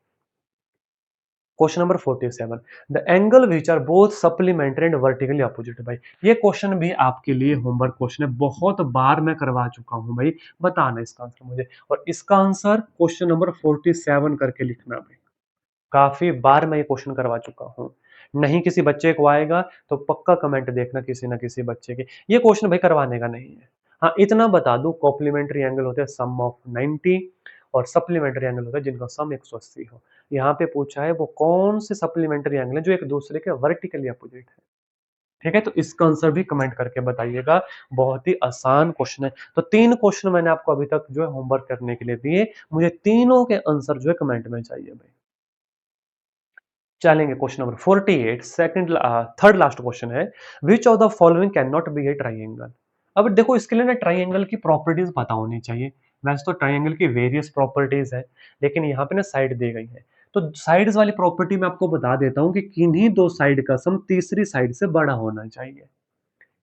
Question number 47, the angle which are both supplementary and vertically opposite. भाई ये क्वेश्चन भी आपके लिए होमवर्क क्वेश्चन है, बहुत बार मैं करवा चुका हूं भाई, बताना इसका आंसर मुझे, और इसका आंसर क्वेश्चन नंबर 47 करके लिखना भाई। काफी बार मैं ये क्वेश्चन करवा चुका हूं, नहीं किसी बच्चे को आएगा तो पक्का कमेंट देखना किसी ना किसी बच्चे के, ये क्वेश्चन भाई करवाने का नहीं है। हाँ इतना बता दूं, कॉम्प्लीमेंट्री एंगल होते हैं सम ऑफ 90, और सप्लीमेंट्री एंगल होता है जिनका सम 180 हो। यहाँ पे पूछा है वो कौन से सप्लीमेंट्री एंगल है जो एक दूसरे के वर्टिकली अपोजिट है। ठीक है, तो इसका आंसर भी कमेंट करके बताइएगा, बहुत ही आसान क्वेश्चन है। तो 3 क्वेश्चन मैंने आपको अभी तक जो है होमवर्क करने के लिए दिए, मुझे तीनों के आंसर जो है कमेंट में चाहिए भाई। चलेंगे question number 48, third last question है, which of the following can not be a triangle. अब देखो इसके लिए ना ट्राइंगल की प्रॉपर्टीज पता होनी चाहिए। वैसे तो ट्राइंगल की वेरियस प्रॉपर्टीज है, लेकिन यहाँ पे ना साइड दी गई है, तो साइड्स वाली प्रॉपर्टी मैं आपको बता देता हूँ कि किन्हीं दो साइड का सम तीसरी साइड से बड़ा होना चाहिए,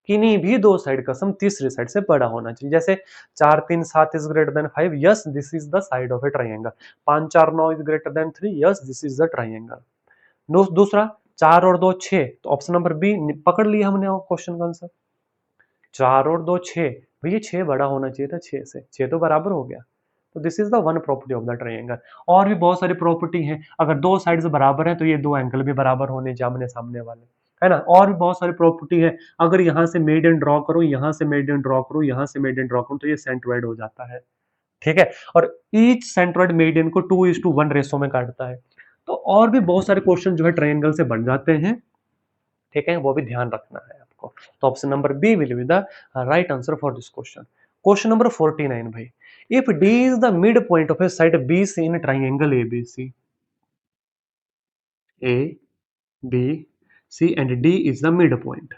किन्हीं भी दो साइड का सम तीसरी साइड से बड़ा होना चाहिए। जैसे 4 3 7 is greater than 5, yes this is the side of A triangle. 5 4 9 is greater than 3, yes this is the triangle. दूसरा 4 और 2 6, तो ऑप्शन नंबर बी पकड़ लिया हमने क्वेश्चन का आंसर। 4 और 2 6, भैया 6 बड़ा होना चाहिए था 6 से, 6 तो बराबर हो गया। तो this is the one property of the triangle. और भी बहुत सारी प्रॉपर्टी है, अगर दो साइड्स बराबर हैं तो ये दो एंगल भी बराबर होने चाहिए आमने सामने वाले, है ना। और भी बहुत सारी प्रॉपर्टी है, अगर यहाँ से मेडियन ड्रॉ करूँ, यहाँ से मेडियन ड्रॉ करूँ, यहाँ से मेडियन ड्रॉ करूँ, तो ये सेंट्रोइड हो जाता है। ठीक है, और ईच सेंट्रोइड मेडियन को 2:1 रेशो में काटता है। तो और भी बहुत सारे क्वेश्चन जो है ट्रायंगल से बन जाते हैं, ठीक है, वो भी ध्यान रखना है आपको। तो option number B will be the right answer for this question. Question number 49 भाई, if D is the mid point of a side B C in triangle A B C, A B C and D is the mid point,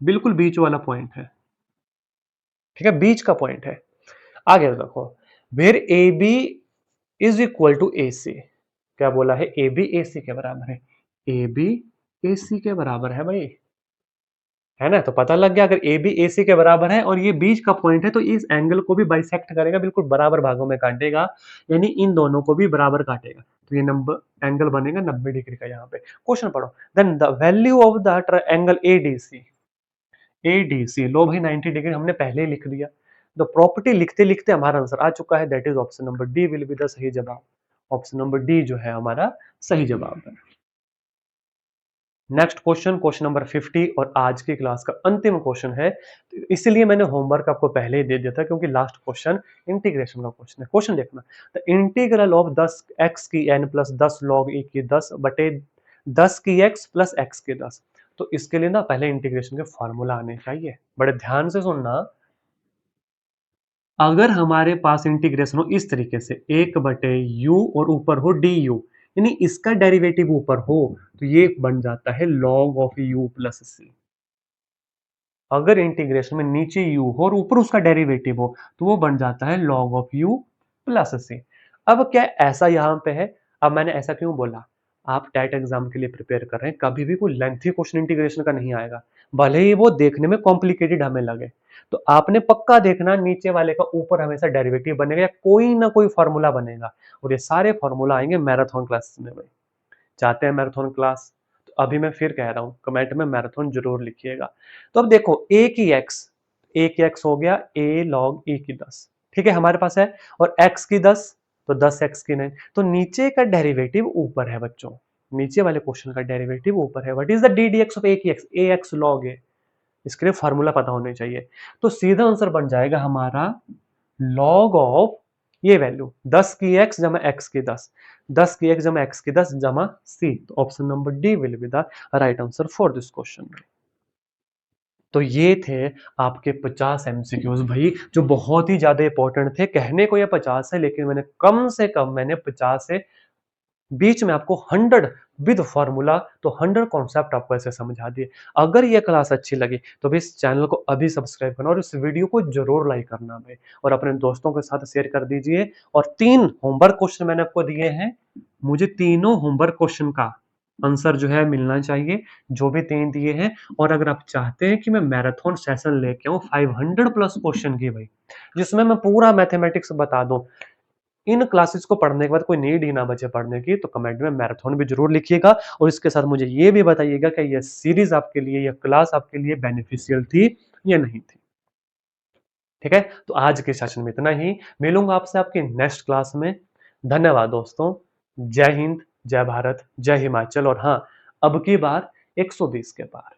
बिल्कुल बीच वाला पॉइंट है, ठीक है, बीच का पॉइंट है। आगे देखो, where a b is equal to a c, क्या बोला है, ए बी ए सी के बराबर है, ए बी ए सी के बराबर है भाई, है ना, तो पता लग गया अगर ए बी ए सी के बराबर है और ये बीच का पॉइंट है तो इस एंगल को भी बाइसेक्ट करेगा, बिल्कुल बराबर भागों में काटेगा, यानी इन दोनों को भी बराबर काटेगा, तो ये नंबर एंगल बनेगा 90 डिग्री का। यहाँ पे क्वेश्चन पढ़ो, then the value of the angle a d c, a d c लो भाई 90 डिग्री हमने पहले ही लिख दिया, द प्रॉपर्टी लिखते लिखते हमारा आंसर आ चुका है, that is option number D will be the सही जवाब, ऑप्शन नंबर डी जो है हमारा सही जवाब है। नेक्स्ट क्वेश्चन, क्वेश्चन नंबर 50 और आज की क्लास का अंतिम क्वेश्चन है, तो इसलिए मैंने होमवर्क आपको पहले ही दे दिया था क्योंकि लास्ट क्वेश्चन इंटीग्रेशन का क्वेश्चन है। क्वेश्चन देखना, द इंटीग्रल ऑफ 10 x की n प्लस 10 log e की 10 बटे 10 की x प्लस x की 10, तो इसके लिए ना पहले इंटीग्रेशन के फॉर्मूला आने चाहिए, बड़े ध्यान से सुनना। अगर हमारे पास इंटीग्रेशन हो इस तरीके से, 1/u और ऊपर हो du, यानी इसका डेरिवेटिव ऊपर हो, तो ये बन जाता है log ऑफ u प्लस सी। अगर इंटीग्रेशन में नीचे u हो और ऊपर उसका डेरिवेटिव हो तो वो बन जाता है log ऑफ u प्लस सी। अब क्या ऐसा यहां पे है, अब मैंने ऐसा क्यों बोला, आप टेट एग्जाम के लिए प्रिपेयर कर रहे हैं, कभी भी कोई लेंथी क्वेश्चन इंटीग्रेशन का नहीं आएगा, भले ही वो देखने में कॉम्प्लिकेटेड हमें लगे, तो आपने पक्का देखना नीचे वाले का ऊपर हमेशा डेरिवेटिव बनेगा या कोई ना कोई फॉर्मूला बनेगा, और ये सारे फॉर्मूला आएंगे मैराथन क्लासेस में भाई। चाहते हैं मैराथन क्लास, तो अभी मैं फिर कह रहा हूं कमेंट में मैराथन जरूर लिखिएगा। तो अब देखो a की x हो गया a log e की 10, ठीक है हमारे पास है, और x की 10 तो 10x की 9, तो नीचे का डेरिवेटिव ऊपर है बच्चों, नीचे वाले क्वेश्चन का डेरिवेटिव ऊपर है। What is the D D x of a की x, ax log a, इसके लिए फॉर्मूला पता होने चाहिए, तो सीधा आंसर बन जाएगा हमारा log ऑफ ये वैल्यू 10 की x जमा x की 10, 10 की x जमा x की 10 जमा c, तो option number D will be the right answer for this question. तो ये थे आपके 50 एमसीक्यूज भाई, जो बहुत ही ज्यादा इंपॉर्टेंट थे, कहने को ये 50 है लेकिन मैंने कम से कम मैंने 50 से बीच में आपको 100 विद फॉर्मूला, तो 100 कॉन्सेप्ट आपको ऐसे समझा दिए। अगर ये क्लास अच्छी लगी तो भी इस चैनल को अभी सब्सक्राइब करना और इस वीडियो को जरूर लाइक करना भाई, और अपने दोस्तों के साथ शेयर कर दीजिए। और 3 होमवर्क क्वेश्चन मैंने आपको दिए हैं, मुझे तीनों होमवर्क क्वेश्चन का आंसर जो है मिलना चाहिए, जो भी 3 दिए हैं। और अगर आप चाहते हैं कि मैं मैराथन सेशन लेके आऊं 500 प्लस क्वेश्चन की भाई, जिसमें मैं पूरा मैथमेटिक्स बता दूं, इन क्लासेस को पढ़ने के बाद कोई नीड ही ना बचे पढ़ने की, तो कमेंट में मैराथन भी जरूर लिखिएगा, और इसके साथ मुझे ये भी बताइएगा कि ये सीरीज आपके लिए, ये क्लास आपके लिए बेनिफिशियल थी या नहीं थी। ठीक है, तो आज के सेशन में इतना ही, मिलूंगा आपसे आपके नेक्स्ट क्लास में। धन्यवाद दोस्तों, जय हिंद, जय भारत, जय हिमाचल, और हाँ, अब की बार 120 के पार।